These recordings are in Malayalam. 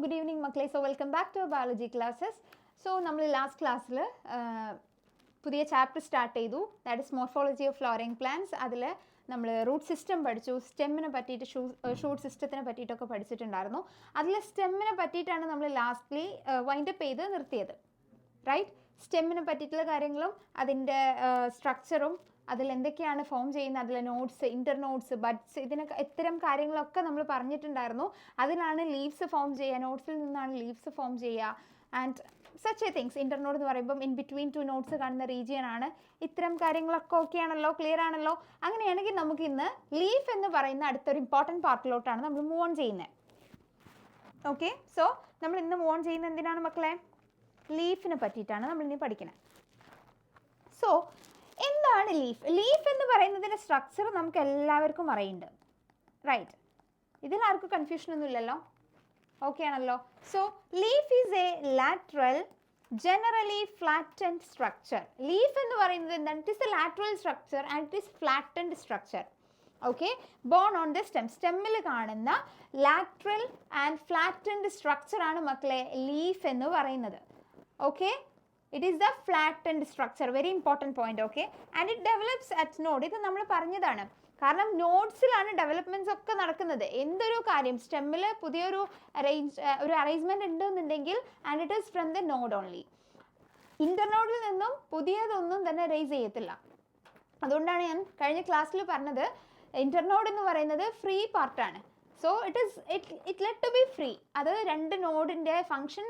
good evening Maklai. So welcome back to our biology classes. So നമ്മൾ last classൽ പുതിയ ചാപ്റ്റർ സ്റ്റാർട്ട് ചെയ്തു, that is morphology of flowering plants. അതിൽ നമ്മൾ റൂട്ട് സിസ്റ്റം പഠിച്ചു, സ്റ്റെമ്മിനെ പറ്റിയിട്ട് ഷൂട്ട് സിസ്റ്റത്തിനെ പറ്റിയിട്ടൊക്കെ പഠിച്ചിട്ടുണ്ടായിരുന്നു. അതിൽ സ്റ്റെമ്മിനെ പറ്റിയിട്ടാണ് നമ്മൾ ലാസ്റ്റ്ലി വൈൻഡപ്പ് ചെയ്ത് നിർത്തിയത്, റൈറ്റ്? സ്റ്റെമ്മിനെ പറ്റിയിട്ടുള്ള കാര്യങ്ങളും അതിൻ്റെ സ്ട്രക്ചറും അതിലെന്തൊക്കെയാണ് ഫോം ചെയ്യുന്നത്, അതിലെ നോട്ട്സ്, ഇൻ്റർ നോട്ട്സ്, ബഡ്സ്, ഇതിനൊക്കെ ഇത്തരം കാര്യങ്ങളൊക്കെ നമ്മൾ പറഞ്ഞിട്ടുണ്ടായിരുന്നു. അതിലാണ് ലീവ്സ് ഫോം ചെയ്യുക, നോട്ട്സിൽ നിന്നാണ് ലീവ്സ് ഫോം ചെയ്യുക ആൻഡ് സച്ച് എ തിങ്സ്. ഇൻ്റർനോഡ് എന്ന് പറയുമ്പം ഇൻ ബിറ്റ്വീൻ ടു നോട്ട്സ് കാണുന്ന റീജിയൻ ആണ്. ഇത്തരം കാര്യങ്ങളൊക്കെ ഓക്കെ ആണല്ലോ, ക്ലിയർ ആണല്ലോ? അങ്ങനെയാണെങ്കിൽ നമുക്ക് ഇന്ന് ലീഫ് എന്ന് പറയുന്ന അടുത്തൊരു ഇമ്പോർട്ടൻറ്റ് പാർട്ടിലോട്ടാണ് നമ്മൾ മൂവ് ഓൺ ചെയ്യുന്നത്. ഓക്കെ, സോ നമ്മൾ ഇന്ന് മൂവ് ഓൺ ചെയ്യുന്നത് എന്തിനാണ് മക്കളെ? ലീഫിനെ പറ്റിയിട്ടാണ് നമ്മൾ ഇനി പഠിക്കുന്നത്. സോ എന്താണ് ലീഫ്? ലീഫ് എന്ന് പറയുന്നതിൻ്റെ സ്ട്രക്ചർ നമുക്ക് എല്ലാവർക്കും അറിയുന്നുണ്ട്, റൈറ്റ്? ഇതിൽ ആർക്കും കൺഫ്യൂഷനൊന്നും ഇല്ലല്ലോ, ഓക്കെ ആണല്ലോ? So leaf is a lateral generally flattened structure. Leaf എന്ന് പറയുന്നത് എന്താണ്? It is a lateral structure and it is flattened structure. Okay, borne on the stem. സ്റ്റെമ്മിൽ കാണുന്ന ലാറ്ററൽ ആൻഡ് ഫ്ലാറ്റൻഡ് സ്ട്രക്ചറാണ് മക്കളെ ലീഫ് എന്ന് പറയുന്നത്. Okay, it is the flattened structure, very important point. Okay, and it develops at node. ഇത് നമ്മൾ പറഞ്ഞതാണ്, കാരണം നോട്ട്സിലാണ് ഡെവലപ്മെൻറ്റ്സ് ഒക്കെ നടക്കുന്നത്. എന്തൊരു കാര്യം സ്റ്റെമ്മിൽ പുതിയൊരു അറേഞ്ച്മെൻറ്റ് ഉണ്ടെന്നുണ്ടെങ്കിൽ and it is from the node only. ഇൻ്റർനോഡിൽ നിന്നും പുതിയതൊന്നും തന്നെ റേസ് ചെയ്യത്തില്ല. അതുകൊണ്ടാണ് ഞാൻ കഴിഞ്ഞ ക്ലാസ്സിൽ പറഞ്ഞത് ഇൻ്റർനോഡ് എന്ന് പറയുന്നത് ഫ്രീ പാർട്ടാണ്. So it let to be free. അത് രണ്ട് നോഡിൻ്റെ ഫംഗ്ഷൻ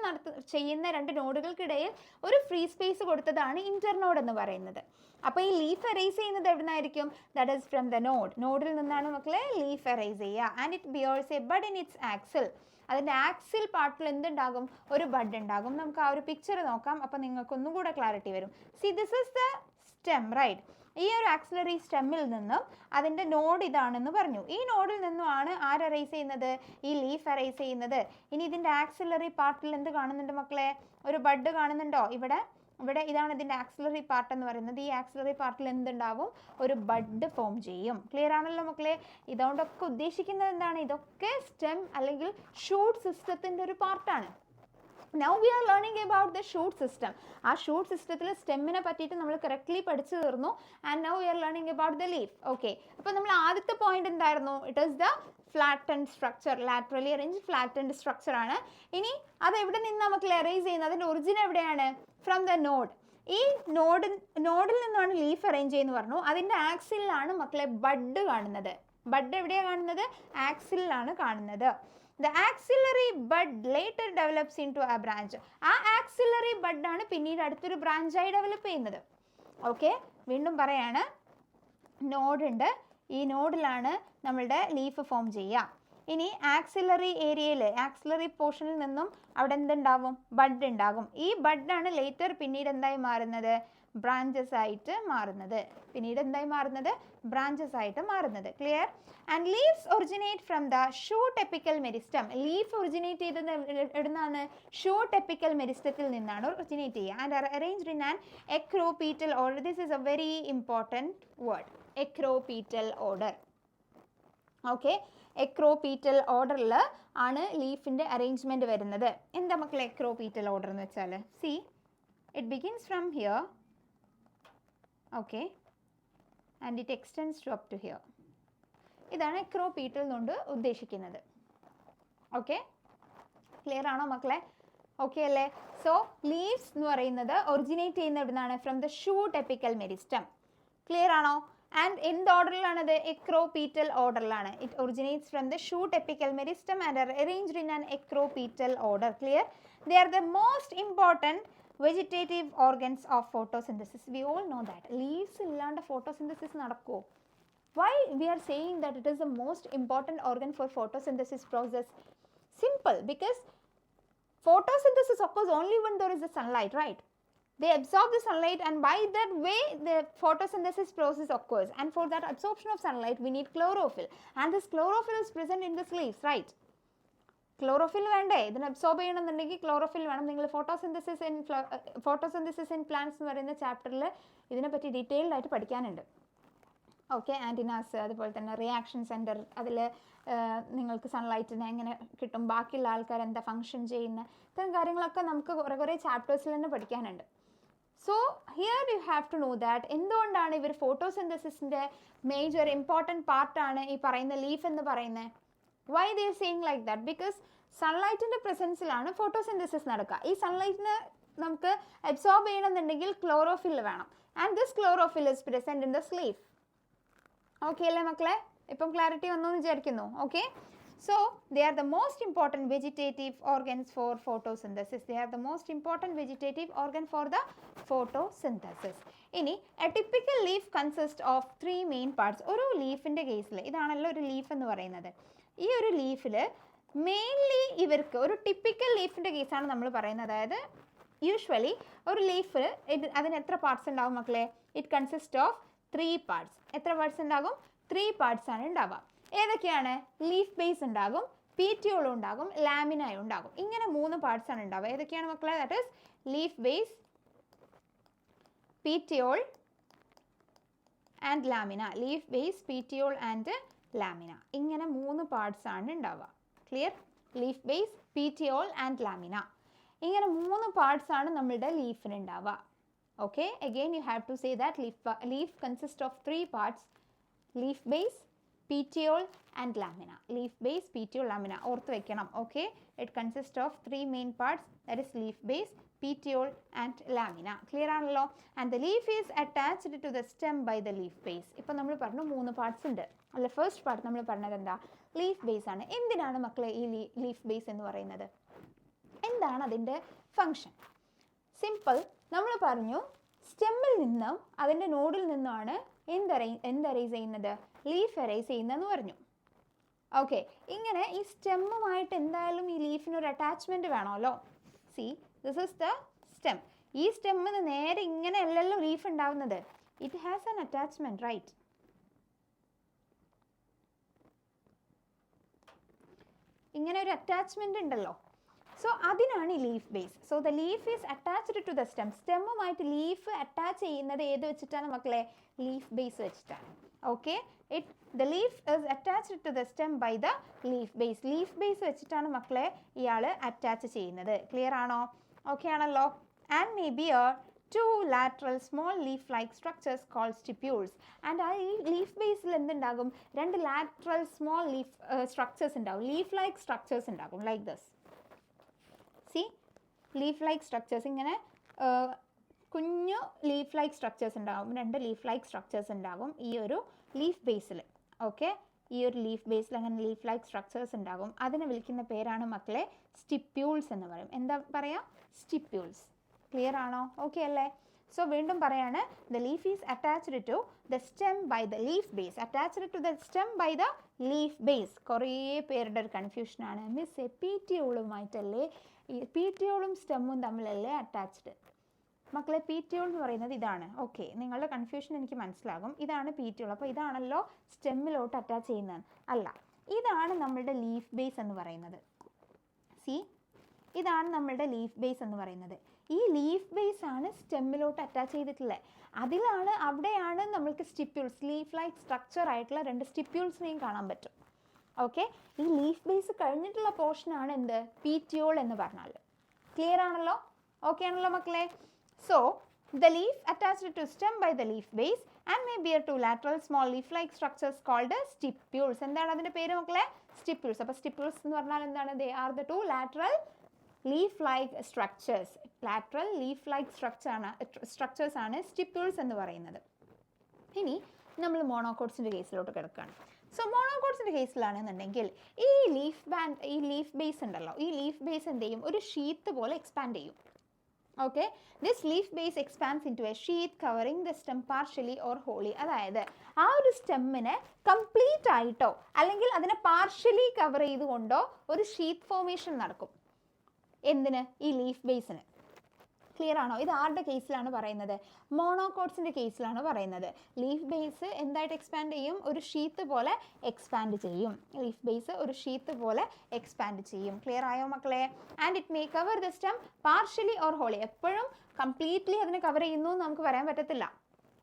ചെയ്യുന്ന രണ്ട് നോഡുകൾക്കിടയിൽ ഒരു ഫ്രീ സ്പേസ് കൊടുത്തതാണ് ഇൻ്റർനോഡ് എന്ന് പറയുന്നത്. അപ്പോൾ ഈ ലീഫ് എറേസ് ചെയ്യുന്നത് എവിടെ നിന്നായിരിക്കും? That is from the node. നോഡിൽ നിന്നാണ് മക്കളെ ലീഫ് എറേസ് ചെയ്യുക. And it bears a bud in its axil. അതിൻ്റെ ആക്സിൽ പാർട്ടിൽ എന്തുണ്ടാകും? ഒരു ബഡ് ഉണ്ടാകും. നമുക്ക് ആ ഒരു പിക്ചർ നോക്കാം, അപ്പോൾ നിങ്ങൾക്ക് ഒന്നും കൂടെ ക്ലാരിറ്റി വരും. See, this is the stem, right? ഈ ഒരു ആക്സിലറി സ്റ്റെമ്മിൽ നിന്നും അതിൻ്റെ നോഡ് ഇതാണെന്ന് പറഞ്ഞു. ഈ നോഡിൽ നിന്നുമാണ് ആര് എറേസ് ചെയ്യുന്നത്? ഈ ലീഫ് എറേസ് ചെയ്യുന്നത്. ഇനി ഇതിൻ്റെ ആക്സിലറി പാർട്ടിൽ എന്ത് കാണുന്നുണ്ട് മക്കളെ? ഒരു ബഡ് കാണുന്നുണ്ടോ? ഇവിടെ ഇതാണ് ഇതിൻ്റെ ആക്സിലറി പാർട്ട് എന്ന് പറയുന്നത്. ഈ ആക്സിലറി പാർട്ടിൽ എന്തുണ്ടാവും? ഒരു ബഡ് ഫോം ചെയ്യും. ക്ലിയർ ആണല്ലോ മക്കളെ? ഇതുകൊണ്ടൊക്കെ ഉദ്ദേശിക്കുന്നത് എന്താണ്? ഇതൊക്കെ സ്റ്റെം അല്ലെങ്കിൽ ഷൂട്ട് സിസ്റ്റത്തിൻ്റെ ഒരു പാർട്ടാണ്. Now we are learning about the shoot system. ആ ഷൂട്ട് സിസ്റ്റത്തിൽ സ്റ്റെമ്മിനെ പറ്റിയിട്ട് നമ്മൾ കറക്റ്റ്ലി പഠിച്ചു തീർന്നു. And now we are learning about the leaf. Okay, അപ്പോൾ നമ്മൾ ആദ്യത്തെ പോയിന്റ് എന്തായിരുന്നു? It is the flattened structure, laterally arrange flattened structure ആണ്. ഇനി അത് എവിടെ നിന്ന് നമുക്ക് എറേസ് ചെയ്യുന്നത്? അതിൻ്റെ ഒറിജിൻ എവിടെയാണ്? From the node. ഈ നോഡിൽ നിന്നാണ് ലീഫ് അറേഞ്ച് ചെയ്യുന്നത് പറഞ്ഞു. അതിൻ്റെ ആക്സിലാണ് മക്കളെ ബഡ് കാണുന്നത്. ബഡ് എവിടെയാണ് കാണുന്നത്? ആക്സിലാണ് കാണുന്നത്. The axillary bud later develops into a branch. ആ ആക്സിലറി ബഡാണ് പിന്നീട് അടുത്തൊരു ബ്രാഞ്ചായി ഡെവലപ്പ് ചെയ്യുന്നത്. ഓക്കെ, വീണ്ടും പറയാണ്, നോഡുണ്ട്, ഈ നോഡിലാണ് നമ്മളുടെ ലീഫ് ഫോം ചെയ്യുക. ഇനി ആക്സിലറി ഏരിയയിൽ, ആക്സിലറി പോർഷനിൽ നിന്നും അവിടെ എന്തുണ്ടാവും? ബഡ് ഉണ്ടാകും. ഈ ബഡാണ് ലേറ്റർ പിന്നീട് എന്തായി മാറുന്നത്? ബ്രാഞ്ചസ് ആയിട്ട് മാറുന്നത്. ബ്രാഞ്ചസ് ആയിട്ട് മാറുന്നത്. Clear? And leaves originate from the shoot apical meristem. Leaf originate ചെയ്തത് എവിടുന്നാണ്? ഷൂട്ട് എപ്പിക്കൽ മെരിസ്റ്റത്തിൽ നിന്നാണ് ഒറിജിനേറ്റ് ചെയ്യുക. And arranged in an acropetal order. This is a very important word, acropetal order. Okay, acropetal ഓർഡറിൽ ആണ് ലീഫിൻ്റെ അറേഞ്ച്മെൻറ്റ് വരുന്നത്. എന്താ മക്കളെ എക്രോപീറ്റൽ ഓർഡർ എന്ന് വെച്ചാൽ? See, it begins from here, okay, and it extends to up to here. ഇതാണ് എക്രോപീറ്റൽ എന്നുകൊണ്ട് ഉദ്ദേശിക്കുന്നത്. ഓക്കെ, ക്ലിയർ ആണോ മക്കളെ? ഓക്കെ അല്ലേ? സോ ലീവ്സ് എന്ന് പറയുന്നത് ഒറിജിനേറ്റ് ചെയ്യുന്ന എവിടുന്നാണ്? From the shoot apical meristem. Clear ആണോ? ആൻഡ് എന്ത് ഓർഡറിലാണത്? എക്രോപീറ്റൽ ഓർഡറിലാണ്. It originates from the shoot apical meristem and are arranged in an acropetal order. Clear? They are the most important vegetative organs of photosynthesis. We all know that. Leaves illanda photosynthesis nadakko. Why we are saying that it is the most important organ for photosynthesis process? Simple, because photosynthesis occurs only when there is the sunlight, right? They absorb the sunlight and by that way the photosynthesis process occurs. And for that absorption of sunlight we need chlorophyll, and this chlorophyll is present in the leaves, right? Chlorophyll വേണ്ടേ? ഇതിന് അബ്സോർബ് ചെയ്യണമെന്നുണ്ടെങ്കിൽ ക്ലോറോഫിൽ വേണം. നിങ്ങൾ ഫോട്ടോസിന്തസിസ് ഇൻ പ്ലാന്റ്സ് എന്ന് പറയുന്ന ചാപ്റ്ററിൽ ഇതിനെപ്പറ്റി ഡീറ്റെയിൽഡ് ആയിട്ട് പഠിക്കാനുണ്ട്. ഓക്കെ, ആൻറ്റിനാസ്, അതുപോലെ തന്നെ റിയാക്ഷൻ സെൻറ്റർ, അതിൽ നിങ്ങൾക്ക് സൺലൈറ്റിനെ എങ്ങനെ കിട്ടും, ബാക്കിയുള്ള ആൾക്കാർ എന്താ ഫങ്ഷൻ ചെയ്യുന്ന, ഇത്തരം കാര്യങ്ങളൊക്കെ നമുക്ക് കുറേ ചാപ്റ്റേഴ്സിൽ തന്നെ പഠിക്കാനുണ്ട്. So here you have to know that എന്തുകൊണ്ടാണ് ഇവർ ഫോട്ടോസിന്തസിസിൻ്റെ മേജർ ഇമ്പോർട്ടൻറ്റ് പാർട്ടാണ് ഈ പറയുന്ന ലീഫ് എന്ന് പറയുന്നത്. Why they are saying like that? Because സൺലൈറ്റിൻ്റെ പ്രസൻസിലാണ് ഫോട്ടോസിന്തസിസ് നടക്കുക. ഈ സൺലൈറ്റിനെ നമുക്ക് അബ്സോർബ് ചെയ്യണമെന്നുണ്ടെങ്കിൽ ക്ലോറോഫിൽ വേണം. And this chlorophyll is present in the leaf. Okay അല്ലേ മക്കളെ? ഇപ്പം ക്ലാരിറ്റി വന്നു എന്ന് വിചാരിക്കുന്നു. Okay, so they are the most important vegetative organs for photosynthesis. They are the most important vegetative organ for the photosynthesis. ഇനി a typical leaf consists of 3 main parts. ഒരു ലീഫിൻ്റെ കേസിൽ ഇതാണല്ലോ ഒരു ലീഫ് എന്ന് പറയുന്നത്. ഈ ഒരു ലീഫിൽ മെയിൻലി ഇവർക്ക് ഒരു ടിപ്പിക്കൽ ലീഫിൻ്റെ കേസാണ് നമ്മൾ പറയുന്നത്. അതായത് യൂഷ്വലി ഒരു ലീഫ് അതിന് എത്ര പാർട്സ് ഉണ്ടാവും മക്കളെ? It consist of 3 parts. എത്ര പാർട്സ് ഉണ്ടാകും? 3 പാർട്സ് ആണ് ഉണ്ടാവുക. ഏതൊക്കെയാണ്? ലീഫ് ബേസ് ഉണ്ടാകും, പീറ്റിയോൾ ഉണ്ടാകും, ലാമിനായും ഉണ്ടാകും. ഇങ്ങനെ 3 പാർട്സ് ആണ് ഉണ്ടാവുക. ഏതൊക്കെയാണ് മക്കളെ? That is leaf base, petiole and lamina. Leaf base, petiole and lamina. ഇങ്ങനെ 3 പാർട്സ് ആണ് ഉണ്ടാവുക. Clear? Leaf base, petiole and lamina. ഇങ്ങനെ 3 പാർട്സ് ആണ് നമ്മളുടെ ലീഫിന് ഉണ്ടാവുക. Okay, again you have to say that leaf consists of 3 parts: leaf base, petiole and lamina. Leaf base, petiole, lamina. ഓർത്ത് വെക്കണം. Okay, it consists of 3 main parts, that is leaf base, petiole and lamina. Clear ആണല്ലോ? And the leaf is attached to the stem by the leaf base. ഇപ്പോൾ നമ്മൾ പറഞ്ഞു 3 പാർട്സ് ഉണ്ട്. അല്ല, ഫസ്റ്റ് പാർട്ട് നമ്മൾ പറഞ്ഞത് എന്താ? ലീഫ് ബേസ് ആണ്. എന്തിനാണ് മക്കളെ ഈ ലീഫ് ബേസ് എന്ന് പറയുന്നത്? എന്താണ് അതിൻ്റെ ഫങ്ഷൻ? സിമ്പിൾ. നമ്മൾ പറഞ്ഞു സ്റ്റെമ്മിൽ നിന്നും അതിൻ്റെ നോഡിൽ നിന്നുമാണ് എന്തറൈസ് ചെയ്യുന്നത്? ലീഫ് അറൈസ് ചെയ്യുന്നതെന്ന് പറഞ്ഞു. ഓക്കെ, ഇങ്ങനെ ഈ സ്റ്റെമ്മുമായിട്ട് എന്തായാലും ഈ ലീഫിനൊരു അറ്റാച്ച്മെൻറ്റ് വേണമല്ലോ. See, this is the stem. ഈ സ്റ്റെമ്മിന് നേരെ ഇങ്ങനെ അല്ലല്ലോ ലീഫ് ഉണ്ടാവുന്നത്. It has an attachment, right? ഇങ്ങനെ ഒരു അറ്റാച്ച്മെൻറ്റ് ഉണ്ടല്ലോ. സോ അതിനാണ് ഈ leaf base. So the leaf is attached to the stem. സ്റ്റെമ്മുമായിട്ട് ലീഫ് അറ്റാച്ച് ചെയ്യുന്നത് ഏത് വെച്ചിട്ടാണ് മക്കളെ? ലീഫ് ബേസ് വെച്ചിട്ടാണ്. Okay, the leaf is attached to the stem by the leaf base. Leaf base വെച്ചിട്ടാണ് മക്കളെ ഇയാൾ അറ്റാച്ച് ചെയ്യുന്നത്. ക്ലിയർ ആണോ? ഓക്കെ ആണല്ലോ? And may be A 2 lateral small leaf-like structures called stipules. And ആ ഈ ലീഫ് ബേസിൽ എന്തുണ്ടാകും? 2 lateral small leaf structures ഉണ്ടാകും. ലീഫ്-like structures ഉണ്ടാകും, like this. Leaf like structures, ഇങ്ങനെ കുഞ്ഞു ലീഫ് ലൈക്ക് സ്ട്രക്ചേഴ്സ് ഉണ്ടാകും. 2 ലീഫ് ലൈക്ക് സ്ട്രക്ചേഴ്സ് ഉണ്ടാകും ഈ ഒരു ലീഫ് ബേസിൽ. ഓക്കെ, ഈ ഒരു ലീഫ് ബേസിൽ അങ്ങനെ ലീഫ് ലൈക്ക് സ്ട്രക്ചേഴ്സ് ഉണ്ടാകും. അതിനെ വിളിക്കുന്ന പേരാണ് മക്കളെ സ്റ്റിപ്യൂൾസ് എന്ന് പറയും. എന്താ പറയുക? സ്റ്റിപ്യൂൾസ്. ക്ലിയർ ആണോ? ഓക്കെ അല്ലേ? സോ വീണ്ടും പറയാണ്, the leaf is attached to the stem by the leaf base. Attached to the stem by the leaf base. കുറേ പേരുടെ ഒരു കൺഫ്യൂഷനാണ്. മിസ് പീറ്റിയോളുമായിട്ടല്ലേ, ഈ പീറ്റിയോളും സ്റ്റെമ്മും തമ്മിലല്ലേ അറ്റാച്ച്ഡ്? മക്കളെ, പീറ്റിയോൾ എന്ന് പറയുന്നത് ഇതാണ്. ഓക്കെ, നിങ്ങളുടെ കൺഫ്യൂഷൻ എനിക്ക് മനസ്സിലാകും. ഇതാണ് പീറ്റിയോൾ. അപ്പോൾ ഇതാണല്ലോ സ്റ്റെമ്മിലോട്ട് അറ്റാച്ച് ചെയ്യുന്നത്. അല്ല, ഇതാണ് നമ്മളുടെ ലീഫ് ബേസ് എന്ന് പറയുന്നത്. സി, ഇതാണ് നമ്മളുടെ ലീഫ് ബേസ് എന്ന് പറയുന്നത്. ഈ ലീഫ് ബേസ് ആണ് സ്റ്റെമ്മിലോട്ട് അറ്റാച്ച് ചെയ്തിട്ടുള്ളത്. അവിടെയാണ് നമ്മൾക്ക് സ്റ്റിപ്യൂൾസ്, ലീഫ് ലൈക്ക് സ്ട്രക്ചർ ആയിട്ടുള്ള 2 സ്റ്റിപ്യൂൾസിനെയും കാണാൻ പറ്റും. ഓക്കെ, ഈ ലീഫ് ബേസ് കഴിഞ്ഞിട്ടുള്ള പോർഷനാണ് എന്ത്? പീറ്റിയോൾ എന്ന് പറഞ്ഞാൽ. ക്ലിയർ ആണല്ലോ? ഓക്കെ ആണല്ലോ മക്കളെ? So the leaf attached to stem by the leaf base and may bear 2 lateral small leaf like structures called stipules. എന്താണ് അതിൻ്റെ പേര് മക്കളെ? സ്റ്റിപ്യൂൾസ്. അപ്പോൾ സ്റ്റിപ്യൂൾസ് എന്ന് പറഞ്ഞാൽ എന്താണ്? ദേ are the 2 lateral leaf like structures. lateral leaf like structures ആണ് സ്റ്റിപ്യൂൾസ് എന്ന് പറയുന്നത്. ഇനി നമ്മൾ മോണോകോട്സിൻ്റെ കേസിലോട്ട് കിടക്കുകയാണ്. സോ മോണോകോട്സിൻ്റെ കേസിലാണെന്നുണ്ടെങ്കിൽ ഈ ലീഫ് ബേസ് ഉണ്ടല്ലോ, ഈ ലീഫ് ബേസ് എന്ത് ചെയ്യും? ഒരു ഷീത്ത് പോലെ എക്സ്പാൻഡ് ചെയ്യും. Okay, this leaf base expands into a sheath covering the stem partially or wholly. അതായത് ആ ഒരു സ്റ്റെമ്മിനെ കംപ്ലീറ്റ് ആയിട്ടോ അല്ലെങ്കിൽ അതിനെ പാർഷ്യലി കവർ ചെയ്തുകൊണ്ടോ ഒരു ഷീത്ത് ഫോർമേഷൻ നടക്കും. എന്തിന്? ഈ ലീഫ് ബേസിന്. ക്ലിയർ ആണോ? ഇത് ആരുടെ കേസിലാണ് പറയുന്നത്? മോണോകോട്സിൻ്റെ കേസിലാണ് പറയുന്നത്. ലീഫ് ബേസ് എന്തായിട്ട് എക്സ്പാൻഡ് ചെയ്യും? ഒരു ഷീത്ത് പോലെ എക്സ്പാൻഡ് ചെയ്യും. ലീഫ് ബേസ് ഒരു ഷീത്ത് പോലെ എക്സ്പാൻഡ് ചെയ്യും. ക്ലിയർ ആയോ മക്കളെ? And it may cover the stem partially or wholly. എപ്പോഴും കംപ്ലീറ്റ്ലി അതിനെ കവർ ചെയ്യുന്നു എന്ന് നമുക്ക് പറയാൻ പറ്റത്തില്ല.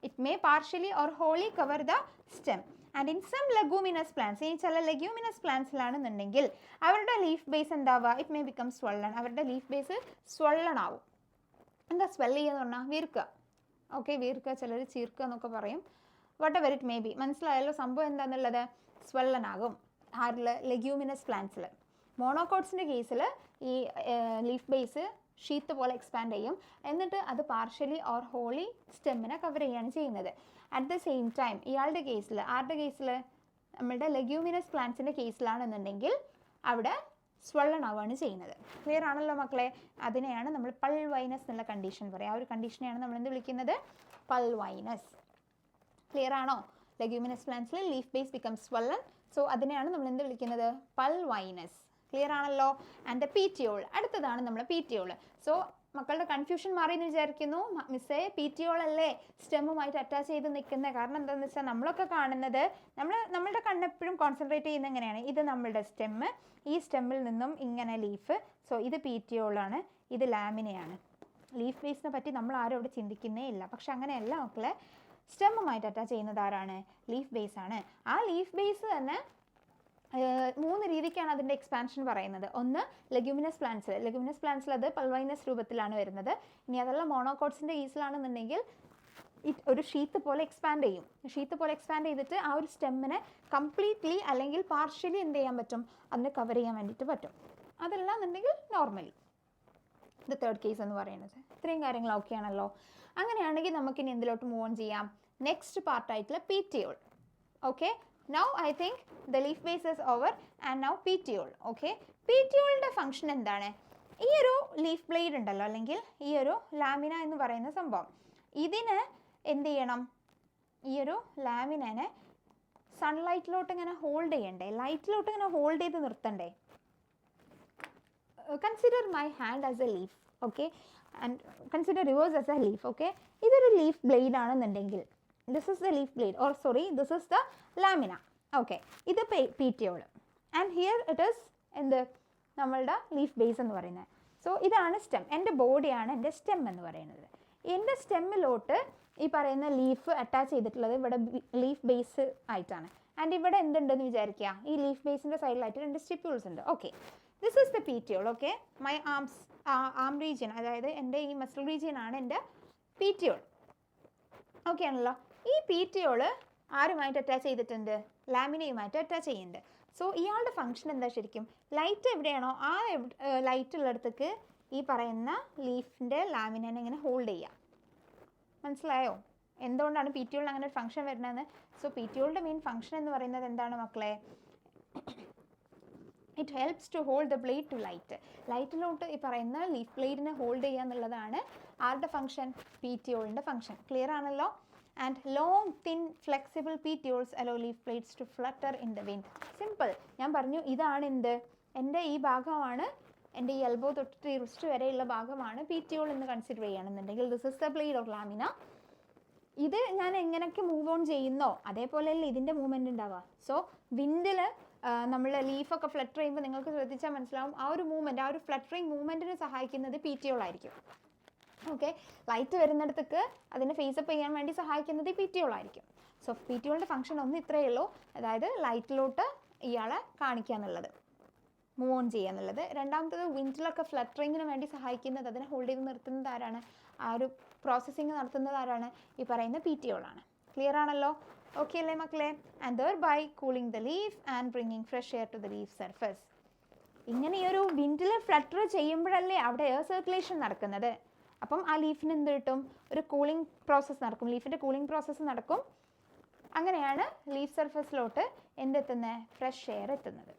It may partially or wholly cover the stem. And in some leguminous plants, ഈ ചില leguminous പ്ലാന്റ്സിലാണെന്നുണ്ടെങ്കിൽ അവരുടെ ലീഫ് ബേസ് എന്താവുക, ഇറ്റ് മേ ബിക്കം സ്വള്ളൺ. അവരുടെ ലീഫ് ബേസ് സ്വള്ളൺ ആവും. എന്താ സ്വെല്ല് ചെയ്യുക എന്ന് പറഞ്ഞാൽ വീർക്കുക. ഓക്കെ, വീർക്കുക, ചിലർ ചീർക്കുക എന്നൊക്കെ പറയും. What ever it may B. മനസ്സിലായല്ലോ സംഭവം എന്താണെന്നുള്ളത്? സ്വെള്ളൺ ആകും ആരിൽ? ലെഗ്യൂമിനസ് പ്ലാന്റ്സിൽ. മോണോകോട്ട്സിൻ്റെ കേസിൽ ഈ ലീഫ് ബേസ് ഷീത്ത് പോലെ എക്സ്പാൻഡ് ചെയ്യും, എന്നിട്ട് അത് പാർഷ്യലി ഓർ ഹോളി സ്റ്റെമ്മിനെ കവർ ചെയ്യുകയാണ് ചെയ്യുന്നത്. അറ്റ് ദ സെയിം ടൈം ഇയാളുടെ കേസിൽ, ആരുടെ കേസിൽ? നമ്മളുടെ ലെഗ്യൂമിനസ് പ്ലാന്റ്സിൻ്റെ കേസിലാണെന്നുണ്ടെങ്കിൽ അവിടെ സ്വെള്ളൺ ആവുകയാണ് ചെയ്യുന്നത്. ക്ലിയർ ആണല്ലോ മക്കളെ? അതിനെയാണ് നമ്മൾ പൾവൈനസ് എന്നുള്ള കണ്ടീഷൻ പറയുക. ആ ഒരു കണ്ടീഷനെയാണ് നമ്മൾ എന്ത് വിളിക്കുന്നത്? പൾവൈനസ്. ക്ലിയർ ആണോ? ലെഗ്യൂമിനസ് പ്ലാന്റ്സിൽ leaf base become swollen. So അതിനെയാണ് നമ്മൾ എന്ത് വിളിക്കുന്നത്? പൾവൈനസ്. ക്ലിയർ ആണല്ലോ? And petiole. അടുത്തതാണ് നമ്മൾ പീറ്റിയോൾ. സോ മക്കളുടെ കൺഫ്യൂഷൻ മാറിയെന്ന് വിചാരിക്കുന്നു. മിസ്സേ പീറ്റിയോൾ അല്ലേ സ്റ്റെമ്മുമായിട്ട് അറ്റാച്ച് ചെയ്ത് നിൽക്കുന്നത്? കാരണം എന്താണെന്ന് വെച്ചാൽ നമ്മളൊക്കെ കാണുന്നത്, നമ്മളുടെ കണ്ണെപ്പോഴും കോൺസെൻട്രേറ്റ് ചെയ്യുന്നത് എങ്ങനെയാണ്? ഇത് നമ്മളുടെ സ്റ്റെമ്മ്, ഈ സ്റ്റെമ്മിൽ നിന്നും ഇങ്ങനെ ലീഫ്. സോ ഇത് പീറ്റിയോളാണ്, ഇത് ലാമിനയാണ്. ലീഫ് ബേസിനെ പറ്റി നമ്മൾ ആരും അവിടെ ചിന്തിക്കുന്നേ ഇല്ല. പക്ഷെ അങ്ങനെയല്ല മക്കളെ, സ്റ്റെമ്മുമായിട്ട് അറ്റാച്ച് ചെയ്യുന്നത് ആരാണ്? ലീഫ് ബേസ് ആണ്. ആ ലീഫ് ബേസ് തന്നെ 3 രീതിക്കാണ് അതിൻ്റെ എക്സ്പാൻഷൻ പറയുന്നത്. ഒന്ന് ലെഗ്യൂമിനസ് പ്ലാന്റ്സിൽ അത് പൾവൈനസ് രൂപത്തിലാണ് വരുന്നത്. ഇനി അതല്ല മോണോകോട്ട്സിൻ്റെ കേസിലാണെന്നുണ്ടെങ്കിൽ ഒരു ഷീത്ത് പോലെ എക്സ്പാൻഡ് ചെയ്യും. ഷീത്ത് പോലെ എക്സ്പാൻഡ് ചെയ്തിട്ട് ആ ഒരു സ്റ്റെമ്മിനെ കംപ്ലീറ്റ്ലി അല്ലെങ്കിൽ പാർഷ്യലി എന്ത് ചെയ്യാൻ പറ്റും? അതിനെ കവർ ചെയ്യാൻ വേണ്ടിയിട്ട് പറ്റും. അതല്ല എന്നുണ്ടെങ്കിൽ നോർമലി. ഇത് തേർഡ് കേസ് എന്ന് പറയുന്നത്. ഇത്രയും കാര്യങ്ങൾ ഓക്കെ ആണല്ലോ? അങ്ങനെയാണെങ്കിൽ നമുക്കിനി എന്തിലോട്ട് മൂവ് ഓൺ ചെയ്യാം? നെക്സ്റ്റ് പാർട്ടായിട്ടുള്ള petiole. Okay, now I think the leaf base is over and now petiole. okay, petiole function എന്താണ്? ഈ ഒരു ലീഫ് ബ്ലേഡ് ഉണ്ടല്ലോ, അല്ലെങ്കിൽ ഈ ഒരു ലാമിന എന്ന് പറയുന്ന സംഭവം, ഇതിന് എന്ത് ചെയ്യണം? ഈ ഒരു ലാമിനെ സൺലൈറ്റിലോട്ട് ഇങ്ങനെ ഹോൾഡ് ചെയ്യണ്ടേ? ലൈറ്റിലോട്ട് ഇങ്ങനെ ഹോൾഡ് ചെയ്ത് നിർത്തണ്ടേ? Consider my hand as a leaf. Okay, and consider yours as a leaf. Okay, ഇതൊരു ലീഫ് ബ്ലേഡ് ആണെന്നുണ്ടെങ്കിൽ this is the leaf blade, or sorry, this is the lamina. okay, ഇത് petiole and here it is എന്ത്? നമ്മളുടെ ലീഫ് ബേസ് എന്ന് പറയുന്നത്. സോ ഇതാണ് സ്റ്റെം. എൻ്റെ ബോഡിയാണ് എൻ്റെ സ്റ്റെം എന്ന് പറയുന്നത്. എൻ്റെ സ്റ്റെമ്മിലോട്ട് ഈ പറയുന്ന ലീഫ് അറ്റാച്ച് ചെയ്തിട്ടുള്ളത് ഇവിടെ ലീഫ് ബേസ് ആയിട്ടാണ്. ആൻഡ് ഇവിടെ എന്തുണ്ടെന്ന് വിചാരിക്കുക? ഈ ലീഫ് ബേസിൻ്റെ സൈഡിലായിട്ട് 2 സ്റ്റിപ്യൂൾസ് ഉണ്ട്. Okay, this is the petiole. Okay, my arm region, അതായത് എൻ്റെ ഈ മസിൽ റീജിയൻ ആണ് എൻ്റെ petiole. ഓക്കെ ആണല്ലോ? ഈ പീറ്റിയോള് ആരുമായിട്ട് അറ്റാച്ച് ചെയ്തിട്ടുണ്ട്? ലാമിനയുമായിട്ട് അറ്റാച്ച് ചെയ്യുന്നുണ്ട്. സോ ഇയാളുടെ ഫംഗ്ഷൻ എന്താ ശരിക്കും? ലൈറ്റ് എവിടെയാണോ ആ ലൈറ്റ് ഉള്ളിടത്തേക്ക് ഈ പറയുന്ന ലീഫിൻ്റെ ലാമിനെ ഇങ്ങനെ ഹോൾഡ് ചെയ്യാം. മനസ്സിലായോ എന്തുകൊണ്ടാണ് പീറ്റിയോളിന് അങ്ങനെ ഒരു ഫംഗ്ഷൻ വരുന്നതെന്ന്? സോ പീറ്റിയോളുടെ മെയിൻ ഫംഗ്ഷൻ എന്ന് പറയുന്നത് എന്താണ് മക്കളെ? It helps to hold the blade to light. ലൈറ്റിലോട്ട് ഈ പറയുന്ന ലീഫ് ബ്ലേഡിനെ ഹോൾഡ് ചെയ്യുക എന്നുള്ളതാണ് ആരുടെ ഫംഗ്ഷൻ? പീറ്റിയോളിൻ്റെ ഫംഗ്ഷൻ. ക്ലിയർ ആണല്ലോ? and long thin flexible petioles allow leaf blades to flutter in the wind. simple. ഞാൻ പറഞ്ഞു ഇതാണ് എന്ത്? എൻ്റെ ഈ ഭാഗമാണ്, എൻ്റെ ഈ എൽബോ തൊട്ടിട്ട് ഈ റിസ്റ്റ് വരെയുള്ള ഭാഗമാണ് പീറ്റിയോൾ എന്ന് കൺസിഡർ ചെയ്യുകയാണെന്നുണ്ടെങ്കിൽ this is the blade of lamina. ഇത് ഞാൻ എങ്ങനെയൊക്കെ മൂവ് ഓൺ ചെയ്യുന്നോ അതേപോലെയല്ലേ ഇതിൻ്റെ മൂവ്മെൻറ്റ് ഉണ്ടാവുക. സോ വിൻഡിൽ നമ്മൾ ലീഫൊക്കെ ഫ്ലട്ടർ ചെയ്യുമ്പോൾ നിങ്ങൾക്ക് ശ്രദ്ധിച്ചാൽ മനസ്സിലാവും, ആ ഒരു മൂവ്മെൻറ്റ്, ആ ഒരു ഫ്ലട്ടറിങ് മൂവ്മെൻറ്റിന് സഹായിക്കുന്നത് പീറ്റിയോളായിരിക്കും. ഓക്കെ, ലൈറ്റ് വരുന്നിടത്തേക്ക് അതിനെ ഫേസപ്പ് ചെയ്യാൻ വേണ്ടി സഹായിക്കുന്നത് പീറ്റിയോളായിരിക്കും. സോ പീറ്റിയോളിൻ്റെ ഫംഗ്ഷൻ ഒന്ന് ഇത്രയേ ഉള്ളൂ, അതായത് ലൈറ്റിലോട്ട് ഇയാളെ കാണിക്കുക എന്നുള്ളത്, മൂവ് ഓൺ ചെയ്യുക എന്നുള്ളത്. രണ്ടാമത്തത് വിൻഡിലൊക്കെ ഫ്ലട്ടറിങ്ങിന് വേണ്ടി സഹായിക്കുന്നത്, അതിനെ ഹോൾഡ് ചെയ്ത് നിർത്തുന്നത് ആരാണ്? ആ ഒരു പ്രോസസ്സിങ് നടത്തുന്നത് ആരാണ്? ഈ പറയുന്ന പീറ്റിയോളാണ്. ക്ലിയർ ആണല്ലോ? ഓക്കെ അല്ലേ മക്കളെ? And thereby cooling the leaf and bringing fresh air to the leaf surface. ഇങ്ങനെ ഈ ഒരു വിൻഡിൽ ഫ്ലട്ടർ ചെയ്യുമ്പോഴല്ലേ അവിടെ എയർ സർക്കുലേഷൻ നടക്കുന്നത്. അപ്പം ആ ലീഫിന് എന്ത് കിട്ടും? ഒരു കൂളിംഗ് പ്രോസസ്സ് നടക്കും, ലീഫിൻ്റെ കൂളിംഗ് പ്രോസസ്സ് നടക്കും. അങ്ങനെയാണ് ലീഫ് സർഫസിലോട്ട് എന്തെത്തുന്നത്? ഫ്രഷ് എയർ എത്തുന്നത്.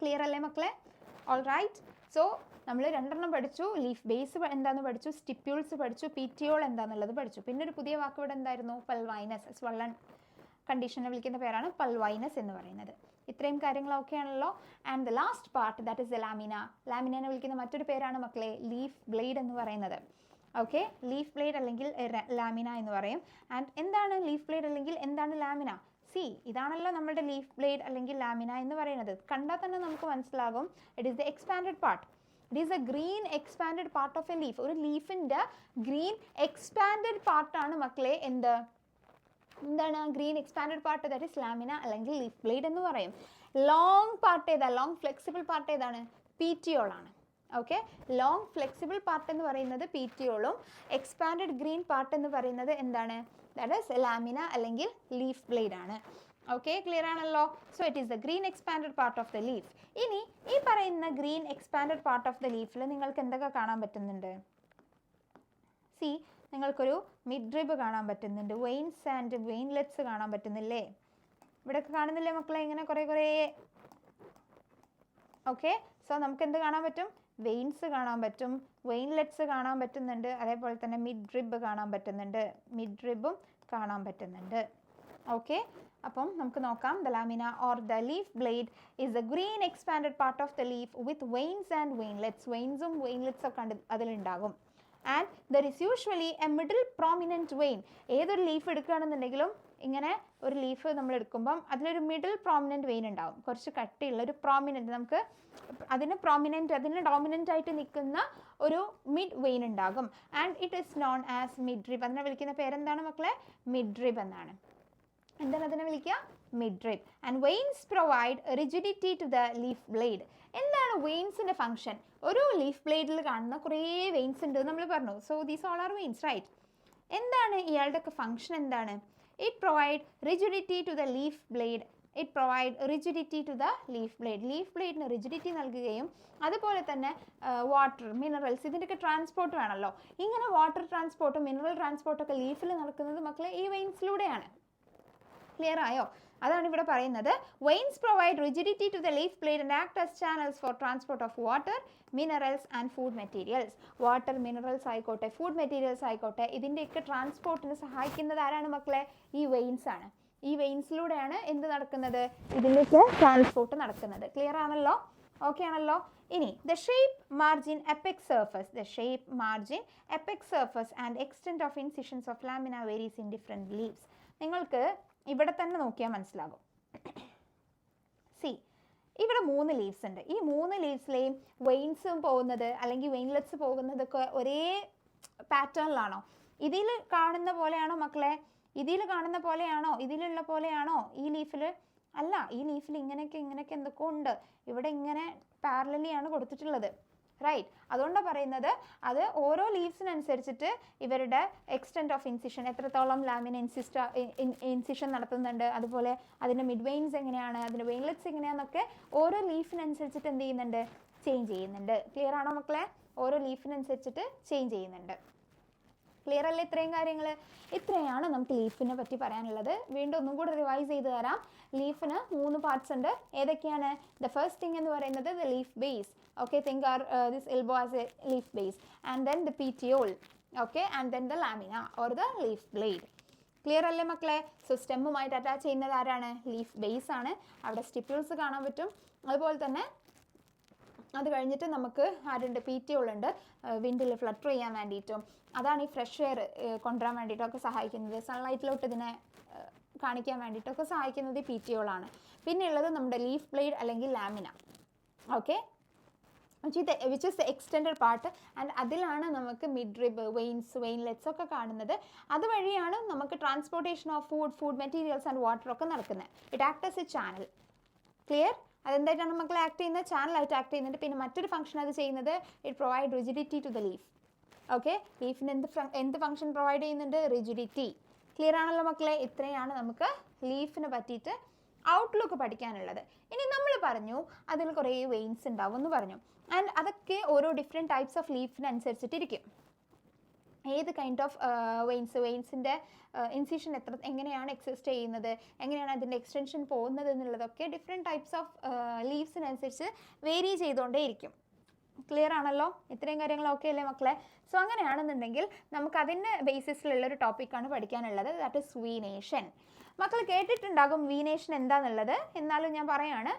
ക്ലിയർ അല്ലേ മക്കളെ? All right. സോ നമ്മൾ 2 പഠിച്ചു. ലീഫ് ബേസ് എന്താണെന്ന് പഠിച്ചു, സ്റ്റിപ്യൂൾസ് പഠിച്ചു, പീറ്റിയോൾ എന്താണെന്നുള്ളത് പഠിച്ചു. പിന്നെ ഒരു പുതിയ വാക്ക് ഇവിടെ എന്തായിരുന്നു? പൾവൈനസ്. സ്വള്ളൺ കണ്ടീഷനെ വിളിക്കുന്ന പേരാണ് പൾവൈനസ് എന്ന് പറയുന്നത്. ഇത്രയും കാര്യങ്ങളൊക്കെ ആണല്ലോ. And the last part that is the lamina. ലാമിനെ വിളിക്കുന്ന മറ്റൊരു പേരാണ് മക്കളെ ലീഫ് ബ്ലേഡ് എന്ന് പറയുന്നത്. ഓക്കെ, ലീഫ് ബ്ലേഡ് അല്ലെങ്കിൽ ലാമിന എന്ന് പറയും. ആൻഡ് എന്താണ് ലീഫ് ബ്ലേഡ് അല്ലെങ്കിൽ എന്താണ് ലാമിന? സി, ഇതാണല്ലോ നമ്മുടെ ലീഫ് ബ്ലേഡ് അല്ലെങ്കിൽ ലാമിന എന്ന് പറയുന്നത്. കണ്ടാൽ തന്നെ നമുക്ക് മനസ്സിലാകും, it is the expanded part. It is a green expanded part of a leaf. ഒരു ലീഫിൻ്റെ ഗ്രീൻ എക്സ്പാൻഡഡ് പാർട്ടാണ് മക്കളെ എന്താണ് green expanded part, that is lamina അല്ലെങ്കിൽ ലീഫ് ബ്ലേഡ് എന്ന് പറയും. ലോങ് പാർട്ട് ഏതാ, ലോങ് ഫ്ലെക്സിബിൾ പാർട്ട് ഏതാണ്, പീറ്റിയോൾ ആണ്. ഓക്കെ, ലോങ് ഫ്ലെക്സിബിൾ പാർട്ട് എന്ന് പറയുന്നത് പീറ്റിയോളും എക്സ്പാൻഡഡ് ഗ്രീൻ പാർട്ട് എന്ന് പറയുന്നത് എന്താണ്, ദാറ്റ് ഈസ് ലാമിന അല്ലെങ്കിൽ ലീഫ് ബ്ലേഡ് ആണ്. ഓക്കെ, ക്ലിയർ ആണല്ലോ. So it is the green expanded part of the leaf. ഇനി ഈ പറയുന്ന green expanded part of the ലീഫിൽ നിങ്ങൾക്ക് എന്തൊക്കെ കാണാൻ പറ്റുന്നുണ്ട്? സി, നിങ്ങൾക്കൊരു മിഡ്രിബ് കാണാൻ പറ്റുന്നുണ്ട്, വെയിൻസ് ആൻഡ് വെയിൻലെറ്റ്സ് കാണാൻ പറ്റുന്നില്ലേ? ഇവിടെയൊക്കെ കാണുന്നില്ലേ മക്കളെ, ഇങ്ങനെ കുറേ. ഓക്കെ, സോ നമുക്ക് എന്ത് കാണാൻ പറ്റും? വെയിൻസ് കാണാൻ പറ്റും, വെയിൻലെറ്റ്സ് കാണാൻ പറ്റുന്നുണ്ട്, അതേപോലെ തന്നെ മിഡ്രിബ് കാണാൻ പറ്റുന്നുണ്ട്, മിഡ്രിബും കാണാൻ പറ്റുന്നുണ്ട്. ഓക്കെ, അപ്പം നമുക്ക് നോക്കാം. The lamina or the leaf blade is a green expanded part of the leaf with veins and veinlets. വെയിൻസും വെയിൻലെറ്റ്സും ഒക്കെ അതിലുണ്ടാകും. And there is usually a middle prominent vein. ഏതൊരു ലീഫ് എടുക്കുകയാണെന്നുണ്ടെങ്കിലും ഇങ്ങനെ ഒരു ലീഫ് നമ്മൾ എടുക്കുമ്പം അതിലൊരു മിഡിൽ പ്രോമിനൻറ്റ് വെയിൻ ഉണ്ടാവും, കുറച്ച് കട്ടിയുള്ള ഒരു പ്രോമിനൻറ്റ്, നമുക്ക് അതിന് ഡോമിനൻ്റ് ആയിട്ട് നിൽക്കുന്ന ഒരു മിഡ് വെയിൻ ഉണ്ടാകും. And it is known as midrib. അതിനെ വിളിക്കുന്ന പേരെന്താണ് മക്കളെ? മിഡ്രിബ് എന്നാണ്. എന്താണ് അതിനെ വിളിക്കുക? Midrib. And veins provide rigidity to the leaf blade. എന്താണ് വെയിൻസിൻ്റെ ഫംഗ്ഷൻ? ഒരു ലീഫ് ബ്ലേഡിൽ കാണുന്ന കുറേ വെയിൻസ് ഉണ്ട് നമ്മൾ പറഞ്ഞു. So these all are veins, right? എന്താണ് ഇയാളുടെയൊക്കെ ഫംഗ്ഷൻ? എന്താണ്? It provide rigidity to the leaf blade. It provide rigidity to the leaf blade. Leaf ബ്ലേഡിന് റിജിഡിറ്റി നൽകുകയും അതുപോലെ തന്നെ വാട്ടർ, മിനറൽസ്, ഇതിൻ്റെയൊക്കെ ട്രാൻസ്പോർട്ട് വേണമല്ലോ. ഇങ്ങനെ വാട്ടർ ട്രാൻസ്പോർട്ടും മിനറൽ ട്രാൻസ്പോർട്ടൊക്കെ ലീഫിൽ നടക്കുന്നത് മക്കളെ ഈ വെയിൻസിലൂടെയാണ്. ക്ലിയർ ആയോ? അതാണ് ഇവിടെ പറയുന്നത്. Veins provide rigidity to the leaf blade and act as channels for transport of water, minerals and food materials. Water, minerals ആയിക്കോട്ടെ, ഫുഡ് മെറ്റീരിയൽസ് ആയിക്കോട്ടെ, ഇതിൻ്റെയൊക്കെ ട്രാൻസ്പോർട്ടിന് സഹായിക്കുന്നത് ആരാണ് മക്കളെ? ഈ വെയിൻസ് ആണ്. ഈ വെയിൻസിലൂടെയാണ് എന്ത് നടക്കുന്നത്? ഇതിൻ്റെയൊക്കെ ട്രാൻസ്പോർട്ട് നടക്കുന്നത്. ക്ലിയർ ആണല്ലോ? ഓക്കെ ആണല്ലോ? ഇനി the shape, margin, apex surface. The shape, margin, apex surface and extent of incisions of lamina varies in different leaves. നിങ്ങൾക്ക് ഇവിടെ തന്നെ നോക്കിയാൽ മനസ്സിലാകും. സി, ഇവിടെ 3 ലീവ്സ് ഉണ്ട്. ഈ 3 ലീവ്സിലെയും വെയിൻസും പോകുന്നത് അല്ലെങ്കിൽ വെയിൻലെറ്റ്സ് പോകുന്നതൊക്കെ ഒരേ പാറ്റേണിലാണോ? ഇതിൽ കാണുന്ന പോലെയാണോ മക്കളെ? ഇതിൽ കാണുന്ന പോലെയാണോ? ഇതിലുള്ള പോലെയാണോ ഈ ലീഫിൽ? അല്ല, ഈ ലീഫിൽ ഇങ്ങനെയൊക്കെ എന്തൊക്കെ ഉണ്ട്. ഇവിടെ ഇങ്ങനെ പാരലലി ആണ് കൊടുത്തിട്ടുള്ളത്, റൈറ്റ്? അതുകൊണ്ടാണ് പറയുന്നത് അത് ഓരോ ലീവ്സിനനുസരിച്ചിട്ട് ഇവരുടെ എക്സ്റ്റെൻറ്റ് ഓഫ് ഇൻസിഷൻ, എത്രത്തോളം ലാമിന ഇൻസിഷൻ നടത്തുന്നുണ്ട്, അതുപോലെ അതിൻ്റെ മിഡ് വെയിൻസ് എങ്ങനെയാണ്, അതിൻ്റെ വെയിൻലെറ്റ്സ് എങ്ങനെയാണെന്നൊക്കെ ഓരോ ലീഫിനനുസരിച്ചിട്ട് എന്ത് ചെയ്യുന്നുണ്ട്? ചേഞ്ച് ചെയ്യുന്നുണ്ട്. ക്ലിയർ ആണോ മക്കളെ? ഓരോ ലീഫിനനുസരിച്ചിട്ട് ചേഞ്ച് ചെയ്യുന്നുണ്ട്. ക്ലിയർ അല്ലേ? ഇത്രയും കാര്യങ്ങൾ, ഇത്രയാണ് നമുക്ക് ലീഫിനെ പറ്റി പറയാനുള്ളത്. വീണ്ടും ഒന്നും കൂടെ റിവൈസ് ചെയ്ത് തരാം. ലീഫിന് 3 പാർട്സ് ഉണ്ട്. ഏതൊക്കെയാണ്? ദ ഫസ്റ്റ് തിങ് എന്ന് പറയുന്നത് the leaf base. Okay, think this elbow as a leaf base. And then the petiole. Okay, and then the lamina or the leaf blade. Clear അല്ലേ മക്കളെ? സോ സ്റ്റെമ്മുമായിട്ട് അറ്റാച്ച് ചെയ്യുന്നത് ആരാണ്? ലീഫ് ബേസ് ആണ്. അവിടെ സ്റ്റിപ്യൂൾസ് കാണാൻ പറ്റും. അതുപോലെ തന്നെ അത് കഴിഞ്ഞിട്ട് നമുക്ക് ആരുണ്ട്? പീറ്റിയോൾ ഉണ്ട്, വിൻഡിൽ ഫ്ലട്ടർ ചെയ്യാൻ വേണ്ടിയിട്ടും. അതാണ് ഈ ഫ്രഷ് എയർ കൊണ്ടുവരാൻ വേണ്ടിയിട്ടൊക്കെ സഹായിക്കുന്നത്. സൺലൈറ്റിലോട്ട് ഇതിനെ കാണിക്കാൻ വേണ്ടിയിട്ടൊക്കെ സഹായിക്കുന്നത് ഈ പീറ്റിയോളാണ്. പിന്നെ ഉള്ളത് നമ്മുടെ ലീഫ് ബ്ലേഡ് അല്ലെങ്കിൽ lamina. Okay, which is the extended part. And അതിലാണ് നമുക്ക് മിഡ്രിബ്, വെയിൻസ്, വെയിൻലെറ്റ്സ് ഒക്കെ കാണുന്നത്. അതുവഴിയാണ് നമുക്ക് transportation of food materials and water ഒക്കെ നടക്കുന്നത്. It act as a channel. Clear? അതെന്തായിട്ടാണ് മക്കളെ ആക്ട് ചെയ്യുന്നത്? ചാനലായിട്ട് ആക്ട് ചെയ്യുന്നുണ്ട്. പിന്നെ മറ്റൊരു ഫംഗ്ഷൻ അത് ചെയ്യുന്നത് it provide rigidity to the leaf. Okay, ലീഫിന് എന്ത് ഫംഗ്ഷൻ പ്രൊവൈഡ് ചെയ്യുന്നുണ്ട്? റിജിഡിറ്റി. ക്ലിയർ ആണല്ലോ മക്കളെ? ഇത്രയാണ് നമുക്ക് ലീഫിനെ പറ്റിയിട്ട് ഔട്ട്ലുക്ക് പഠിക്കാനുള്ളത്. ഇനി നമ്മൾ പറഞ്ഞു അതിൽ കുറേ വെയിൻസ് ഉണ്ടാവും എന്ന് പറഞ്ഞു. ആൻഡ് അതൊക്കെ ഓരോ ഡിഫറെൻറ്റ് ടൈപ്സ് ഓഫ് ലീഫിനനുസരിച്ചിട്ടിരിക്കും. ഏത് കൈൻഡ് ഓഫ് വെയിൻസിൻ്റെ ഇൻസിഷൻ എങ്ങനെയാണ് എക്സിസ്റ്റ് ചെയ്യുന്നത്, എങ്ങനെയാണ് അതിൻ്റെ എക്സ്റ്റൻഷൻ പോകുന്നത് എന്നുള്ളതൊക്കെ ഡിഫറെൻറ്റ് ടൈപ്സ് ഓഫ് ലീവ്സിനനുസരിച്ച് വേരി ചെയ്തുകൊണ്ടേയിരിക്കും. ക്ലിയർ ആണല്ലോ? ഇത്രയും കാര്യങ്ങൾ ഓക്കെ അല്ലേ മക്കളെ? സോ അങ്ങനെയാണെന്നുണ്ടെങ്കിൽ നമുക്ക് അതിൻ്റെ ബേസിസിലുള്ളൊരു ടോപ്പിക്കാണ് പഠിക്കാനുള്ളത്. That is venation. മക്കൾ കേട്ടിട്ടുണ്ടാകും വീനേഷൻ എന്താണെന്നുള്ളത്. എന്നാലും ഞാൻ പറയാണ്.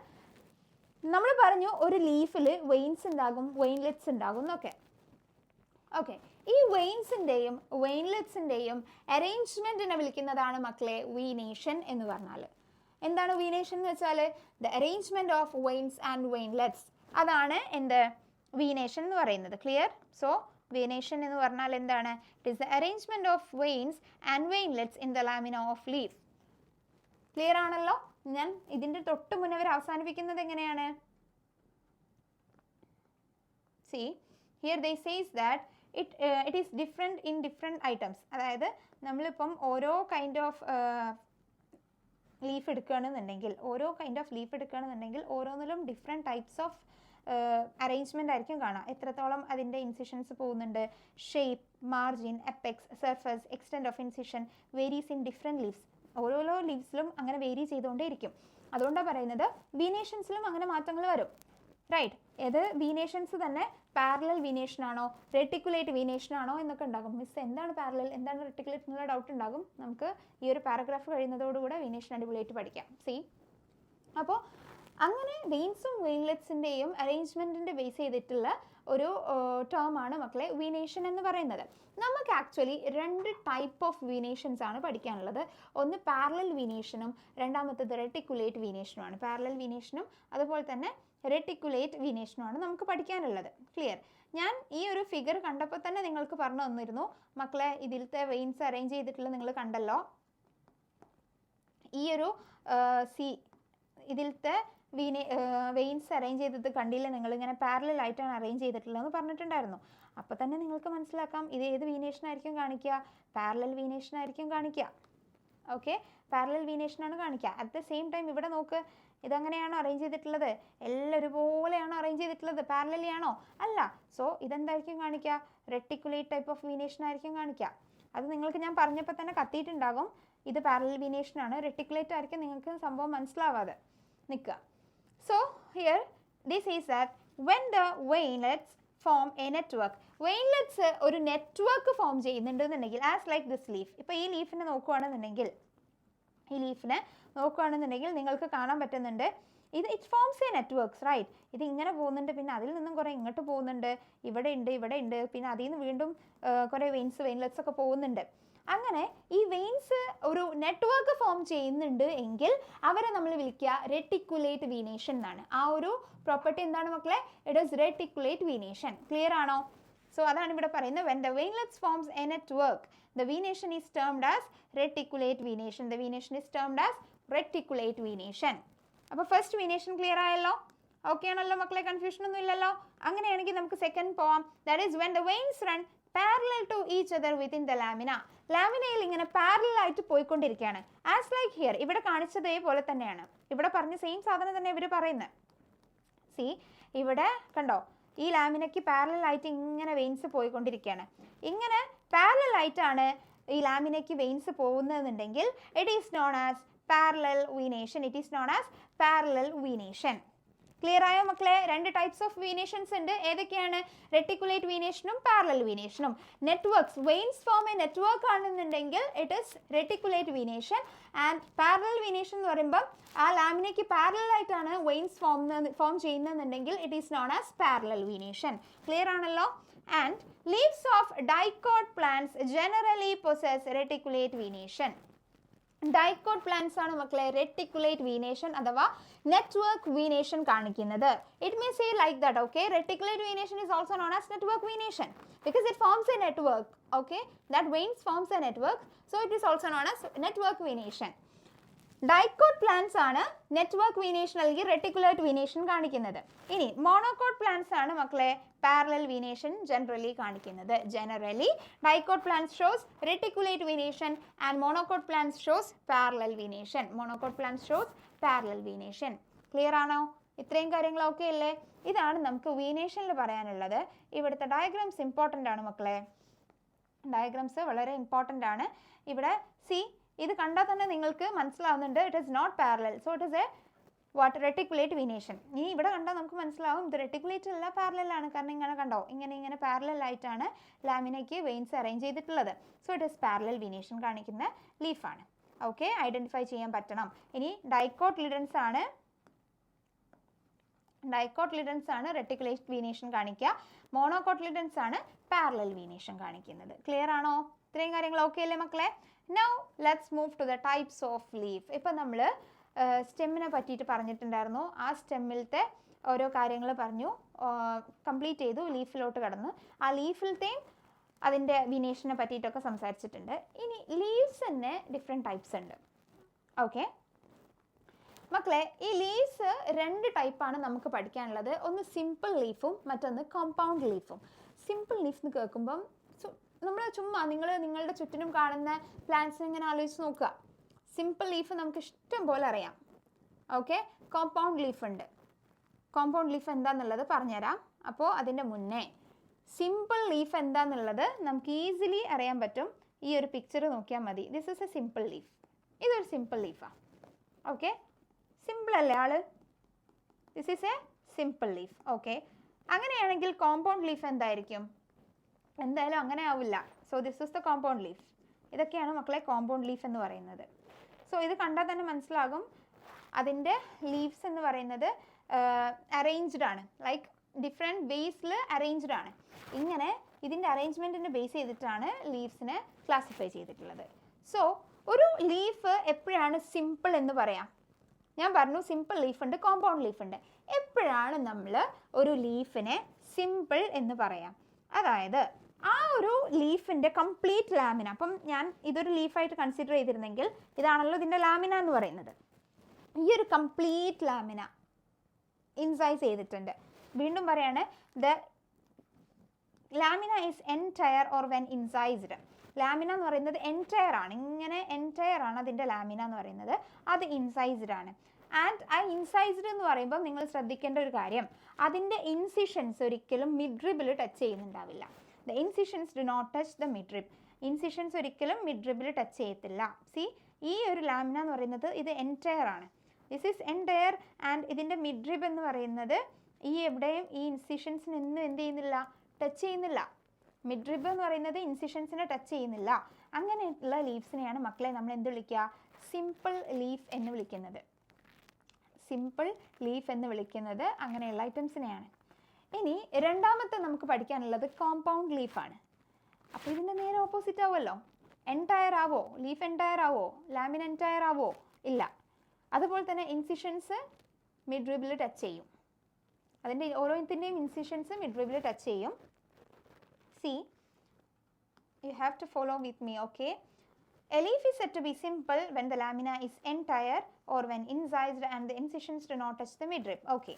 നമ്മൾ പറഞ്ഞു ഒരു ലീഫിൽ വെയിൻസ് ഉണ്ടാകും, വെയിൻലെറ്റ്സ് ഉണ്ടാകും എന്നൊക്കെ. ഓക്കെ, ഈ വെയിൻസിൻ്റെയും വെയിൻലെറ്റ്സിൻ്റെയും അറേഞ്ച്മെൻറ്റിനെ വിളിക്കുന്നതാണ് മക്കളെ വീനേഷൻ എന്ന് പറഞ്ഞാൽ. എന്താണ് വീനേഷൻ എന്ന് വെച്ചാൽ? The arrangement of veins and veinlets. അതാണ് എന്ത്? വീനേഷൻ എന്ന് പറയുന്നത്. ക്ലിയർ? സോ വീനേഷൻ എന്ന് പറഞ്ഞാൽ എന്താണ്? It is the arrangement of veins and veinlets in the lamina of leaf. Clear ആണല്ലോ? ഞാൻ ഇതിന്റെ തൊട്ട് മുന്നേ അവർ അവസാനിപ്പിക്കുന്നത് എങ്ങനെയാണ്? See, here they says that it is different in different items. അതായത് നമ്മളിപ്പം ഓരോ കൈൻഡ് ഓഫ് ലീഫ് എടുക്കുകയാണെന്നുണ്ടെങ്കിൽ ഓരോന്നിലും ഡിഫറെൻറ്റ് ടൈപ്സ് ഓഫ് അറേഞ്ച്മെൻ്റ് ആയിരിക്കും കാണാം. എത്രത്തോളം അതിൻ്റെ ഇൻസിഷൻസ് പോകുന്നുണ്ട്, shape, margin, apex, surface, extend of incision varies in different leaves. ഓരോ ലീവ്സിലും അങ്ങനെ വേരി ചെയ്തുകൊണ്ടേയിരിക്കും. അതുകൊണ്ടാണ് പറയുന്നത് വീനേഷൻസിലും അങ്ങനെ മാറ്റങ്ങൾ വരും. റൈറ്റ്? ഏത് വീനേഷൻസ് തന്നെ പാരലൽ വീനേഷൻ ആണോ റെട്ടിക്കുലേറ്റ് വീനേഷൻ ആണോ എന്നൊക്കെ ഉണ്ടാകും. മിസ് എന്താണ് പാരലൽ, എന്താണ് റെട്ടിക്കുലേറ്റ് എന്നുള്ള ഡൗട്ട് ഉണ്ടാകും. നമുക്ക് ഈ ഒരു പാരഗ്രാഫ് കഴിയുന്നതോടുകൂടെ വീനേഷൻ അടിപൊളിയായിട്ട് പഠിക്കാം. അപ്പോൾ അങ്ങനെ വെയിൻസും വെയിൻലെറ്റ്സിൻ്റെയും അറേഞ്ച്മെൻറ്റിൻ്റെ ബേസ് ചെയ്തിട്ടുള്ള ഒരു ടേം ആണ് മക്കളെ വീനേഷൻ എന്ന് പറയുന്നത്. നമുക്ക് ആക്ച്വലി 2 ടൈപ്പ് ഓഫ് വീനേഷൻസ് ആണ് പഠിക്കാനുള്ളത്. ഒന്ന് പാരലൽ വീനേഷനും രണ്ടാമത്തത് റെട്ടിക്കുലേറ്റ് വീനേഷനുമാണ്. പാരലൽ വീനേഷനും അതുപോലെ തന്നെ റെട്ടിക്കുലേറ്റ് വീനേഷനുമാണ് നമുക്ക് പഠിക്കാനുള്ളത്. ക്ലിയർ? ഞാൻ ഈ ഒരു ഫിഗർ കണ്ടപ്പോൾ തന്നെ നിങ്ങൾക്ക് പറഞ്ഞു തന്നിരുന്നു മക്കളെ, ഇതിലത്തെ വെയിൻസ് അറേഞ്ച് ചെയ്തിട്ടുള്ളത് നിങ്ങൾ കണ്ടല്ലോ. ഈ ഒരു ഇതിലത്തെ വെയിൻസ് അറേഞ്ച് ചെയ്തത് കണ്ടില്ല നിങ്ങൾ, ഇങ്ങനെ പാരലൽ ആയിട്ടാണ് അറേഞ്ച് ചെയ്തിട്ടുള്ളതെന്ന് പറഞ്ഞിട്ടുണ്ടായിരുന്നു. അപ്പോൾ തന്നെ നിങ്ങൾക്ക് മനസ്സിലാക്കാം ഇത് ഏത് വീനേഷനായിരിക്കും കാണിക്കുക? പാരലൽ വീനേഷനായിരിക്കും കാണിക്കുക. ഓക്കെ, പാരലൽ വീനേഷനാണ് കാണിക്കുക. അറ്റ് ദ സെയിം ടൈം ഇവിടെ നോക്ക്, ഇതങ്ങനെയാണോ അറേഞ്ച് ചെയ്തിട്ടുള്ളത്? എല്ലാം ഒരുപോലെയാണോ അറേഞ്ച് ചെയ്തിട്ടുള്ളത്? പാരലലി ആണോ? അല്ല. സോ ഇതെന്തായിരിക്കും കാണിക്കുക? റെട്ടിക്കുലേറ്റ് ടൈപ്പ് ഓഫ് വീനേഷൻ ആയിരിക്കും കാണിക്കുക. അത് നിങ്ങൾക്ക് ഞാൻ പറഞ്ഞപ്പോൾ തന്നെ കത്തിയിട്ടുണ്ടാകും ഇത് പാരലൽ വീനേഷനാണ്. റെട്ടിക്കുലേറ്റ് ആയിരിക്കും നിങ്ങൾക്ക് സംഭവം മനസ്സിലാവാതെ നിൽക്കുക. So here this is that when the veinlets form a network. Veinlets ഒരു നെറ്റ്വർക്ക് ഫോം ചെയ്യുന്നുണ്ടെന്നുണ്ടെങ്കിൽ ആസ് ലൈക്ക് ദിസ് ലീഫ്. ഇപ്പോൾ ഈ ലീഫിനെ നോക്കുകയാണെന്നുണ്ടെങ്കിൽ നിങ്ങൾക്ക് കാണാൻ പറ്റുന്നുണ്ട് it forms a networks. Right? ഇത് ഇങ്ങനെ പോകുന്നുണ്ട്, പിന്നെ അതിൽ നിന്നും കുറേ ഇങ്ങോട്ട് പോകുന്നുണ്ട്, ഇവിടെ ഉണ്ട്, പിന്നെ അതിൽ നിന്ന് വീണ്ടും കുറേ വെയിൻലെറ്റ്സ് ഒക്കെ പോകുന്നുണ്ട്. അങ്ങനെ ഈ വെയിൻസ് ഒരു നെറ്റ്വർക്ക് ഫോം ചെയ്യുന്നുണ്ട് എങ്കിൽ അവരെ നമ്മൾ വിളിക്കുക റെട്ടിക്കുലേറ്റ് വീനേഷൻ എന്നാണ്. ആ ഒരു പ്രോപ്പർട്ടി എന്താണ് മക്കളെ? It is reticulate venation. Clear ആണോ? സോ അതാണ് ഇവിടെ പറയുന്നത്. When the veinlets forms a network the venation is termed as reticulate venation. The venation is termed as reticulate venation. അപ്പോൾ ഫസ്റ്റ് വീനേഷൻ ക്ലിയർ ആയല്ലോ? ഓക്കെ ആണല്ലോ മക്കളെ? കൺഫ്യൂഷൻ ഒന്നും ഇല്ലല്ലോ? അങ്ങനെയാണെങ്കിൽ നമുക്ക് സെക്കൻഡ് പോവാം. That is when the veins run parallel to each other within the lamina. ലാമിനയിൽ ഇങ്ങനെ പാരലൽ ആയിട്ട് പോയിക്കൊണ്ടിരിക്കുകയാണ്. ആസ് ലൈക്ക് ഹിയർ, ഇവിടെ കാണിച്ചതേപോലെ തന്നെയാണ്. ഇവിടെ പറഞ്ഞ സെയിം സാധനം തന്നെ ഇവർ പറയുന്നത്. ഇവിടെ കണ്ടോ, ഈ ലാമിനയ്ക്ക് പാരലൽ ആയിട്ട് ഇങ്ങനെ വെയിൻസ് പോയിക്കൊണ്ടിരിക്കുകയാണ്. ഇങ്ങനെ പാരലൽ ആയിട്ടാണ് ഈ ലാമിനയ്ക്ക് വെയിൻസ് പോകുന്നതെന്നുണ്ടെങ്കിൽ it is known as parallel venation. Clear ആയോ മക്കളെ? 2 ടൈപ്സ് ഓഫ് വീനേഷൻസ് ഉണ്ട്. ഏതൊക്കെയാണ്? റെട്ടിക്കുലേറ്റ് വീനേഷനും പാരലൽ വീനേഷനും. Networks, veins form a network ആണെന്നുണ്ടെങ്കിൽ it is reticulate venation. And parallel venation എന്ന് പറയുമ്പോൾ ആ ലാമിനയ്ക്ക് പാരലൽ ആയിട്ടാണ് വെയിൻസ് ഫോം ചെയ്യുന്നതെന്നുണ്ടെങ്കിൽ it is known as parallel venation. Clear ആണല്ലോ? And leaves of dicot plants generally possess reticulate venation. Dicot plants ആണ് മക്കളെ reticulate venation അഥവാ network venation കാണിക്കുന്നത്. It may say like that, okay? Reticulate venation is also known as network venation because it forms a network, okay? That veins forms a network, so it is also known as network venation. Dicot plants ആണ് നെറ്റ്വർക്ക് വീനേഷൻ അല്ലെങ്കിൽ റെട്ടിക്കുലേറ്റ് വീനേഷൻ കാണിക്കുന്നത്. ഇനി മോണോക്കോട്ട് പ്ലാന്റ്സ് ആണ് മക്കളെ പാരലൽ വീനേഷൻ ജനറലി കാണിക്കുന്നത്. Generally dicot plants shows reticulate venation and monocot plants shows parallel venation. Clear ആണോ? ഇത്രയും കാര്യങ്ങൾ ഓക്കെ അല്ലേ? ഇതാണ് നമുക്ക് വീനേഷനിൽ പറയാനുള്ളത്. ഇവിടുത്തെ ഡയഗ്രാംസ് ഇമ്പോർട്ടൻ്റ് ആണ് മക്കളെ. ഡയഗ്രാംസ് വളരെ ഇമ്പോർട്ടൻ്റ് ആണ്. ഇവിടെ ഇത് കണ്ടാൽ തന്നെ നിങ്ങൾക്ക് മനസ്സിലാവുന്നുണ്ട് it is not parallel. So it is a reticulate venation. ഇനി ഇവിടെ കണ്ടാൽ നമുക്ക് മനസ്സിലാവും ഇത് റെട്ടിക്കുലേറ്റ് അല്ല, പാരലലാണ്. കാരണം ഇങ്ങനെ കണ്ടോ, ഇങ്ങനെ പാരലൽ ആയിട്ടാണ് ലാമിനയ്ക്ക് വെയിൻസ് അറേഞ്ച് ചെയ്തിട്ടുള്ളത്. So it is parallel venation കാണിക്കുന്ന ലീഫാണ്. ഓക്കെ, ഐഡൻറ്റിഫൈ ചെയ്യാൻ പറ്റണം. ഇനി ഡൈക്കോട്ട് ലിഡൻസ് ആണ് റെട്ടിക്കുലേറ്റ് വീനേഷൻ കാണിക്കുക. മോണോക്കോട്ട് ലിഡൻസ് ആണ് പാരലൽ വീനേഷൻ കാണിക്കുന്നത്. ക്ലിയർ ആണോ? ഇത്രയും കാര്യങ്ങൾ ഓക്കെ അല്ലേ മക്കളെ? Now let's move to the types of leaf. ഇപ്പം നമ്മൾ സ്റ്റെമ്മിനെ പറ്റിയിട്ട് പറഞ്ഞിട്ടുണ്ടായിരുന്നു. ആ സ്റ്റെമ്മിലത്തെ ഓരോ കാര്യങ്ങൾ പറഞ്ഞു. കംപ്ലീറ്റ് ചെയ്തു, ലീഫിലോട്ട് കടന്നു. ആ ലീഫിലത്തെയും അതിൻ്റെ വിനേഷനെ പറ്റിയിട്ടൊക്കെ സംസാരിച്ചിട്ടുണ്ട്. ഇനി ലീവ്സ് തന്നെ ഡിഫറെൻറ്റ് ടൈപ്സ് ഉണ്ട്. ഓക്കെ മക്കളെ, ഈ ലീവ്സ് 2 ടൈപ്പാണ് നമുക്ക് പഠിക്കാനുള്ളത്. ഒന്ന് സിമ്പിൾ ലീഫും മറ്റൊന്ന് കോമ്പൗണ്ട് ലീഫും. സിമ്പിൾ ലീഫ് എന്ന് കേൾക്കുമ്പം നമ്മൾ ചുമ്മാ നിങ്ങളുടെ ചുറ്റിനും കാണുന്ന പ്ലാന്റ്സിനെ ഇങ്ങനെ ആലോചിച്ച് നോക്കുക. സിമ്പിൾ ലീഫ് നമുക്ക് ഇഷ്ടം പോലെ അറിയാം. ഓക്കെ, കോമ്പൗണ്ട് ലീഫ് ഉണ്ട്. കോമ്പൗണ്ട് ലീഫ് എന്താണെന്നുള്ളത് പറഞ്ഞുതരാം. അപ്പോൾ അതിൻ്റെ മുന്നേ സിമ്പിൾ ലീഫ് എന്താണെന്നുള്ളത് നമുക്ക് ഈസിലി അറിയാൻ പറ്റും. ഈ ഒരു പിക്ചർ നോക്കിയാൽ മതി. This is A simple leaf. ഇതൊരു സിമ്പിൾ ലീഫാണ്. ഓക്കെ, സിമ്പിൾ അല്ലേ ആള്? This is A simple leaf. Okay, അങ്ങനെയാണെങ്കിൽ കോമ്പൗണ്ട് ലീഫ് എന്തായിരിക്കും? എന്തായാലും അങ്ങനെ ആവില്ല. So this is the compound leaf. ഇതൊക്കെയാണ് മക്കളെ കോമ്പൗണ്ട് ലീഫ് എന്ന് പറയുന്നത്. സോ ഇത് കണ്ടാൽ തന്നെ മനസ്സിലാകും അതിൻ്റെ ലീവ്സ് എന്ന് പറയുന്നത് അറേഞ്ച്ഡ് ആണ്. ലൈക്ക് ഡിഫറെൻറ്റ് ബേസിൽ അറേഞ്ച്ഡ് ആണ്. ഇങ്ങനെ ഇതിൻ്റെ അറേഞ്ച്മെൻറ്റിനെ ബേസ് ചെയ്തിട്ടാണ് ലീവ്സിനെ ക്ലാസിഫൈ ചെയ്തിട്ടുള്ളത്. സോ ഒരു ലീഫ് എപ്പോഴാണ് സിമ്പിൾ എന്ന് പറയാം? ഞാൻ പറഞ്ഞു സിമ്പിൾ ലീഫ് ഉണ്ട്, കോമ്പൗണ്ട് ലീഫ് ഉണ്ട്. എപ്പോഴാണ് നമ്മൾ ഒരു ലീഫിനെ സിമ്പിൾ എന്ന് പറയാം? അതായത് ആ ഒരു ലീഫിൻ്റെ കംപ്ലീറ്റ് ലാമിന, അപ്പം ഞാൻ ഇതൊരു ലീഫായിട്ട് കൺസിഡർ ചെയ്തിരുന്നെങ്കിൽ ഇതാണല്ലോ ഇതിൻ്റെ ലാമിന എന്ന് പറയുന്നത്. ഈ ഒരു കംപ്ലീറ്റ് ലാമിന ഇൻസൈസ് ചെയ്തിട്ടുണ്ട്. വീണ്ടും പറയാണ്, the lamina is entire or when incised. Lamina എന്ന് പറയുന്നത് എൻറ്റയർ ആണ്, ഇങ്ങനെ എൻറ്റയർ ആണ് അതിൻ്റെ ലാമിന എന്ന് പറയുന്നത്. അത് ഇൻസൈസ്ഡ് ആണ്. ആൻഡ് ആ ഇൻസൈസ്ഡ് എന്ന് പറയുമ്പോൾ നിങ്ങൾ ശ്രദ്ധിക്കേണ്ട ഒരു കാര്യം, അതിൻ്റെ ഇൻസിഷൻസ് ഒരിക്കലും മിഡ്രിബിൽ ടച്ച് ചെയ്യുന്നുണ്ടാവില്ല. The incisions do not touch the midrib. Incisions ഒരിക്കലും മിഡ്രിബിൽ ടച്ച് ചെയ്യത്തില്ല. സി, ഈ ഒരു ലാമിന എന്ന് പറയുന്നത് ഇത് എൻറ്റയർ ആണ്. This is entire. ആൻഡ് ഇതിൻ്റെ മിഡ്രിബ് എന്ന് പറയുന്നത് ഈ എവിടെയും ഈ ഇൻസിഷൻസിനൊന്നും എന്ത് ചെയ്യുന്നില്ല, ടച്ച് ചെയ്യുന്നില്ല. മിഡ്രിബ് എന്ന് പറയുന്നത് ഇൻസിഷൻസിനെ ടച്ച് ചെയ്യുന്നില്ല. അങ്ങനെയുള്ള ലീവ്സിനെയാണ് മക്കളെ നമ്മൾ എന്ത് വിളിക്കുക? സിമ്പിൾ ലീഫ് എന്ന് വിളിക്കുന്നത്. സിമ്പിൾ ലീഫ് എന്ന് വിളിക്കുന്നത് അങ്ങനെയുള്ള ഐറ്റംസിനെയാണ്. ഇനി രണ്ടാമത്തെ നമുക്ക് പഠിക്കാനുള്ളത് കോമ്പൗണ്ട് ലീഫാണ്. അപ്പോൾ ഇതിൻ്റെ നേരെ ഓപ്പോസിറ്റ് ആവുമല്ലോ. എൻറ്റയർ ആവോ? ലീഫ് എൻറ്റയർ ആവോ? ലാമിൻ എൻറ്റയർ ആവോ? ഇല്ല. അതുപോലെ തന്നെ ഇൻസിഷൻസ് മിഡ്രിബിൽ ടച്ച് ചെയ്യും. അതിൻ്റെ ഓരോത്തിൻ്റെയും ഇൻസിഷൻസ് മിഡ്രിബിൽ ടച്ച് ചെയ്യും. See, you have to follow with me, okay? A leaf is said to be simple when the lamina is entire or when incised and the incisions do not touch the midrib. Okay.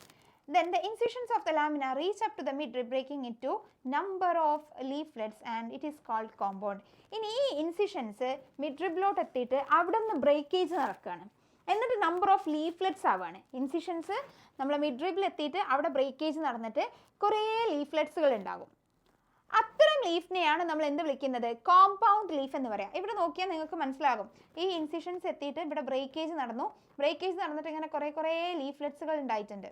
Then the incisions of the lamina reach up to the midrib, breaking into number of leaflets, and it is called compound. In ഈ ഇൻസിഷൻസ് മിഡ്രിബിലോട്ട് എത്തിയിട്ട് അവിടെ നിന്ന് ബ്രേക്കേജ് നടക്കുകയാണ്. എന്നിട്ട് നമ്പർ ഓഫ് ലീഫ്ലെറ്റ്സ് ആവുകയാണ്. ഇൻസിഷൻസ് നമ്മൾ മിഡ്രിബിൽ എത്തിയിട്ട് അവിടെ ബ്രേക്കേജ് നടന്നിട്ട് കുറേ ലീഫ്ലെറ്റ്സുകൾ ഉണ്ടാകും. അത്തരം ലീഫിനെയാണ് നമ്മൾ എന്ത് വിളിക്കുന്നത്? കോമ്പൗണ്ട് ലീഫ് എന്ന് പറയാം. ഇവിടെ നോക്കിയാൽ നിങ്ങൾക്ക് മനസ്സിലാകും, ഈ ഇൻസിഷൻസ് എത്തിയിട്ട് ഇവിടെ ബ്രേക്കേജ് നടന്നു. ബ്രേക്കേജ് നടന്നിട്ട് ഇങ്ങനെ കുറേ ലീഫ്ലെറ്റ്സുകൾ ഉണ്ടായിട്ടുണ്ട്.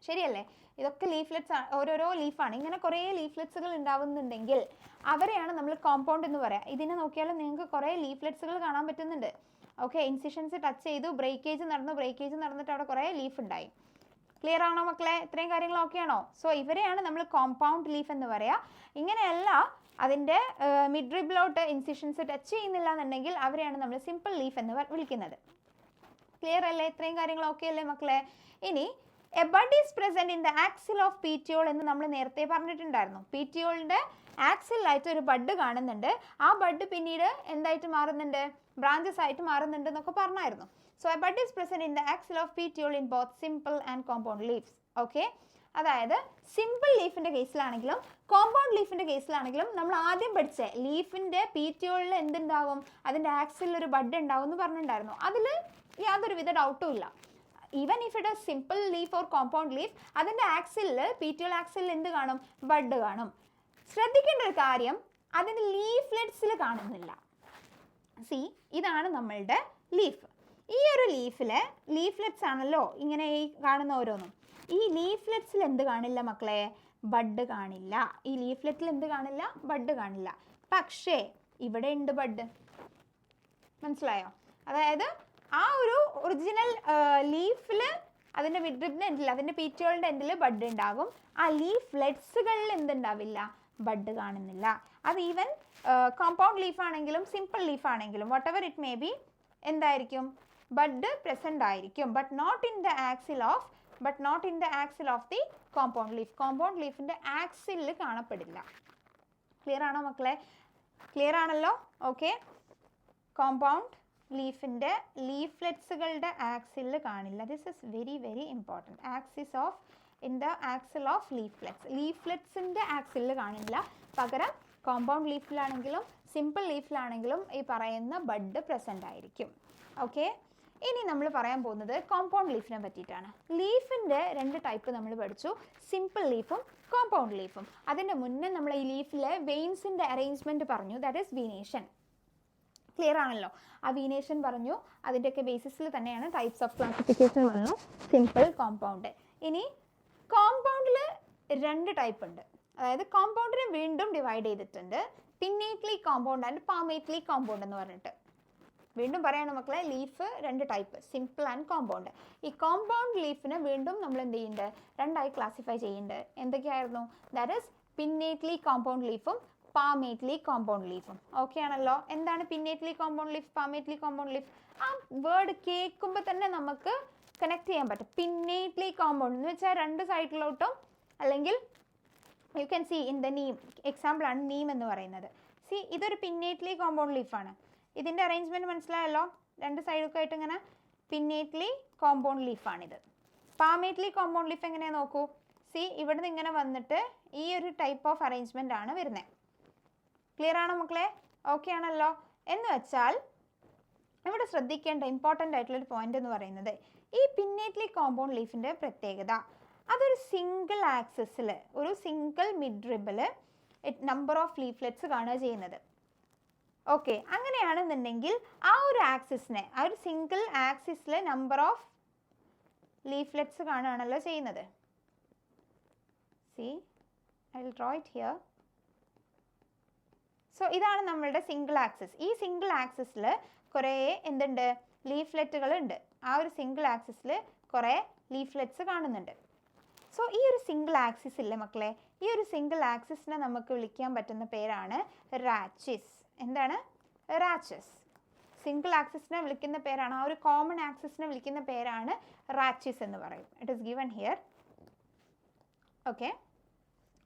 ശരിയല്ലേ? ഇതൊക്കെ ലീഫ്ലെറ്റ്സ്, ഓരോരോ ലീഫാണ്. ഇങ്ങനെ കുറേ ലീഫ്ലെറ്റ്സുകൾ ഉണ്ടാവുന്നുണ്ടെങ്കിൽ അവരെയാണ് നമ്മൾ കോമ്പൗണ്ട് എന്ന് പറയാം. ഇതിനെ നോക്കിയാലും നിങ്ങൾക്ക് കുറേ ലീഫ്ലെറ്റ്സുകൾ കാണാൻ പറ്റുന്നുണ്ട്. ഓക്കെ, ഇൻസിഷൻസ് ടച്ച് ചെയ്തു, ബ്രേക്കേജ് നടന്നിട്ട് അവിടെ കുറേ ലീഫ് ഉണ്ടായി. ക്ലിയർ ആണോ മക്കളെ? ഇത്രയും കാര്യങ്ങൾ ഓക്കെ ആണോ? സോ ഇവരെയാണ് നമ്മൾ കോമ്പൗണ്ട് ലീഫ് എന്ന് പറയുക. ഇങ്ങനെയല്ല അതിൻ്റെ മിഡ്രിബിലോട്ട് ഇൻസിഷൻസ് ടച്ച് ചെയ്യുന്നില്ല എന്നുണ്ടെങ്കിൽ അവരെയാണ് നമ്മൾ സിമ്പിൾ ലീഫ് എന്ന് വിളിക്കുന്നത്. ക്ലിയർ അല്ലേ? ഇത്രയും കാര്യങ്ങൾ ഓക്കെ അല്ലേ മക്കളെ? ഇനി a bud is present in the axil of petiole എന്ന് നമ്മൾ നേരത്തെ പറഞ്ഞിട്ടുണ്ടായിരുന്നു. പീറ്റിയോളിൻ്റെ ആക്സിലായിട്ട് ഒരു ബഡ് കാണുന്നുണ്ട്. ആ ബഡ് പിന്നീട് എന്തായിട്ട് മാറുന്നുണ്ട്? ബ്രാഞ്ചസ് ആയിട്ട് മാറുന്നുണ്ട് എന്നൊക്കെ പറഞ്ഞായിരുന്നു. So a bud is present in the axil of petiole in both simple and compound leaves. Okay? അതായത് സിമ്പിൾ ലീഫിൻ്റെ കേസിലാണെങ്കിലും കോമ്പൗണ്ട് ലീഫിൻ്റെ കേസിലാണെങ്കിലും നമ്മൾ ആദ്യം പഠിച്ച ലീഫിൻ്റെ പീറ്റിയോളിൽ എന്തുണ്ടാവും? അതിൻ്റെ ആക്സിൽ ഒരു ബഡ് ഉണ്ടാവും എന്ന് പറഞ്ഞിട്ടുണ്ടായിരുന്നു. അതിൽ യാതൊരുവിധ ഡൗട്ടും ഇല്ല. Even if it simple leaf or compound leaf, അതിൻ്റെ ആക്സിലിൽ പീറ്റിയോൾ ആക്സിലിൽ എന്ത് കാണും? ബഡ് കാണും. ശ്രദ്ധിക്കേണ്ട ഒരു കാര്യം, അതിന് ലീഫ്ലെറ്റ്സിൽ കാണുന്നില്ല. സി, ഇതാണ് നമ്മളുടെ ലീഫ്. ഈ ഒരു ലീഫിലെ ലീഫ്ലെറ്റ്സ് ആണല്ലോ ഇങ്ങനെ ഈ കാണുന്ന ഓരോന്നും. ഈ ലീഫ്ലെറ്റ്സിൽ എന്ത് കാണില്ല മക്കളെ? ബഡ് കാണില്ല. ഈ ലീഫ്ലെറ്റിൽ എന്ത് കാണില്ല? ബഡ് കാണില്ല. പക്ഷേ ഇവിടെ ഉണ്ട് ബഡ്. മനസ്സിലായോ? അതായത് ആ ഒരു ഒറിജിനൽ ലീഫിൽ അതിൻ്റെ മിഡ്രിബിൻ്റെ എൻഡിൽ, അതിൻ്റെ പീറ്റിയോളിൻ്റെ എൻഡിൽ ബഡ് ഉണ്ടാകും. ആ ലീഫ്ലെറ്റ്സുകളിൽ എന്തുണ്ടാവില്ല? ബഡ് കാണുന്നില്ല. അത് ഈവൻ കോമ്പൗണ്ട് ലീഫാണെങ്കിലും സിമ്പിൾ ലീഫാണെങ്കിലും വാട്ട് ഇറ്റ് മേ ബി എന്തായിരിക്കും? ബഡ് പ്രസൻ്റ് ആയിരിക്കും, but not in the axil of but not in the axil of the compound leaf. Compound ലീഫിൻ്റെ ആക്സിലിൽ കാണപ്പെടില്ല. ക്ലിയർ ആണോ മക്കളെ? ക്ലിയർ ആണല്ലോ? ഓക്കെ. കോമ്പൗണ്ട് ലീഫിൻ്റെ ലീഫ്ലെറ്റ്സുകളുടെ ആക്സിലിൽ കാണില്ല. This is very very important. Axis of in the axil of leaflets. ലീഫ്ലെറ്റ്സിൻ്റെ ആക്സിലിൽ കാണില്ല. പകരം കോമ്പൗണ്ട് ലീഫിലാണെങ്കിലും സിമ്പിൾ ലീഫിലാണെങ്കിലും ഈ പറയുന്ന ബഡ് പ്രസൻ്റ് ആയിരിക്കും. ഓക്കെ. ഇനി നമ്മൾ പറയാൻ പോകുന്നത് കോമ്പൗണ്ട് ലീഫിനെ പറ്റിയിട്ടാണ്. ലീഫിൻ്റെ 2 ടൈപ്പ് നമ്മൾ പഠിച്ചു, സിമ്പിൾ ലീഫും കോമ്പൗണ്ട് ലീഫും. അതിൻ്റെ മുന്നേ നമ്മൾ ഈ ലീഫിലെ വെയിൻസിൻ്റെ അറേഞ്ച്മെൻറ്റ് പറഞ്ഞു, ദാറ്റ് ഈസ് വീനേഷൻ. ക്ലിയർ ആണല്ലോ? ആ വീനേഷൻ പറഞ്ഞു, അതിൻ്റെയൊക്കെ ബേസിസിൽ തന്നെയാണ് ടൈപ്സ് ഓഫ് ക്ലാസിഫിക്കേഷൻ പറഞ്ഞു, സിമ്പിൾ, കോമ്പൗണ്ട്. ഇനി കോമ്പൗണ്ടിൽ 2 ടൈപ്പ് ഉണ്ട്. അതായത് കോമ്പൗണ്ടിനെ വീണ്ടും ഡിവൈഡ് ചെയ്തിട്ടുണ്ട്, pinnately compound and palmately compound എന്ന് പറഞ്ഞിട്ട്. വീണ്ടും പറയണം മക്കളെ, leaf 2 type, simple and compound. ഈ കോമ്പൗണ്ട് ലീഫിനെ വീണ്ടും നമ്മൾ എന്ത് ചെയ്യുന്നുണ്ട്, 2ആയി ക്ലാസിഫൈ ചെയ്യുന്നുണ്ട്. എന്തൊക്കെയായിരുന്നു? ദാറ്റ് ഈസ് പിന്നേറ്റ്ലി കോമ്പൗണ്ട് ലീഫും പാമേറ്റ്ലി കോമ്പൗണ്ട് ലീഫും. ഓക്കെ ആണല്ലോ? എന്താണ് pinnately compound leaf, palmately compound leaf? ആ വേർഡ് കേൾക്കുമ്പോൾ തന്നെ നമുക്ക് കണക്ട് ചെയ്യാൻ പറ്റും. പിന്നേറ്റ്ലി കോമ്പൗണ്ട് എന്ന് വെച്ചാൽ 2 സൈഡിലോട്ടും, അല്ലെങ്കിൽ you can see in the Neem, എക്സാമ്പിളാണ് നീം എന്ന് പറയുന്നത്. സി, ഇതൊരു പിന്നേറ്റ്ലി കോമ്പൗണ്ട് ലീഫാണ്. ഇതിൻ്റെ അറേഞ്ച്മെൻറ്റ് മനസ്സിലായല്ലോ? 2 സൈഡൊക്കെ ആയിട്ട് ഇങ്ങനെ പിന്നേറ്റ്ലി കോമ്പൗണ്ട് ലീഫാണിത്. പാമേറ്റ്ലി കോമ്പൗണ്ട് ലീഫ് എങ്ങനെയാണ് നോക്കൂ. സി, ഇവിടുന്ന് ഇങ്ങനെ വന്നിട്ട് ഈ ഒരു ടൈപ്പ് ഓഫ് അറേഞ്ച്മെൻ്റ് ആണ് വരുന്നത്. ക്ലിയർ ആണോ മക്കളെ? ഓക്കെ ആണല്ലോ? എന്ന് വെച്ചാൽ ഇവിടെ ശ്രദ്ധിക്കേണ്ട ഇമ്പോർട്ടൻ്റ് ആയിട്ടുള്ളൊരു പോയിന്റ് എന്ന് പറയുന്നത്, ഈ പിന്നേറ്റ്ലി കോമ്പൗണ്ട് ലീഫിൻ്റെ പ്രത്യേകത, അതൊരു സിംഗിൾ ആക്സിസിൽ, ഒരു സിംഗിൾ മിഡ് റിബിൽ നമ്പർ ഓഫ് ലീഫ്ലെറ്റ്സ് കാണുക ചെയ്യുന്നത്. ഓക്കെ, അങ്ങനെയാണെന്നുണ്ടെങ്കിൽ ആ ഒരു ആക്സിസിനെ, ആ ഒരു സിംഗിൾ ആക്സിസിൽ നമ്പർ ഓഫ് ലീഫ്ലെറ്റ്സ് കാണുകയാണല്ലോ ചെയ്യുന്നത്. C, I will draw it here. So ഇതാണ് നമ്മളുടെ സിംഗിൾ ആക്സിസ്. ഈ സിംഗിൾ ആക്സിസിൽ കുറേ എന്തുണ്ട്, ലീഫ്ലെറ്റുകളുണ്ട്. ആ ഒരു സിംഗിൾ ആക്സിസിൽ കുറേ ലീഫ്ലെറ്റ്സ് കാണുന്നുണ്ട്. സോ ഈ ഒരു സിംഗിൾ ആക്സിസ് ഇല്ലേ മക്കളെ, ഈ ഒരു സിംഗിൾ ആക്സിസിനെ നമുക്ക് വിളിക്കാൻ പറ്റുന്ന പേരാണ് റാച്ചിസ്. എന്താണ്? റാച്ചസ്. സിംഗിൾ ആക്സിസിനെ വിളിക്കുന്ന പേരാണ്, ആ ഒരു കോമൺ ആക്സിസിനെ വിളിക്കുന്ന പേരാണ് റാച്ചിസ് എന്ന് പറയും. It is given here. Okay.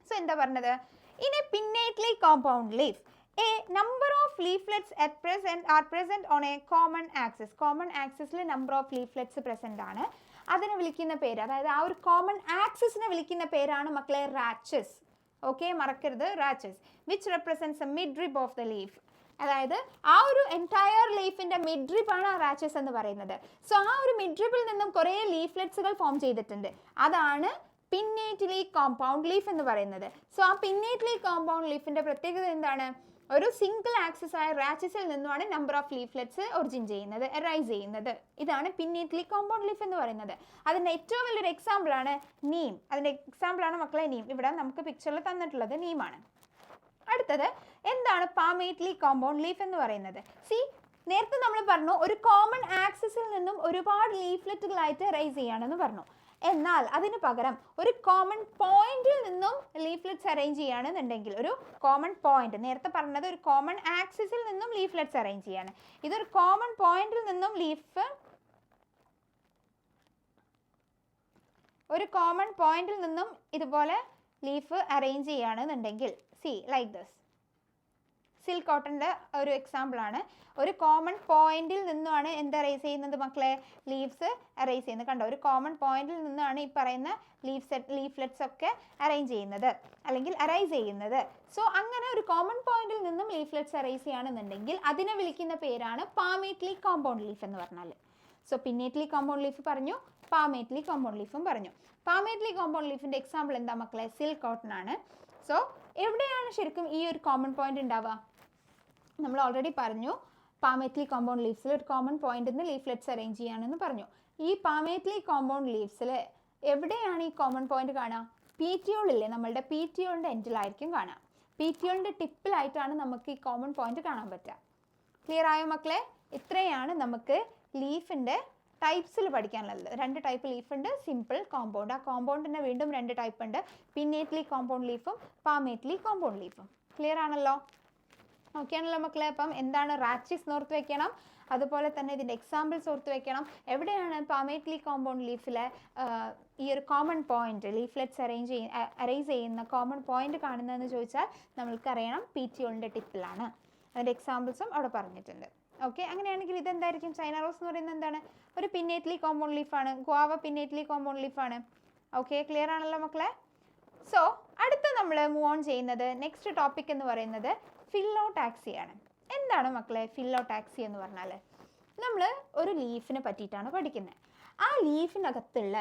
So എന്താ പറഞ്ഞത്? In a pinnately compound leaf, a number of leaflets are present on a common axis. Common axis number of leaflets present ആണ്. അതിനെ വിളിക്കുന്ന പേര്, അതായത് ആ ഒരു കോമൺ ആക്സിസിനെ വിളിക്കുന്ന പേരാണ് മക്കളെ റാച്ചസ്. ഓക്കെ, മറക്കരുത്, rachis, which represents a mid rib of the leaf. അതായത് ആ ഒരു എൻറ്റയർ ലീഫിൻ്റെ മിഡ് റിബാണ് ആ റാച്ചസ് എന്ന് പറയുന്നത്. സോ ആ ഒരു മിഡ് റിബിൽ നിന്നും കുറേ ലീഫ്ലെറ്റ്സുകൾ ഫോം ചെയ്തിട്ടുണ്ട്. അതാണ് പിന്നേറ്റ്ലി കോമ്പൗണ്ട് ലീഫ് എന്ന് പറയുന്നത്. സോ ആ പിന്നേറ്റ്ലി കോമ്പൗണ്ട് ലീഫിൻ്റെ പ്രത്യേകത എന്താണ്? ഒരു സിംഗിൾ ആക്സിസ് ആയ റാച്ചസിൽ നിന്നുമാണ് നമ്പർ ഓഫ് ലീഫ്ലെറ്റ്സ് ഒറിജിൻ ചെയ്യുന്നത്, അറൈസ് ചെയ്യുന്നത്. ഇതാണ് പിന്നേറ്റ്ലി കോമ്പൗണ്ട് ലീഫ് എന്ന് പറയുന്നത്. അതിൻ്റെ ഏറ്റവും വലിയൊരു എക്സാമ്പിളാണ് നീം. അതിൻ്റെ എക്സാമ്പിളാണ് മക്കളെ നീം. ഇവിടെ നമുക്ക് പിക്ചറിൽ തന്നിട്ടുള്ളത് നീമാണ്. അടുത്തത് എന്താണ് പാമേറ്റ്ലി കോമ്പൗണ്ട് ലീഫ് എന്ന് പറയുന്നത്? സി, നേരത്തെ നമ്മൾ പറഞ്ഞു ഒരു കോമൺ ആക്സിസിൽ നിന്നും ഒരുപാട് ലീഫ്ലെറ്റുകളായിട്ട് അറൈസ് ചെയ്യാണെന്ന് പറഞ്ഞു. എന്നാൽ അതിന് പകരം ഒരു കോമൺ പോയിന്റിൽ നിന്നും ലീഫ്ലെറ്റ്സ് അറേഞ്ച് ചെയ്യുകയാണെന്നുണ്ടെങ്കിൽ, ഒരു കോമൺ പോയിന്റ്, നേരത്തെ പറഞ്ഞത് ഒരു കോമൺ ആക്സിസിൽ നിന്നും ലീഫ്ലെറ്റ്സ് അറേഞ്ച് ചെയ്യാണ്, ഇതൊരു കോമൺ പോയിന്റിൽ നിന്നും ഒരു കോമൺ പോയിന്റിൽ നിന്നും ഇതുപോലെ ലീഫ് അറേഞ്ച് ചെയ്യുകയാണെന്നുണ്ടെങ്കിൽ, സി ലൈക്ക് ദിസ്. സിൽക്ക് കോട്ടൻ്റെ ഒരു എക്സാമ്പിളാണ്. ഒരു കോമൺ പോയിന്റിൽ നിന്നുമാണ് എന്ത് അറേസ് ചെയ്യുന്നത് മക്കളെ? ലീവ്സ് അറേസ് ചെയ്യുന്നത്. കണ്ടോ, ഒരു കോമൺ പോയിന്റിൽ നിന്നാണ് ഈ പറയുന്ന ലീഫ്ലെറ്റ്സ് ഒക്കെ അറേഞ്ച് ചെയ്യുന്നത്, അല്ലെങ്കിൽ അറൈസ് ചെയ്യുന്നത്. സോ അങ്ങനെ ഒരു കോമൺ പോയിന്റിൽ നിന്നും ലീഫ്ലെറ്റ്സ് അറേസ് ചെയ്യുകയാണെന്നുണ്ടെങ്കിൽ അതിനെ വിളിക്കുന്ന പേരാണ് പാമേറ്റ്ലി കോമ്പൗണ്ട് ലീഫ് എന്ന് പറഞ്ഞാൽ. സോ പിന്നേറ്റ്ലി കോമ്പൗണ്ട് ലീഫ് പറഞ്ഞു, പാമേറ്റ്ലി കോമ്പൗണ്ട് ലീഫും പറഞ്ഞു. പാമേറ്റ്ലി കോമ്പൗണ്ട് ലീഫിൻ്റെ എക്സാമ്പിൾ എന്താ മക്കളെ? സിൽക്ക് കോട്ടൺ ആണ്. സോ എവിടെയാണ് ശരിക്കും ഈ ഒരു കോമൺ പോയിന്റ് ഉണ്ടാവുക? നമ്മൾ ഓൾറെഡി പറഞ്ഞു, പാമേറ്റ്ലി കോമ്പൗണ്ട് ലീവ്സിൽ ഒരു കോമൺ പോയിന്റിൽ നിന്ന് ലീഫ്ലെറ്റ്സ് അറേഞ്ച് ചെയ്യാണെന്ന് പറഞ്ഞു. ഈ പാമേറ്റ്ലി കോമ്പൗണ്ട് ലീവ്സിൽ എവിടെയാണ് ഈ കോമൺ പോയിന്റ് കാണുക? പീറ്റിയോളില്ലേ, നമ്മളുടെ പീറ്റിയോളിൻ്റെ എൻഡിലായിരിക്കും കാണുക. പീറ്റിയോളിൻ്റെ ടിപ്പിലായിട്ടാണ് നമുക്ക് ഈ കോമൺ പോയിന്റ് കാണാൻ പറ്റുക. ക്ലിയർ ആയോ മക്കളെ? ഇത്രയാണ് നമുക്ക് ലീഫിൻ്റെ ടൈപ്സിൽ പഠിക്കാനുള്ളത്. 2 ടൈപ്പ് ലീഫ് ഉണ്ട്, സിമ്പിൾ, കോമ്പൗണ്ട്. ആ കോമ്പൗണ്ടിന് വീണ്ടും 2 ടൈപ്പ് ഉണ്ട്, പിന്നേറ്റ്ലി കോമ്പൗണ്ട് ലീഫും പാമേറ്റ്ലി കോമ്പൗണ്ട് ലീഫും. ക്ലിയർ ആണല്ലോ? ഓക്കെ ആണല്ലോ മക്കളെ. അപ്പം എന്താണ് റാച്ചിസ് ഓർത്ത് വെക്കണം, അതുപോലെ തന്നെ ഇതിൻ്റെ എക്സാമ്പിൾസ് ഓർത്ത് വെക്കണം. എവിടെയാണ് പാമേറ്റ്ലി കോമ്പൗണ്ട് ലീഫിലെ ഈ ഒരു കോമൺ പോയിന്റ്, ലീഫ്ലെറ്റ്സ് അറേഞ്ച് ചെയ്യുന്ന കോമൺ പോയിന്റ് കാണുന്നതെന്ന് ചോദിച്ചാൽ നമ്മൾക്കറിയണം പീറ്റിയോളിൻ്റെ ടിപ്പിലാണ്. അതിൻ്റെ എക്സാമ്പിൾസും അവിടെ പറഞ്ഞിട്ടുണ്ട്. ഓക്കെ, അങ്ങനെയാണെങ്കിൽ ഇതെന്തായിരിക്കും? ചൈന റോസ് എന്ന് പറയുന്നത് എന്താണ്? ഒരു പിന്നേറ്റ്ലി കോമ്പൗണ്ട് ലീഫാണ്. ഗുവാവ പിന്നേറ്റ്ലി കോമ്പൗണ്ട് ലീഫാണ്. ഓക്കെ, ക്ലിയർ ആണല്ലോ മക്കളെ. സോ അടുത്ത നമ്മൾ മൂവ് ഓൺ ചെയ്യുന്നത് നെക്സ്റ്റ് ടോപ്പിക് എന്ന് പറയുന്നത് ഫില്ലോടാക്സിയാണ്. എന്താണ് മക്കളെ ഫില്ലോടാക്സി എന്ന് പറഞ്ഞാൽ? നമ്മൾ ഒരു ലീഫിനെ പറ്റിയിട്ടാണ് പഠിക്കുന്നത്. ആ ലീഫിനകത്തുള്ള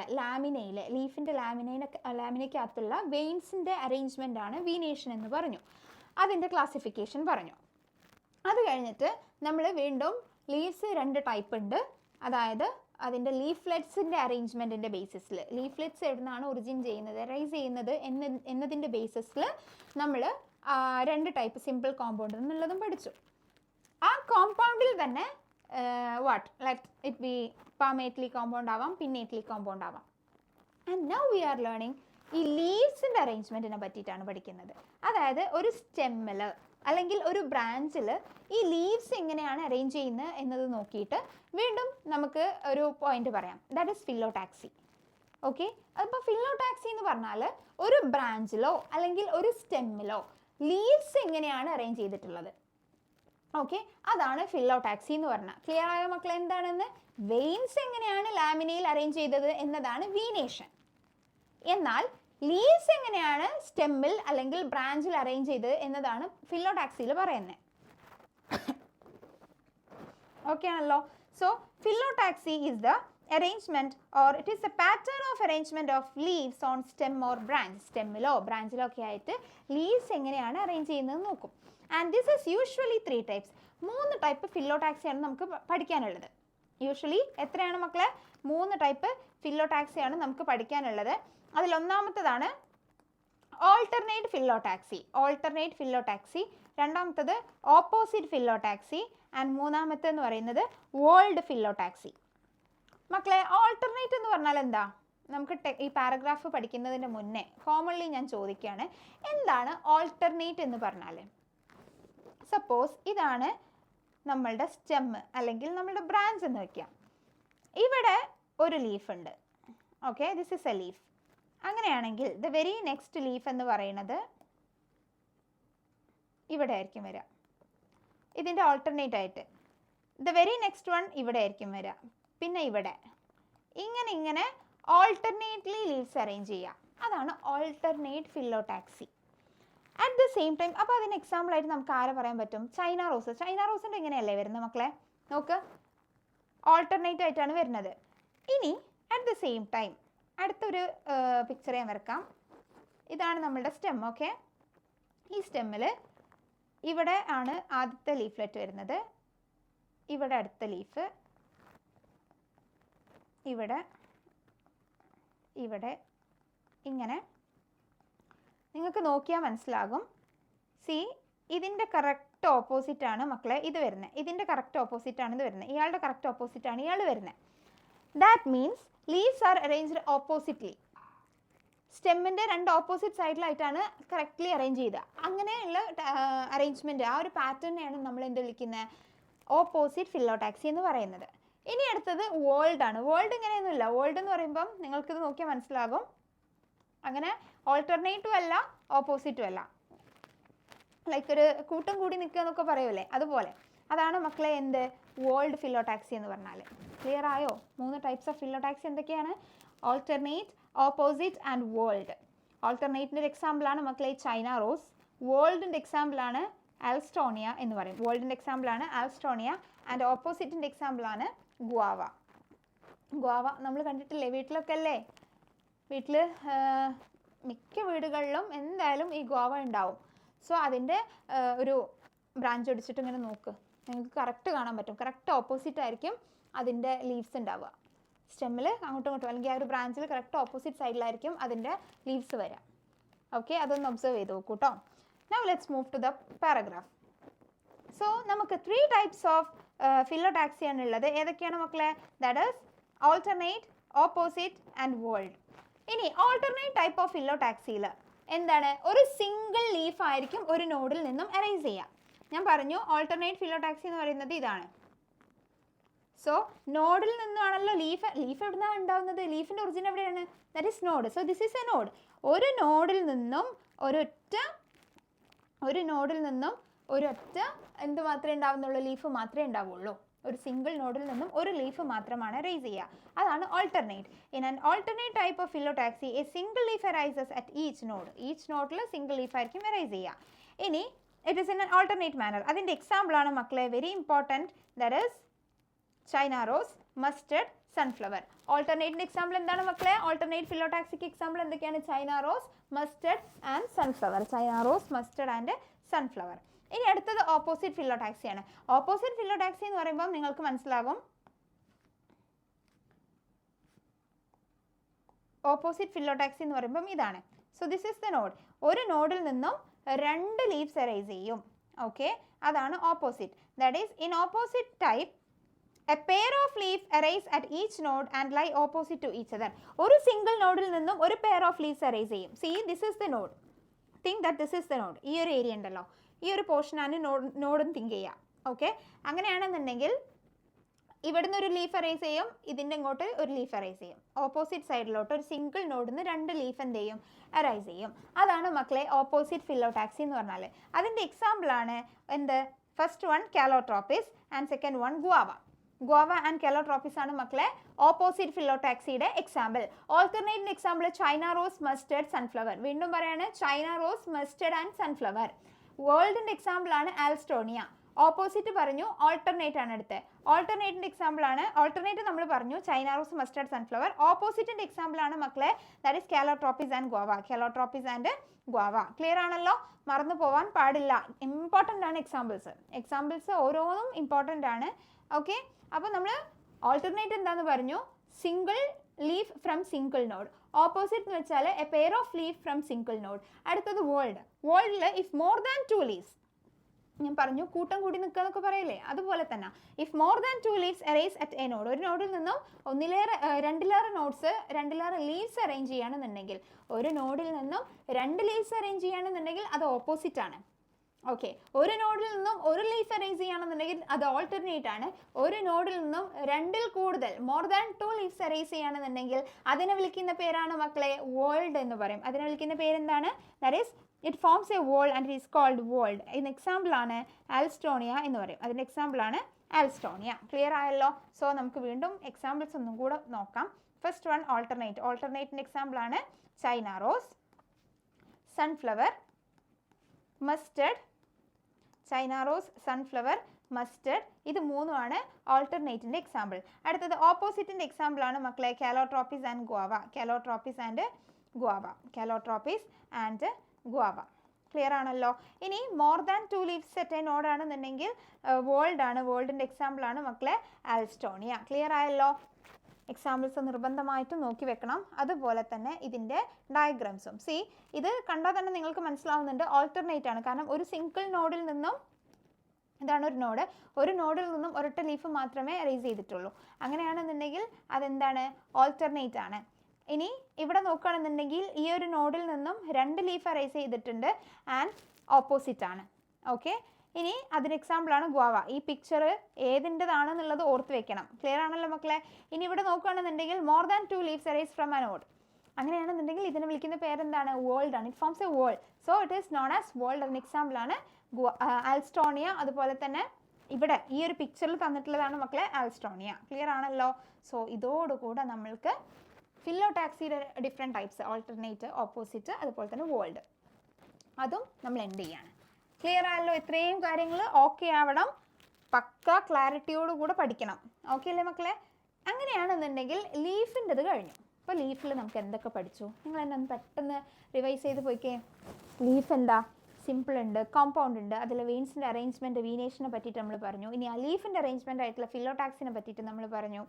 ലീഫിൻ്റെ ലാമിനയ്ക്കകത്തുള്ള വെയിൻസിൻ്റെ അറേഞ്ച്മെൻ്റ് ആണ് വീനേഷൻ എന്ന് പറഞ്ഞു. അതിൻ്റെ ക്ലാസിഫിക്കേഷൻ പറഞ്ഞു. അത് കഴിഞ്ഞിട്ട് നമ്മൾ വീണ്ടും ലീവ്സ് 2 ടൈപ്പ് ഉണ്ട്. അതായത് അതിൻ്റെ ലീഫ്ലെറ്റ്സിൻ്റെ അറേഞ്ച്മെൻറ്റിൻ്റെ ബേസിസിൽ, ലീഫ്ലെറ്റ്സ് എവിടെ നിന്നാണ് ഒറിജിൻ ചെയ്യുന്നത്, അറൈസ് ചെയ്യുന്നത് എന്നതിൻ്റെ ബേസിസിൽ നമ്മൾ 2 ടൈപ്പ് സിമ്പിൾ കോമ്പൗണ്ട് എന്നുള്ളതും പഠിച്ചു. ആ കോമ്പൗണ്ടിൽ തന്നെ let it be palmately compound ആവാം, പിന്നേറ്റ്ലി കോമ്പൗണ്ട് ആവാം. And now we are learning ഈ ലീവ്സിൻ്റെ അറേഞ്ച്മെൻറ്റിനെ പറ്റിയിട്ടാണ് പഠിക്കുന്നത്. അതായത് ഒരു സ്റ്റെമ്മിൽ അല്ലെങ്കിൽ ഒരു ബ്രാഞ്ചിൽ ഈ ലീവ്സ് എങ്ങനെയാണ് അറേഞ്ച് ചെയ്യുന്നത് എന്നത് നോക്കിയിട്ട് വീണ്ടും നമുക്ക് ഒരു പോയിന്റ് പറയാം. That is phyllotaxy. ഓക്കെ, അപ്പോൾ ഫില്ലോടാക്സി എന്ന് പറഞ്ഞാൽ ഒരു ബ്രാഞ്ചിലോ അല്ലെങ്കിൽ ഒരു സ്റ്റെമ്മിലോ ലീവ്സ് എങ്ങനെയാണ് അറേഞ്ച് ചെയ്തിട്ടുള്ളത്. ഓക്കെ, അതാണ് ഫില്ലോടാക്സി എന്ന് പറഞ്ഞാൽ. ക്ലിയർ ആയോ മക്കളെ എന്താണെന്ന്? വെയിൻസ് എങ്ങനെയാണ് ലാമിനയിൽ അറേഞ്ച് ചെയ്തത് എന്നതാണ് വീനേഷൻ. എന്നാൽ ലീവ്സ് എങ്ങനെയാണ് സ്റ്റെമ്മിൽ അല്ലെങ്കിൽ ബ്രാഞ്ചിൽ അറേഞ്ച് ചെയ്തത് എന്നതാണ് ഫില്ലോടാക്സിയിൽ പറയുന്നത്. ഓക്കെ ആണല്ലോ. So phyllotaxy is the arrangement or it is a pattern of arrangement of leaves on stem or branch. സ്റ്റെമ്മിലോ ബ്രാഞ്ചിലോ ഒക്കെ ആയിട്ട് ലീവ്സ് എങ്ങനെയാണ് അറേഞ്ച് ചെയ്യുന്നത് നോക്കും. And this is usually 3 types. 3 type ഫില്ലോടാക്സിയാണ് നമുക്ക് പഠിക്കാനുള്ളത്. യൂഷ്വലി എത്രയാണ് മക്കളെ? 3 ടൈപ്പ് ഫില്ലോടാക്സിയാണ് നമുക്ക് പഠിക്കാനുള്ളത്. അതിലൊന്നാമത്തതാണ് ഓൾട്ടർനേറ്റ് ഫില്ലോടാക്സി, രണ്ടാമത്തത് ഓപ്പോസിറ്റ് ഫില്ലോടാക്സി, ആൻഡ് മൂന്നാമത്തെന്ന് പറയുന്നത് വോൾഡ് ഫില്ലോടാക്സി. മക്കളെ ഓൾട്ടർനേറ്റ് എന്ന് പറഞ്ഞാൽ എന്താ? നമുക്ക് ഈ പാരഗ്രാഫ് പഠിക്കുന്നതിന് മുന്നേ കോമൺലി ഞാൻ ചോദിക്കുകയാണ്, എന്താണ് ഓൾട്ടർനേറ്റ് എന്ന് പറഞ്ഞാൽ? സപ്പോസ് ഇതാണ് നമ്മളുടെ സ്റ്റെം അല്ലെങ്കിൽ നമ്മളുടെ ബ്രാഞ്ച് എന്ന് വയ്ക്കാം. ഇവിടെ ഒരു ലീഫ് ഉണ്ട്. Okay, this is A leaf. അങ്ങനെയാണെങ്കിൽ ദ വെരി നെക്സ്റ്റ് ലീഫ് എന്ന് പറയുന്നത് ഇവിടെ ആയിരിക്കും വരിക. ഇതിൻ്റെ ഓൾട്ടർനേറ്റ് ആയിട്ട് ദ വെരി നെക്സ്റ്റ് വൺ ഇവിടെ ആയിരിക്കും വരിക. പിന്നെ ഇവിടെ ഇങ്ങനെ ഓൾട്ടർനേറ്റ്ലി ലീവ്സ് അറേഞ്ച് ചെയ്യുക. അതാണ് alternate phyllotaxy. At the same time, അപ്പോൾ അതിന് എക്സാമ്പിൾ ആയിട്ട് നമുക്ക് ആരെ പറയാൻ പറ്റും? ചൈന റോസിൻ്റെ എങ്ങനെയല്ലേ വരുന്നത് മക്കളെ? നോക്ക്, ഓൾട്ടർനേറ്റ് ആയിട്ടാണ് വരുന്നത്. ഇനി അറ്റ് ദ സെയിം ടൈം അടുത്തൊരു പിക്ചർ ഞാൻ വരക്കാം. ഇതാണ് നമ്മളുടെ സ്റ്റെം. ഓക്കെ, ഈ സ്റ്റെമ്മിൽ ഇവിടെ ആണ് ആദ്യത്തെ ലീഫ്ലെറ്റ് വരുന്നത്. ഇവിടെ അടുത്ത ലീഫ്, ഇവിടെ ഇങ്ങനെ നിങ്ങൾക്ക് നോക്കിയാൽ മനസ്സിലാകും. സി, ഇതിൻ്റെ കറക്റ്റ് ഓപ്പോസിറ്റാണ് മക്കളെ ഇത് വരുന്നത്. ഇതിൻ്റെ കറക്റ്റ് ഓപ്പോസിറ്റാണ് ഇത് വരുന്നത്. ഇയാളുടെ കറക്റ്റ് ഓപ്പോസിറ്റാണ് ഇയാൾ വരുന്നത്. That means leaves are arranged oppositely. സ്റ്റെമ്മിൻ്റെ 2 ഓപ്പോസിറ്റ് സൈഡിലായിട്ടാണ് കറക്റ്റ്ലി അറേഞ്ച് ചെയ്തത്. അങ്ങനെയുള്ള അറേഞ്ച്മെൻറ്റ്, ആ ഒരു പാറ്റേണിനെയാണ് നമ്മൾ എന്ത് വിളിക്കുന്നത്? ഓപ്പോസിറ്റ് ഫില്ലോടാക്സി എന്ന് പറയുന്നത്. ഇനി അടുത്തത് വോൾഡ് ആണ്. വോൾഡ് ഇങ്ങനെയൊന്നുമില്ല. വോൾഡ് എന്ന് പറയുമ്പം നിങ്ങൾക്കിത് നോക്കിയാൽ മനസ്സിലാകും. അങ്ങനെ ഓൾട്ടർനേറ്റും അല്ല ഓപ്പോസിറ്റും അല്ല, ലൈക്ക് ഒരു കൂട്ടം കൂടി നിൽക്കുക എന്നൊക്കെ പറയുമല്ലേ, അതുപോലെ. അതാണ് മക്കളെ എന്ത്? വോൾഡ് ഫില്ലോടാക്സി എന്ന് പറഞ്ഞാൽ. ക്ലിയർ ആയോ? 3 ടൈപ്സ് ഓഫ് ഫില്ലോടാക്സി എന്തൊക്കെയാണ്? Alternate, opposite and whorled. ഓൾട്ടർനേറ്റിൻ്റെ എക്സാമ്പിളാണ് മക്കളെ ചൈന റോസ്. വോൾഡിൻ്റെ എക്സാമ്പിളാണ് ആൽസ്റ്റോണിയ എന്ന് പറയും. വോൾഡിൻ്റെ എക്സാമ്പിളാണ് ആൽസ്റ്റോണിയ. ആൻഡ് ഓപ്പോസിറ്റിൻ്റെ എക്സാമ്പിളാണ് ഗുവാവ. നമ്മൾ കണ്ടിട്ടില്ലേ വീട്ടിലൊക്കെ അല്ലേ? വീട്ടിൽ മിക്ക വീടുകളിലും എന്തായാലും ഈ ഗുവാവ ഉണ്ടാവും. സോ അതിൻ്റെ ഒരു ബ്രാഞ്ച് ഒടിച്ചിട്ട് ഇങ്ങനെ നോക്ക്, നിങ്ങൾക്ക് കറക്റ്റ് കാണാൻ പറ്റും. കറക്റ്റ് ഓപ്പോസിറ്റ് ആയിരിക്കും അതിൻ്റെ ലീവ്സ് ഉണ്ടാവുക. സ്റ്റെമ്മിൽ അങ്ങോട്ടും ഇങ്ങോട്ടും അല്ലെങ്കിൽ ആ ഒരു ബ്രാഞ്ചിൽ കറക്റ്റ് ഓപ്പോസിറ്റ് സൈഡിലായിരിക്കും അതിൻ്റെ ലീവ്സ് വരിക. ഓക്കെ, അതൊന്ന് ഒബ്സർവ് ചെയ്ത് നോക്കൂ കേട്ടോ. Now let's move to the paragraph. So നമുക്ക് 3 ടൈപ്സ് ഓഫ് ഫില്ലോടാക്സി ആണുള്ളത്. ഏതൊക്കെയാണ് മക്കളെ? That is alternate, opposite and whorled. ഇനി ഓൾട്ടർനേറ്റ് ടൈപ്പ് ഓഫ് ഫില്ലോടാക്സിയിൽ എന്താണ്? ഒരു സിംഗിൾ ലീഫ് ആയിരിക്കും ഒരു നോഡിൽ നിന്നും അറേഞ്ച് ചെയ്യുക. ഞാൻ പറഞ്ഞു ഓൾട്ടർനേറ്റ് ഫിലോടാക്സി എന്ന് പറയുന്നത് ഇതാണ്. സോ നോഡിൽ നിന്നാണല്ലോ ലീഫ് എവിടുന്നാണ് ഉണ്ടാകുന്നത്? ലീഫിൻ്റെ ഒറിജിൻ എവിടെയാണ്? That is node. So this is A node. ഒരു നോഡിൽ നിന്നും ഒരൊറ്റ എന്ത് മാത്രമേ ഉണ്ടാവുന്നുള്ളൂ? ലീഫ് മാത്രമേ ഉണ്ടാവുള്ളൂ. ഒരു സിംഗിൾ നോഡിൽ നിന്നും ഒരു ലീഫ് മാത്രമാണ് റൈസ് ചെയ്യുക. അതാണ് alternate. In an alternate type of phyllotaxy a single leaf arises at each node. Each നോഡിൽ സിംഗിൾ ലീഫ് ആയിരിക്കും അറൈസ് ചെയ്യുക. ഇനി it is in an alternate manner. അതിൻ്റെ എക്സാമ്പിളാണ് മക്കളെ very important. That is China rose, mustard, sunflower. ഓൾട്ടർനേറ്റിൻ്റെ എക്സാമ്പിൾ എന്താണ് മക്കളെ? ഓൾട്ടർനേറ്റ് ഫിലോടാക്സിക്ക് എക്സാമ്പിൾ എന്തൊക്കെയാണ്? China rose, mustard and sunflower. China rose, mustard and sunflower. ഇനി അടുത്തത് ഓപ്പോസിറ്റ് ഫിലോടാക്സിയാണ്. ഓപ്പോസിറ്റ് ഫിലോടാക്സി എന്ന് പറയുമ്പോൾ നിങ്ങൾക്ക് മനസ്സിലാകും, ഓപ്പോസിറ്റ് ഫിലോടാക്സി എന്ന് പറയുമ്പം ഇതാണ്. So this is the node. ഒരു നോഡിൽ നിന്നും 2 ലീവ്സ് അറൈസ് ചെയ്യും. ഓക്കെ, അതാണ് opposite. That is in opposite type a pair of leaves arise at each node and lie opposite to each other. ഒരു സിംഗിൾ നോഡിൽ നിന്നും ഒരു പെയർ ഓഫ് ലീവ്സ് അറൈസ് ചെയ്യും. See, this is the node. Think that this is the node. ഈ ഒരു ഏരിയ ഉണ്ടല്ലോ, ഈ ഒരു പോർഷനാണ് നോഡെന്ന് തിങ്ക് ചെയ്യുക. ഓക്കെ, അങ്ങനെയാണെന്നുണ്ടെങ്കിൽ ഇവിടുന്ന് ഒരു ലീഫ് അറൈസ് ചെയ്യും, ഇതിൻ്റെ ഇങ്ങോട്ട് ഒരു ലീഫ് അറൈസ് ചെയ്യും. ഓപ്പോസിറ്റ് സൈഡിലോട്ട് ഒരു സിംഗിൾ നോഡിൽ നിന്ന് 2 ലീഫ് എന്ത് ചെയ്യും? അറൈസ് ചെയ്യും. അതാണ് മക്കളെ ഓപ്പോസിറ്റ് ഫിലോടാക്സി എന്ന് പറഞ്ഞാൽ. അതിൻ്റെ എക്സാമ്പിളാണ് എന്ത്? First one calotropis and second one guava. Guava and calotropis ആണ് മക്കളെ ഓപ്പോസിറ്റ് ഫിലോടാക്സിയുടെ എക്സാമ്പിൾ. ഓൾട്ടർനേറ്റിൻ്റെ example China rose, mustard, sunflower. വീണ്ടും പറയാണ്, China rose, mustard and sunflower. വേൾഡിൻ്റെ എക്സാമ്പിളാണ് ആൽസ്റ്റോണിയ. ഓപ്പോസിറ്റ് പറഞ്ഞു, ഓൾട്ടർനേറ്റ് ആണ് അടുത്ത്. ഓൾട്ടർനേറ്റിൻ്റെ എക്സാമ്പിൾ ആണ്, ഓൾട്ടർനേറ്റ് നമ്മൾ പറഞ്ഞു ചൈന റോസ്, മസ്റ്റർഡ്, സൺഫ്ലവർ. ഓപ്പോസിറ്റിൻ്റെ എക്സാമ്പിൾ ആണ് മക്കളെ that is calotropis and guava. Calotropis and guava. Clear ആണല്ലോ? മറന്നു പോവാൻ പാടില്ല. ഇമ്പോർട്ടൻ്റ് ആണ് എക്സാമ്പിൾസ് ഓരോന്നും ഇമ്പോർട്ടൻ്റ് ആണ്. ഓക്കെ, അപ്പോൾ നമ്മൾ ഓൾട്ടർനേറ്റ് എന്താണെന്ന് പറഞ്ഞു? Single leaf from single node. Opposite എന്ന് വെച്ചാൽ A pair of leaf from single node. അടുത്തത് വേൾഡ്. വേൾഡിൽ ഇഫ് മോർ ദാൻ 2 ലീവ്സ്, ഞാൻ പറഞ്ഞു കൂട്ടം കൂടി നിൽക്കുക എന്നൊക്കെ പറയില്ലേ, അതുപോലെ തന്നെ if more than 2 leaves arise at A node. ഒരു നോഡിൽ നിന്നും രണ്ടിലേറെ ലീവ്സ് അറേഞ്ച് ചെയ്യുകയാണെന്നുണ്ടെങ്കിൽ, ഒരു നോഡിൽ നിന്നും 2 ലീവ്സ് അറേഞ്ച് ചെയ്യുകയാണെന്നുണ്ടെങ്കിൽ അത് ഓപ്പോസിറ്റ് ആണ്. ഓക്കെ, ഒരു നോഡിൽ നിന്നും ഒരു ലീഫ് അറേഞ്ച് ചെയ്യുകയാണെന്നുണ്ടെങ്കിൽ അത് ഓൾട്ടർനേറ്റ് ആണ്. ഒരു നോഡിൽ നിന്നും 2ൽ കൂടുതൽ മോർ ദാൻ 2 ലീവ്സ് അറേഞ്ച് ചെയ്യുകയാണെന്നുണ്ടെങ്കിൽ അതിനെ വിളിക്കുന്ന പേരാണ് മക്കളെ വേൾഡ് എന്ന് പറയും. അതിനെ വിളിക്കുന്ന പേരെന്താണ്? That is it forms a whorl and it is called whorl. ഇതിന് എക്സാമ്പിളാണ് ആൽസ്റ്റോണിയ എന്ന് പറയും. അതിൻ്റെ എക്സാമ്പിളാണ് ആൽസ്റ്റോണിയ. ക്ലിയർ ആയല്ലോ? സോ നമുക്ക് വീണ്ടും എക്സാമ്പിൾസ് ഒന്നും കൂടെ നോക്കാം. First one alternate. ഓൾട്ടർനേറ്റിൻ്റെ എക്സാമ്പിളാണ് China rose, sunflower, mustard. China rose, sunflower, mustard. ഇത് മൂന്നുമാണ് ഓൾട്ടർനേറ്റിൻ്റെ എക്സാമ്പിൾ. അടുത്തത് ഓപ്പോസിറ്റിൻ്റെ എക്സാമ്പിളാണ് മക്കളെ calotropis and guava. Calotropis and guava. Clear ആണല്ലോ? ഇനി more than 2 leaves set a node ആണെന്നുണ്ടെങ്കിൽ വേൾഡ് ആണ്. വേൾഡിൻ്റെ എക്സാമ്പിളാണ് മക്കളെ ആൽസ്റ്റോണിയ. ക്ലിയർ ആയല്ലോ? എക്സാമ്പിൾസ് നിർബന്ധമായിട്ടും നോക്കി വെക്കണം. അതുപോലെ തന്നെ ഇതിൻ്റെ ഡയഗ്രാംസും. സി, ഇത് കണ്ടാൽ തന്നെ നിങ്ങൾക്ക് മനസ്സിലാവുന്നുണ്ട് ഓൾട്ടർനേറ്റ് ആണ്. കാരണം ഒരു സിംഗിൾ നോഡിൽ നിന്നും, ഇതാണ് ഒരു നോഡിൽ നിന്നും ഒരൊറ്റ ലീഫ് മാത്രമേ റേസ് ചെയ്തിട്ടുള്ളൂ. അങ്ങനെയാണെന്നുണ്ടെങ്കിൽ അതെന്താണ്? ഓൾട്ടർനേറ്റ് ആണ്. ഇനി ഇവിടെ നോക്കുകയാണെന്നുണ്ടെങ്കിൽ ഈ ഒരു നോഡിൽ നിന്നും 2 ലീഫ് റേസ് ചെയ്തിട്ടുണ്ട് ആൻഡ് ഓപ്പോസിറ്റ് ആണ്. ഓക്കെ, ഇനി അതിന് എക്സാമ്പിളാണ് ഗുവാവ. ഈ പിക്ചർ ഏതിൻ്റെതാണെന്നുള്ളത് ഓർത്ത് വെക്കണം. ക്ലിയർ ആണല്ലോ മക്കളെ? ഇനി ഇവിടെ നോക്കുകയാണെന്നുണ്ടെങ്കിൽ more than 2 leaves arise from A node. അങ്ങനെയാണെന്നുണ്ടെങ്കിൽ ഇതിനെ വിളിക്കുന്ന പേരെന്താണ്? വേൾഡ് ആണ്. It forms a world. So it is known as world. അതിന് എക്സാമ്പിളാണ് ആൽസ്റ്റോണിയ. അതുപോലെ തന്നെ ഇവിടെ ഈ ഒരു പിക്ചറിൽ തന്നിട്ടുള്ളതാണ് മക്കളെ ആൽസ്റ്റോണിയ. ക്ലിയർ ആണല്ലോ? സോ ഇതോടുകൂടെ നമ്മൾക്ക് ഫിലോടാക്സിയുടെ ഡിഫറെൻറ്റ് ടൈപ്സ്, ഓൾട്ടർനേറ്റ്, ഓപ്പോസിറ്റ്, അതുപോലെ തന്നെ വേൾഡ്, അതും നമ്മൾ എൻഡ് ചെയ്യാണ്. ക്ലിയർ ആയല്ലോ? ഇത്രയും കാര്യങ്ങൾ ഓക്കെ ആവണം. പക്ക ക്ലാരിറ്റിയോടുകൂടെ പഠിക്കണം. ഓക്കെ അല്ലേ മക്കളെ? അങ്ങനെയാണെന്നുണ്ടെങ്കിൽ ലീഫിൻ്റെത് കഴിഞ്ഞു. അപ്പോൾ ലീഫിൽ നമുക്ക് എന്തൊക്കെ പഠിച്ചു? നിങ്ങൾ എന്നെ ഒന്ന് പെട്ടെന്ന് റിവൈസ് ചെയ്ത് പോയിക്കേ. ലീഫ് എന്താ? സിമ്പിൾ ഉണ്ട്, കോമ്പൗണ്ട് ഉണ്ട്, അതിൽ വെയിൻസിൻ്റെ അറേഞ്ച്മെൻറ്റ്, വീനേഷനെ പറ്റിയിട്ട് നമ്മൾ പറഞ്ഞു. ഇനി ആ ലീഫിൻ്റെ അറേഞ്ച്മെൻ്റ് ആയിട്ടുള്ള ഫിലോടാക്സിനെ പറ്റിയിട്ട് നമ്മൾ പറഞ്ഞു.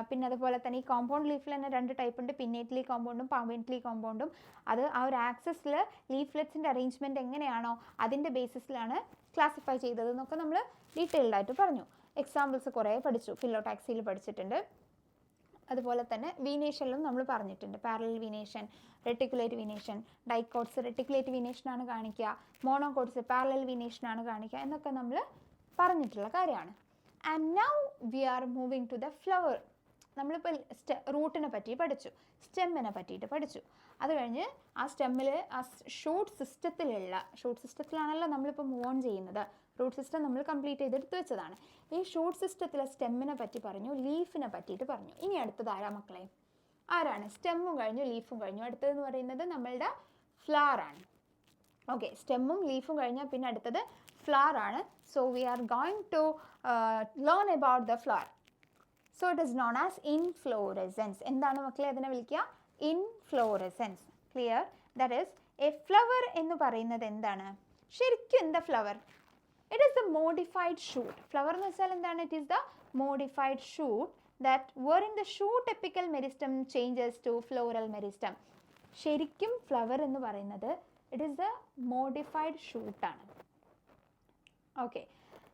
പിന്നെ അതുപോലെ തന്നെ ഈ കോമ്പൗണ്ട് ലീഫിൽ തന്നെ 2 ടൈപ്പ് ഉണ്ട്, പിന്നേറ്റ്ലി കോമ്പൗണ്ടും പാവെന്റ്ലി കോമ്പൗണ്ടും. അത് ആ ഒരു ആക്സസിൽ ലീഫ്ലെറ്റ്സിൻ്റെ അറേഞ്ച്മെൻറ്റ് എങ്ങനെയാണോ അതിൻ്റെ ബേസിസിലാണ് ക്ലാസിഫൈ ചെയ്തത് എന്നൊക്കെ നമ്മൾ ഡീറ്റെയിൽഡായിട്ട് പറഞ്ഞു. എക്സാമ്പിൾസ് കുറേ പഠിച്ചു, ഫിലോടാക്സിയിൽ പഠിച്ചിട്ടുണ്ട്. അതുപോലെ തന്നെ വീനേഷനിലും നമ്മൾ പറഞ്ഞിട്ടുണ്ട്. Parallel venation, reticulate venation, dicots reticulate വീനേഷനാണ് കാണിക്കുക, മോണോകോട്സ് പാരലൽ വീനേഷനാണ് കാണിക്കുക എന്നൊക്കെ നമ്മൾ പറഞ്ഞിട്ടുള്ള കാര്യമാണ്. And now we are moving to the flower. നമ്മളിപ്പോൾ റൂട്ടിനെ പറ്റി പഠിച്ചു, സ്റ്റെമ്മിനെ പറ്റിയിട്ട് പഠിച്ചു. അത് കഴിഞ്ഞ് ആ സ്റ്റെമ്മിൽ ആ ഷൂട്ട് സിസ്റ്റത്തിലാണല്ലോ നമ്മളിപ്പോൾ മൂവ് ഓൺ ചെയ്യുന്നത്. റൂട്ട് സിസ്റ്റം നമ്മൾ കംപ്ലീറ്റ് ചെയ്തെടുത്ത് വെച്ചതാണ്. ഈ ഷൂട്ട് സിസ്റ്റത്തിലെ സ്റ്റെമ്മിനെ പറ്റി പറഞ്ഞു, ലീഫിനെ പറ്റിയിട്ട് പറഞ്ഞു. ഇനി അടുത്തത് ആരാ മക്കളെ? ആരാണ്? സ്റ്റെമ്മും കഴിഞ്ഞു, ലീഫും കഴിഞ്ഞു. അടുത്തതെന്ന് പറയുന്നത് നമ്മളുടെ ഫ്ലവർ ആണ്. ഓക്കെ, സ്റ്റെമ്മും ലീഫും കഴിഞ്ഞാൽ പിന്നെ അടുത്തത് ഫ്ലവർ ആണ്. So we are going to learn about the flower. So it is known as inflorescence. എന്താണ് മക്കളെ അതിനെ വിളിക്കുക? Inflorescence. Clear? That is a flower എന്ന് പറയുന്നത് എന്താണ്? ശരിക്കും എന്താ flower? It is the modified shoot. Flower എന്ന് വെച്ചാൽ എന്താണ്? It is the modified shoot that wherein the shoot apical meristem changes to floral meristem. ശരിക്കും ഫ്ലവർ എന്ന് പറയുന്നത് it is the modified shoot ആണ്. ഓക്കെ,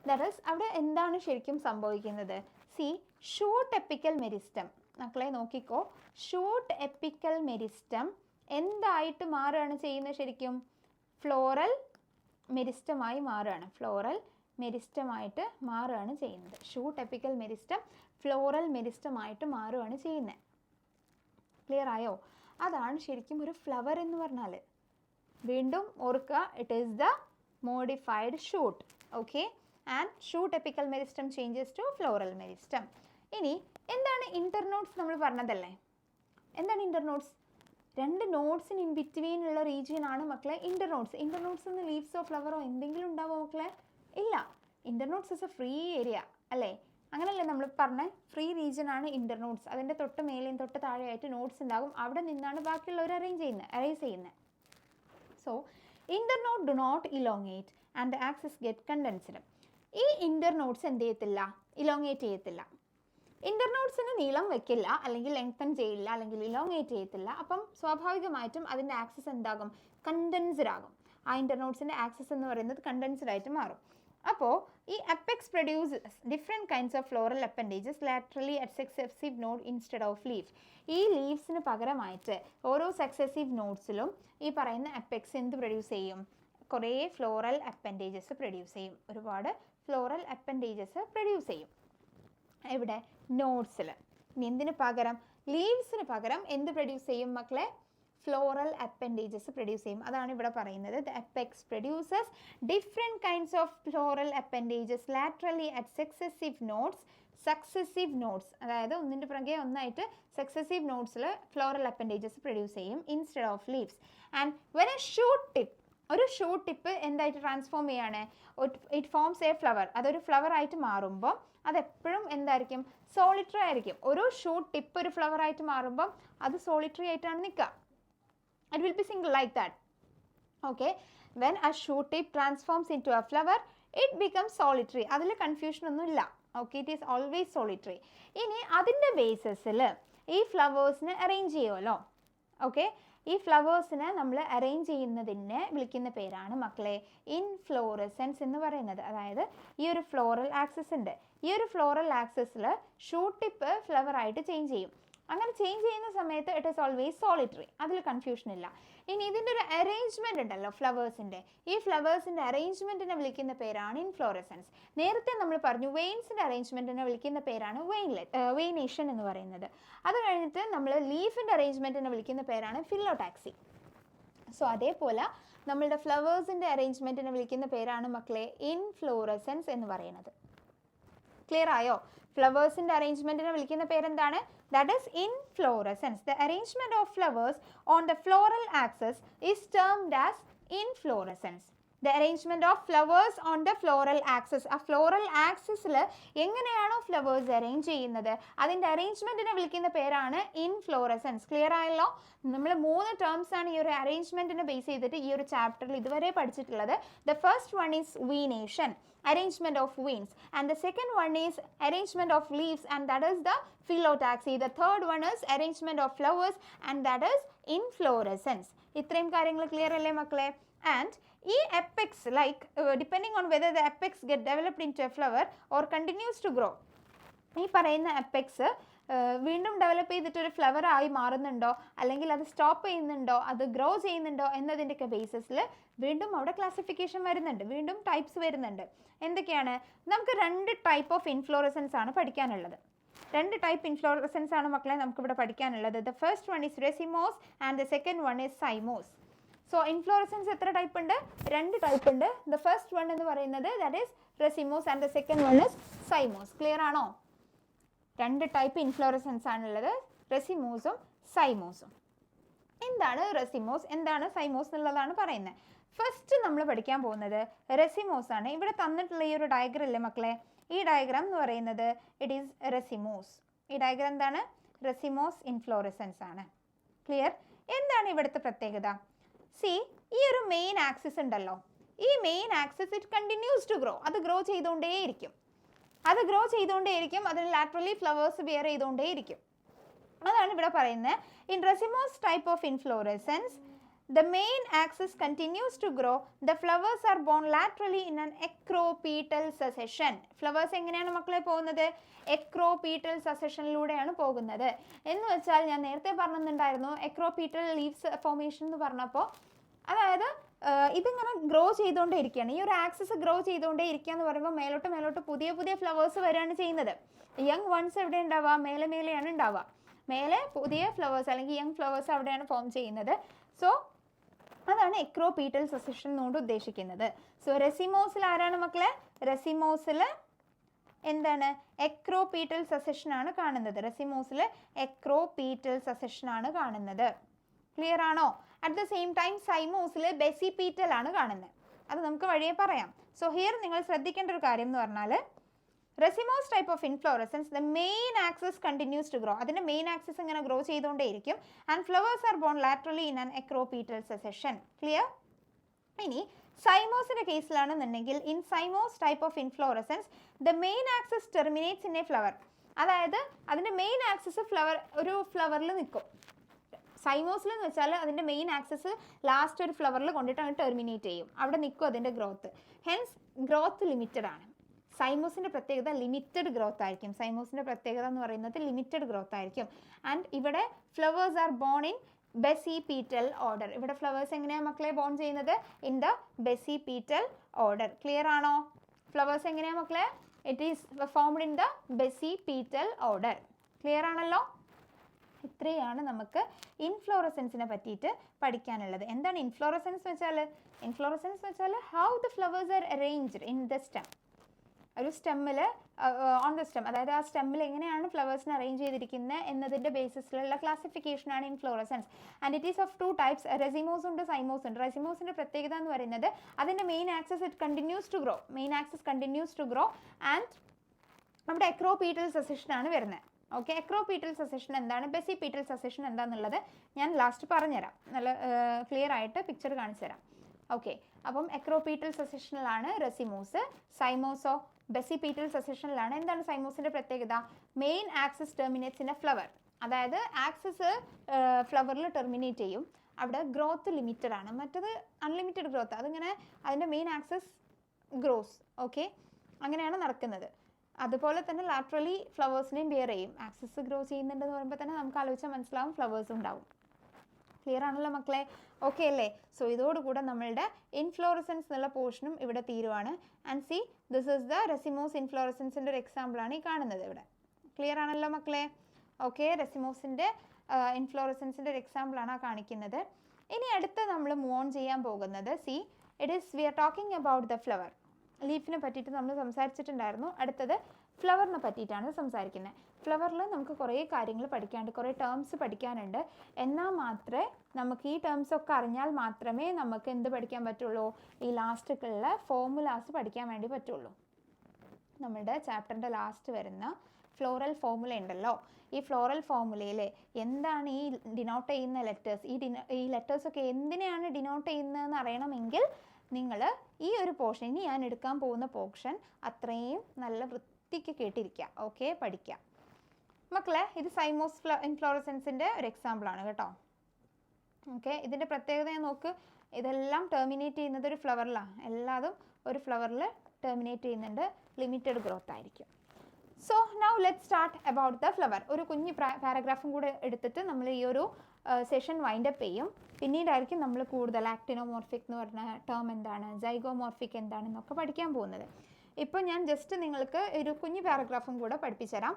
that is അവിടെ എന്താണ് ശരിക്കും സംഭവിക്കുന്നത്? See, shoot apical meristem. മക്കളെ നോക്കിക്കോ, shoot apical meristem എന്തായിട്ട് മാറുകയാണ് ചെയ്യുന്നത്? ശരിക്കും ഫ്ലോറൽ മെരിസ്റ്റമായി മാറുകയാണ്. ഫ്ലോറൽ മെരിസ്റ്റമായിട്ട് മാറുകയാണ് ചെയ്യുന്നത്. ഷൂട്ട് എപ്പിക്കൽ മെരിസ്റ്റം ഫ്ലോറൽ മെരിസ്റ്റമായിട്ട് മാറുകയാണ് ചെയ്യുന്നത്. ക്ലിയർ ആയോ? അതാണ് ശരിക്കും ഒരു ഫ്ലവർ എന്ന് പറഞ്ഞാൽ. വീണ്ടും ഓർക്കുക, it is the modified shoot. Okay, and shoot apical meristem changes to floral meristem. ഇനി എന്താണ് ഇന്റർനോട്സ്? നമ്മൾ പറഞ്ഞതല്ലേ. എന്താണ് ഇന്റർനോട്സ്? രണ്ട് നോട്ട്സിന് ഇൻ ബിറ്റ്വീൻ ഉള്ള റീജിയൻ ആണ് മക്കളെ ഇന്റർനോട്സ്. ഇന്റർനോട്സ് എന്ന് ലീവ്സോ ഫ്ലവറോ എന്തെങ്കിലും ഉണ്ടാവോ മക്കളെ? ഇല്ല. ഇന്റർനോട്സ് ഇസ് എ ഫ്രീ ഏരിയ അല്ലേ? അങ്ങനെയല്ലേ നമ്മൾ പറഞ്ഞ ഫ്രീ റീജിയൻ ആണ് ഇന്റർനോട്സ്. അതിൻ്റെ തൊട്ട് മേലെയും തൊട്ട് താഴെയായിട്ട് നോട്ട്സ് ഉണ്ടാകും. അവിടെ നിന്നാണ് ബാക്കിയുള്ളവർ അറേഞ്ച് ചെയ്യുന്നത്. So internode do not elongate and the axis get condensed. ഈ ഇന്റർനോട്സ് എന്ത് ചെയ്യത്തില്ല? ഇലോങ്ങേറ്റ് ചെയ്യത്തില്ല. ഇന്റർനോട്സിന് നീളം വെക്കില്ല, അല്ലെങ്കിൽ ലെങ്തൻ ചെയ്യില്ല, അല്ലെങ്കിൽ ഇലോങ്ങേറ്റ് ചെയ്യത്തില്ല. അപ്പം സ്വാഭാവികമായിട്ടും അതിൻ്റെ ആക്സിസ് എന്താകും? കണ്ടൻസ്ഡ് ആകും. ആ ഇന്റർനോട്സിൻ്റെ ആക്സിസ് എന്ന് പറയുന്നത് കണ്ടൻസ്ഡ് ആയിട്ട് മാറും. അപ്പോൾ ഈ apex produces different kinds of floral appendages laterally at successive node instead of leaf. ഈ ലീവ്സിന് പകരമായിട്ട് ഓരോ സക്സസീവ് നോട്ട്സിലും ഈ പറയുന്ന അപ്പെക്സ് എന്ത് പ്രൊഡ്യൂസ് ചെയ്യും? കുറേ ഫ്ലോറൽ അപ്പൻഡേജസ് പ്രൊഡ്യൂസ് ചെയ്യും. ഒരുപാട് ഫ്ലോറൽ അപ്പൻഡേജസ് പ്രൊഡ്യൂസ് ചെയ്യും. എവിടെ? നോട്ട്സിൽ. ഇനി എന്തിന് പകരം? ലീവ്സിന് പകരം എന്ത് പ്രൊഡ്യൂസ് ചെയ്യും മക്കളെ? ഫ്ലോറൽ അപ്പൻഡേജസ് പ്രൊഡ്യൂസ് ചെയ്യും. അതാണ് ഇവിടെ പറയുന്നത്. The apex produces different kinds of floral appendages laterally at successive notes, അതായത് ഒന്നിൻ്റെ പുറകെ ഒന്നായിട്ട് സക്സസീവ് നോട്ട്സിൽ ഫ്ലോറൽ അപ്പൻഡേജസ് പ്രൊഡ്യൂസ് ചെയ്യും instead of leaves. And when A shoot tip, ഒരു ഷൂട്ട് ടിപ്പ് എന്തായിട്ട് ട്രാൻസ്ഫോം ചെയ്യാണ്? It forms A flower. അതൊരു ഫ്ലവർ ആയിട്ട് മാറുമ്പോൾ അതെപ്പോഴും എന്തായിരിക്കും? സോളിറ്ററി ആയിരിക്കും. ഒരു ഷൂട്ട് ടിപ്പ് ഒരു ഫ്ലവർ ആയിട്ട് മാറുമ്പോൾ അത് സോളിറ്ററി ആയിട്ടാണ് നിൽക്കുക. It will be single like that. Okay, when a shoot tip transforms into a flower it becomes solitary. അതിൽ കൺഫ്യൂഷൻ ഒന്നും ഇല്ല. Okay, it is always solitary. ഇനി അതിൻ്റെ ബേസിസിൽ ഈ ഫ്ലവേഴ്സിനെ അറേഞ്ച് ചെയ്യുമല്ലോ. ഓക്കെ, ഈ ഫ്ലവേഴ്സിനെ നമ്മൾ അറേഞ്ച് ചെയ്യുന്നതിനെ വിളിക്കുന്ന പേരാണ് മക്കളെ ഇൻഫ്ലോറസെൻസ് എന്ന് പറയുന്നത്. അതായത് ഈ ഒരു ഫ്ലോറൽ ആക്സിസ് ഉണ്ട്. ഈ ഒരു ഫ്ലോറൽ ആക്സിസിൽ ഷൂട്ട് ടിപ്പ് ഫ്ലവർ ആയിട്ട് ചേഞ്ച് ചെയ്യും. അങ്ങനെ ചേഞ്ച് ചെയ്യുന്ന സമയത്ത് ഇറ്റ് ഈസ് ഓൾവേസ് സോളിറ്ററി. അതിൽ കൺഫ്യൂഷൻ ഇല്ല. ഇനി ഇതിൻ്റെ ഒരു അറേഞ്ച്മെൻറ്റ് ഉണ്ടല്ലോ ഫ്ലവേഴ്സിൻ്റെ, ഈ ഫ്ലവേഴ്സിൻ്റെ അറേഞ്ച്മെൻറ്റിനെ വിളിക്കുന്ന പേരാണ് ഇൻഫ്ലോറസെൻസ്. നേരത്തെ നമ്മൾ പറഞ്ഞു വെയിൻസിൻ്റെ അറേഞ്ച്മെൻറ്റിനെ വിളിക്കുന്ന പേരാണ് വെയിനേഷൻ എന്ന് പറയുന്നത്. അത് കഴിഞ്ഞിട്ട് നമ്മൾ ലീഫിൻ്റെ അറേഞ്ച്മെൻറ്റിനെ വിളിക്കുന്ന പേരാണ് ഫില്ലോടാക്സി. സോ അതേപോലെ നമ്മളുടെ ഫ്ലവേഴ്സിൻ്റെ അറേഞ്ച്മെൻറ്റിനെ വിളിക്കുന്ന പേരാണ് മക്കളെ ഇൻഫ്ലോറസെൻസ് എന്ന് പറയുന്നത്. ക്ലിയർ ആയോ? ഫ്ലവേഴ്സിൻ്റെ അറേഞ്ച്മെൻറ്റിനെ വിളിക്കുന്ന പേരെന്താണ്? That is inflorescence. The arrangement of flowers on the floral axis is termed as inflorescence. The arrangement of flowers on the floral axis. ആ ഫ്ലോറൽ ആക്സിസിൽ എങ്ങനെയാണോ ഫ്ലവേഴ്സ് അറേഞ്ച് ചെയ്യുന്നത് അതിൻ്റെ അറേഞ്ച്മെൻറ്റിനെ വിളിക്കുന്ന പേരാണ് ഇൻഫ്ലോറസെൻസ്. ക്ലിയർ ആയല്ലോ? നമ്മൾ 3 ടേംസ് ആണ് ഈ ഒരു അറേഞ്ച്മെൻറ്റിനെ ബേസ് ചെയ്തിട്ട് ഈ ഒരു ചാപ്റ്ററിൽ ഇതുവരെ പഠിച്ചിട്ടുള്ളത്. The first one is venation, arrangement of veins, and the second one is arrangement of leaves, and that is the phyllotaxy. The third one is arrangement of flowers, and that is inflorescence. ഇത്രയും കാര്യങ്ങൾ ക്ലിയർ അല്ലേ മക്കളെ? And ഈ apex, like depending on whether the apex get developed into a flower or continues to grow, ഈ പറയുന്ന apex വീണ്ടും ഡെവലപ്പ് ചെയ്തിട്ട് ഒരു ഫ്ലവർ ആയി മാറുന്നുണ്ടോ, അല്ലെങ്കിൽ അത് സ്റ്റോപ്പ് ചെയ്യുന്നുണ്ടോ, അത് ഗ്രോ ചെയ്യുന്നുണ്ടോ എന്നതിൻ്റെയൊക്കെ ബേസിസിൽ വീണ്ടും അവിടെ ക്ലാസിഫിക്കേഷൻ വരുന്നുണ്ട്, വീണ്ടും ടൈപ്സ് വരുന്നുണ്ട്. എന്തൊക്കെയാണ്? നമുക്ക് 2 ടൈപ്പ് ഓഫ് ഇൻഫ്ലോറസൻസ് ആണ് പഠിക്കാനുള്ളത്. 2 ടൈപ്പ് ഇൻഫ്ലോറസൻസ് ആണ് മക്കളെ നമുക്കിവിടെ പഠിക്കാനുള്ളത്. The first one is racemose and the second one is cymose. So inflorescence എത്ര ടൈപ്പ് ഉണ്ട്? 2 ടൈപ്പ് ഉണ്ട്. ദ ഫസ്റ്റ് വൺ എന്ന് പറയുന്നത് that is racemose and the second one is cymose. Clear ആണോ? 2 ടൈപ്പ് ഇൻഫ്ലോറസൻസ് ആണുള്ളത്, റെസിമോസും സൈമോസും. എന്താണ് റെസിമോസ്, എന്താണ് സൈമോസ് എന്നുള്ളതാണ് പറയുന്നത്. ഫസ്റ്റ് നമ്മൾ പഠിക്കാൻ പോകുന്നത് റെസിമോസ് ആണ്. ഇവിടെ തന്നിട്ടുള്ള ഈ ഒരു ഡയഗ്രം ഇല്ലേ മക്കളെ, ഈ ഡയഗ്രാം എന്ന് പറയുന്നത് ഇറ്റ് ഈസ് റെസിമോസ്. ഈ ഡയഗ്രാം എന്താണ്? റെസിമോസ് ഇൻഫ്ലോറസൻസ് ആണ്. ക്ലിയർ? എന്താണ് ഇവിടുത്തെ പ്രത്യേകത? സി, ഈ ഒരു മെയിൻ ആക്സിസ് ഉണ്ടല്ലോ, ഈ main axis it continues to grow. അത് ഗ്രോ ചെയ്തുകൊണ്ടേയിരിക്കും, അതിന് ലാറ്ററലി ഫ്ലവേഴ്സ് ബിയർ ചെയ്തുകൊണ്ടേയിരിക്കും. അതാണ് ഇവിടെ പറയുന്നത്. In racemose type of inflorescence the main axis continues to grow. The flowers are borne laterally in an acropetal succession. Flowers എങ്ങനെയാണ് മക്കളെ പോകുന്നത്? acropetal successionലൂടെയാണ് പോകുന്നത്. എന്ന് വെച്ചാൽ ഞാൻ നേരത്തെ പറഞ്ഞിട്ടുണ്ടായിരുന്നു acropetal leaves formation എന്ന് പറഞ്ഞപ്പോൾ, അതായത് ഇതിങ്ങനെ ഗ്രോ ചെയ്തുകൊണ്ടേയിരിക്കുകയാണ്. ഈ ഒരു ആക്സിസ് ഗ്രോ ചെയ്തുകൊണ്ടേയിരിക്കുക എന്ന് പറയുമ്പോൾ മേലോട്ട് പുതിയ പുതിയ ഫ്ലവേഴ്സ് വരികയാണ് ചെയ്യുന്നത്. യങ് വൺസ് എവിടെ ഉണ്ടാവുക? മേലെയാണ് ഉണ്ടാവുക. മേലെ പുതിയ ഫ്ലവേഴ്സ് അല്ലെങ്കിൽ യങ് ഫ്ലവേഴ്സ് അവിടെയാണ് ഫോം ചെയ്യുന്നത്. സോ അതാണ് എക്രോപീറ്റൽ സസെഷൻ കൊണ്ട് ഉദ്ദേശിക്കുന്നത്. സോ റെസിമോസിൽ ആരാണ് മക്കളെ? റെസിമോസിൽ എന്താണ്? എക്രോപീറ്റൽ സസെഷൻ ആണ് കാണുന്നത്. റെസിമോസിൽ എക്രോപീറ്റൽ സസെഷൻ ആണ് കാണുന്നത്. ക്ലിയർ ആണോ? അറ്റ് ദ സെയിം ടൈം സൈമോസിൽ ബെസിപീറ്റൽ ആണ് കാണുന്നത്. അത് നമുക്ക് വഴിയെ പറയാം. സോ ഹിയർ നിങ്ങൾ ശ്രദ്ധിക്കേണ്ട ഒരു കാര്യം എന്ന് പറഞ്ഞാൽ, racemose type of inflorescence the main axis continues to grow. അതിൻ്റെ മെയിൻ ആക്സിസ് ഇങ്ങനെ ഗ്രോ ചെയ്തുകൊണ്ടേയിരിക്കും. And flowers are borne laterally in an acropetal succession. Clear? ഇനി സൈമോസിൻ്റെ കേസിലാണെന്നുണ്ടെങ്കിൽ, in cymose type of inflorescence the main axis terminates in a flower. അതായത് അതിൻ്റെ മെയിൻ ആക്സിസ് ഒരു ഫ്ലവറിൽ നിൽക്കും. സൈമോസിൽ എന്ന് വെച്ചാൽ അതിൻ്റെ മെയിൻ ആക്സിസ് ലാസ്റ്റ് ഒരു ഫ്ലവറിൽ കൊണ്ടിട്ട് അങ്ങ് ടെർമിനേറ്റ് ചെയ്യും, അവിടെ നിൽക്കും അതിൻ്റെ ഗ്രോത്ത്. ഹെൻസ് ഗ്രോത്ത് ലിമിറ്റഡ് ആണ്. സൈമോസിൻ്റെ പ്രത്യേകത ലിമിറ്റഡ് ഗ്രോത്ത് ആയിരിക്കും. സൈമോസിൻ്റെ പ്രത്യേകത എന്ന് പറയുന്നത് ലിമിറ്റഡ് ഗ്രോത്ത് ആയിരിക്കും. ആൻഡ് ഇവിടെ flowers are borne in basipetal order. ഇവിടെ ഫ്ലവേഴ്സ് എങ്ങനെയാണ് മക്കളെ ബോൺ ചെയ്യുന്നത്? In the basipetal order. Clear ആണോ? ഫ്ലവേഴ്സ് എങ്ങനെയാണ് മക്കളെ? It is formed in the basipetal order. Clear ആണല്ലോ? ഇത്രയാണ് നമുക്ക് ഇൻഫ്ലോറസൻസിനെ പറ്റിയിട്ട് പഠിക്കാനുള്ളത്. എന്താണ് ഇൻഫ്ലോറസൻസ് വെച്ചാൽ? ഇൻഫ്ലോറസൻസ് വെച്ചാൽ how the flowers are arranged in the stem. ഒരു സ്റ്റെമ്മിൽ ഓൺ ദ സ്റ്റെം, അതായത് ആ സ്റ്റെമ്മിൽ എങ്ങനെയാണ് ഫ്ലവേഴ്സിനെ അറേഞ്ച് ചെയ്തിരിക്കുന്നത് എന്നതിൻ്റെ ബേസിസിലുള്ള ക്ലാസിഫിക്കേഷനാണ് inflorescence. And it is of 2 types. Racemose ഉണ്ട്, സൈമോസ് ഉണ്ട്. റെസിമോസിൻ്റെ പ്രത്യേകത എന്ന് പറയുന്നത് അതിൻ്റെ main axis it continues to grow. Main axis continues to grow and നമ്മുടെ എക്രോപീറ്റൽ സസെഷനാണ് വരുന്നത്. ഓക്കെ, എക്രോപീറ്റൽ സസെഷൻ എന്താണ്, ബെസിപീറ്റൽ സസെഷൻ എന്താണെന്നുള്ളത് ഞാൻ ലാസ്റ്റ് പറഞ്ഞുതരാം. നല്ല ക്ലിയർ ആയിട്ട് പിക്ചർ കാണിച്ചു തരാം. ഓക്കെ, അപ്പം എക്രോപീറ്റൽ സസെഷനിലാണ് റെസിമോസ്. സൈമോസോ ബെസിപീറ്റൽ സസെഷനിലാണ്. എന്താണ് സൈമോസിൻ്റെ പ്രത്യേകത? Main axis terminates in a flower. അതായത് ആക്സിസ് ഫ്ലവറിൽ ടെർമിനേറ്റ് ചെയ്യും, അവിടെ ഗ്രോത്ത് ലിമിറ്റഡ് ആണ്. മറ്റത് അൺലിമിറ്റഡ് ഗ്രോത്ത്, അതിങ്ങനെ അതിൻ്റെ മെയിൻ ആക്സിസ് ഗ്രോസ്. ഓക്കെ, അങ്ങനെയാണ് നടക്കുന്നത്. അതുപോലെ തന്നെ ലാറ്ററലി ഫ്ലവേഴ്സിനെയും ബിയർ ചെയ്യും. ആക്സിസ് ഗ്രോ ചെയ്യുന്നുണ്ടെന്ന് പറയുമ്പോൾ തന്നെ നമുക്ക് ആലോചിച്ചാൽ മനസ്സിലാവും ഫ്ലവേഴ്സ് ഉണ്ടാവും. ക്ലിയർ ആണല്ലോ മക്കളെ? ഓക്കെ അല്ലേ? സോ ഇതോടുകൂടെ നമ്മളുടെ ഇൻഫ്ലോറസൻസ് എന്നുള്ള പോർഷനും ഇവിടെ തീരുവാണ്. And see, this is the racemose ഇൻഫ്ലോറസൻസിൻ്റെ ഒരു എക്സാമ്പിളാണ് ഈ കാണുന്നത് ഇവിടെ. ക്ലിയർ ആണല്ലോ മക്കളെ? ഓക്കെ, റെസിമോസിൻ്റെ ഇൻഫ്ലോറസൻസിൻ്റെ ഒരു എക്സാമ്പിളാണ് ആ കാണിക്കുന്നത്. ഇനി അടുത്ത് നമ്മൾ മൂവ് ഓൺ ചെയ്യാൻ പോകുന്നത്, see, it is we are talking about the flower. ലീഫിനെ പറ്റിയിട്ട് നമ്മൾ സംസാരിച്ചിട്ടുണ്ടായിരുന്നു. അടുത്തത് ഫ്ലവറിനെ പറ്റിയിട്ടാണ് സംസാരിക്കുന്നത്. ഫ്ലവറിൽ നമുക്ക് കുറേ കാര്യങ്ങൾ പഠിക്കാനുണ്ട്, കുറേ ടേംസ് പഠിക്കാനുണ്ട്. എന്നാൽ മാത്രമേ നമുക്ക് ഈ ടേംസ് ഒക്കെ അറിഞ്ഞാൽ മാത്രമേ നമുക്ക് എന്ത് പഠിക്കാൻ പറ്റുള്ളൂ? ഈ ലാസ്റ്റിലുള്ള ഫോർമുലാസ് പഠിക്കാൻ വേണ്ടി പറ്റുള്ളൂ. നമ്മുടെ ചാപ്റ്ററിൻ്റെ ലാസ്റ്റ് വരുന്ന ഫ്ലോറൽ ഫോർമുല ഉണ്ടല്ലോ, ഈ ഫ്ലോറൽ ഫോർമുലയിൽ എന്താണ് ഈ ഡിനോട്ട് ചെയ്യുന്ന ലെറ്റേഴ്സ്, ഈ ലെറ്റേഴ്സൊക്കെ എന്തിനെയാണ് ഡിനോട്ട് ചെയ്യുന്നതെന്ന് അറിയണമെങ്കിൽ നിങ്ങൾ ഈ ഒരു പോർഷൻ, ഇനി ഞാൻ എടുക്കാൻ പോകുന്ന പോർഷൻ അത്രയും നല്ല വൃത്തിക്ക് കേട്ടിരിക്കുക. ഓക്കെ, പഠിക്കുക മക്കളെ. ഇത് സൈമോസ് ഇൻഫ്ലോറസൻസിൻ്റെ ഒരു എക്സാമ്പിളാണ് കേട്ടോ. ഓക്കെ, ഇതിൻ്റെ പ്രത്യേകത ഞാൻ നോക്ക്, ഇതെല്ലാം ടെർമിനേറ്റ് ചെയ്യുന്നത് ഒരു ഫ്ലവറിലാണ്. എല്ലാതും ഒരു ഫ്ലവറിൽ ടെർമിനേറ്റ് ചെയ്യുന്നുണ്ട്. ലിമിറ്റഡ് ഗ്രോത്ത് ആയിരിക്കും. So now let start about the flower. ഒരു കുഞ്ഞ് പാരഗ്രാഫും കൂടെ എടുത്തിട്ട് നമ്മൾ ഈ ഒരു സെഷൻ വൈൻഡപ്പ് ചെയ്യും. പിന്നീടായിരിക്കും നമ്മൾ കൂടുതൽ ആക്ടിനോമോർഫിക് എന്ന് പറഞ്ഞ ടേം എന്താണ്, ജൈഗോമോർഫിക് എന്താണെന്നൊക്കെ പഠിക്കാൻ പോകുന്നത്. ഇപ്പോൾ ഞാൻ ജസ്റ്റ് നിങ്ങൾക്ക് ഒരു കുഞ്ഞ് പാരഗ്രാഫും കൂടെ പഠിപ്പിച്ചുതരാം.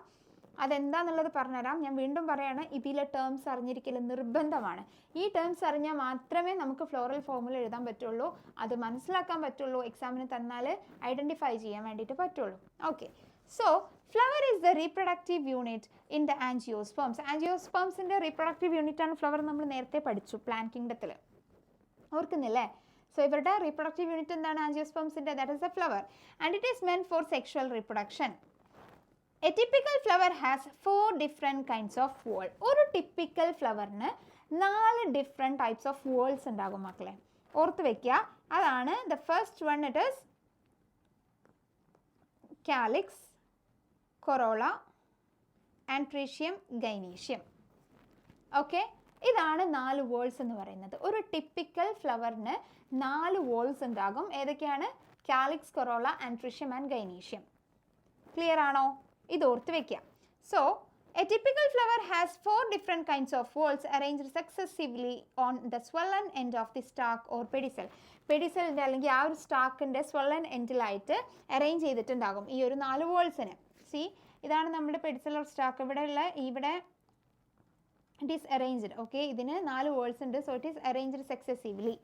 അതെന്താണെന്നുള്ളത് പറഞ്ഞുതരാം. ഞാൻ വീണ്ടും പറയാണ്, ഇതിലെ ടേംസ് അറിഞ്ഞിരിക്കൽ നിർബന്ധമാണ്. ഈ ടേംസ് അറിഞ്ഞാൽ മാത്രമേ നമുക്ക് ഫ്ലോറൽ ഫോമുല എഴുതാൻ പറ്റുള്ളൂ, അത് മനസ്സിലാക്കാൻ പറ്റുള്ളൂ, എക്സാമിന് തന്നാൽ ഐഡൻറ്റിഫൈ ചെയ്യാൻ വേണ്ടിയിട്ട് പറ്റുള്ളൂ. Okay, so flower is the reproductive unit in the angiosperms. ആൻജിയോസ്പേംസിൻ്റെ റീപ്രൊഡക്റ്റീവ് യൂണിറ്റ് ആണ് ഫ്ലവർ. നമ്മൾ നേരത്തെ പഠിച്ചു പ്ലാൻ കിങ്ഡത്തിൽ, ഓർക്കുന്നില്ലേ? സോ ഇവരുടെ റീപ്രൊഡക്റ്റീവ് യൂണിറ്റ് എന്താണ് ആൻജിയോസ്പേംസിൻ്റെ? That is the flower and it is meant for sexual reproduction. A typical flower has 4 different kinds of whorl. ഒരു ടിപ്പിക്കൽ ഫ്ലവറിന് 4 ഡിഫറെൻറ്റ് ടൈപ്സ് ഓഫ് വോൾസ് ഉണ്ടാകും മക്കളെ, ഓർത്ത് വെക്കുക. അതാണ് the first one, it is calyx, corolla, androecium, gynoecium. Okay, ഇതാണ് 4 വോൾസ് എന്ന് പറയുന്നത്. ഒരു ടിപ്പിക്കൽ ഫ്ലവറിന് 4 വോൾസ് ഉണ്ടാകും. ഏതൊക്കെയാണ്? Calyx, corolla, androecium and gynoecium. Clear ആണോ? ഇത് ഓർത്ത് വെക്കുക. So a typical flower has 4 different kinds of whorls arranged successively on the swollen end of the stalk or pedicel. പെഡിസലിൻ്റെ അല്ലെങ്കിൽ ആ ഒരു സ്റ്റാക്കിൻ്റെ സ്വെല്ലൻ എൻഡിലായിട്ട് അറേഞ്ച് ചെയ്തിട്ടുണ്ടാകും ഈ ഒരു 4 വോൾസിന്. സി, ഇതാണ് നമ്മുടെ പെഡിസലർ സ്റ്റാക്ക്. ഇവിടെ ഇറ്റ് ഈസ് അറേഞ്ച്ഡ്. ഓക്കെ, ഇതിന് 4 വോൾസ് ഉണ്ട്. So it is arranged successively.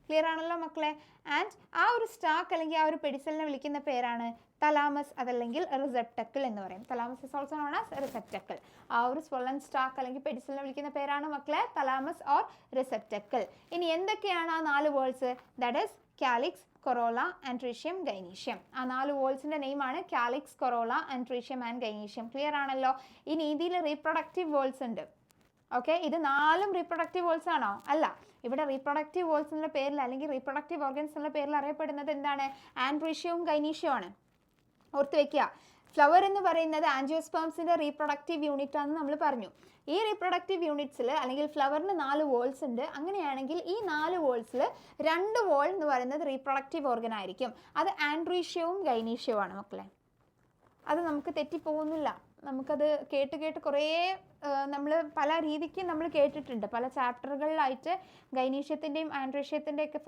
Clear ആണല്ലോ മക്കളെ? ആൻഡ് ആ ഒരു സ്റ്റാക്ക് അല്ലെങ്കിൽ ആ ഒരു പെഡിസലിനെ വിളിക്കുന്ന പേരാണ് തലാമസ്, അതല്ലെങ്കിൽ റിസെപ്റ്റക്കിൾ എന്ന് പറയും. Thalamus is also known as receptacle. ആ ഒരു സ്വെല്ലൻ സ്റ്റാക്ക് അല്ലെങ്കിൽ പെഡിസലിനെ വിളിക്കുന്ന പേരാണ് മക്കളെ തലാമസ് ഓർ റിസെപ്റ്റക്കിൾ. ഇനി എന്തൊക്കെയാണ് ആ 4 whorls? That is calyx, corolla, androecium, gynoecium. ആ 4 വോൾസിൻ്റെ നെയിമാണ് calyx, corolla, androecium and gynoecium. Clear ആണല്ലോ? ഇനി ഇതിൽ റീപ്രൊഡക്റ്റീവ് വോൾസ് ഉണ്ട്. ഓക്കെ, ഇത് 4ഉം റീപ്രൊഡക്റ്റീവ് വോൾസ് ആണോ? അല്ല. ഇവിടെ റീപ്രൊഡക്റ്റീവ് വോൾസ് എന്നുള്ള പേരിൽ അല്ലെങ്കിൽ റീപ്രൊഡക്റ്റീവ് ഓർഗൻസ് എന്നുള്ള പേരിൽ അറിയപ്പെടുന്നത് എന്താണ്? ആൻട്രീഷ്യവും ഗൈനീഷ്യവുമാണ്. ഓർത്ത് വെക്കുക, ഫ്ലവർ എന്ന് പറയുന്നത് ആൻജിയോസ്പേംസിൻ്റെ റീപ്രൊഡക്റ്റീവ് യൂണിറ്റ് ആണെന്ന് നമ്മൾ പറഞ്ഞു. ഈ റീപ്രൊഡക്റ്റീവ് യൂണിറ്റ്സിൽ അല്ലെങ്കിൽ ഫ്ലവറിന് 4 വോൾസ് ഉണ്ട്. അങ്ങനെയാണെങ്കിൽ ഈ 4 വോൾസിൽ 2 വോൾ എന്ന് പറയുന്നത് റീപ്രൊഡക്റ്റീവ് ഓർഗൻ ആയിരിക്കും. അത് ആൻട്രീഷ്യവും ഗൈനീഷ്യവുമാണ് മക്കളെ. അത് നമുക്ക് തെറ്റിപ്പോകുന്നില്ല. നമുക്കത് കേട്ട് കുറേ നമ്മൾ പല രീതിക്ക് നമ്മൾ കേട്ടിട്ടുണ്ട്. പല ചാപ്റ്ററുകളിലായിട്ട് ഗൈനീഷ്യത്തിൻ്റെയും ആൻട്രീഷ്യത്തിൻ്റെയൊക്കെ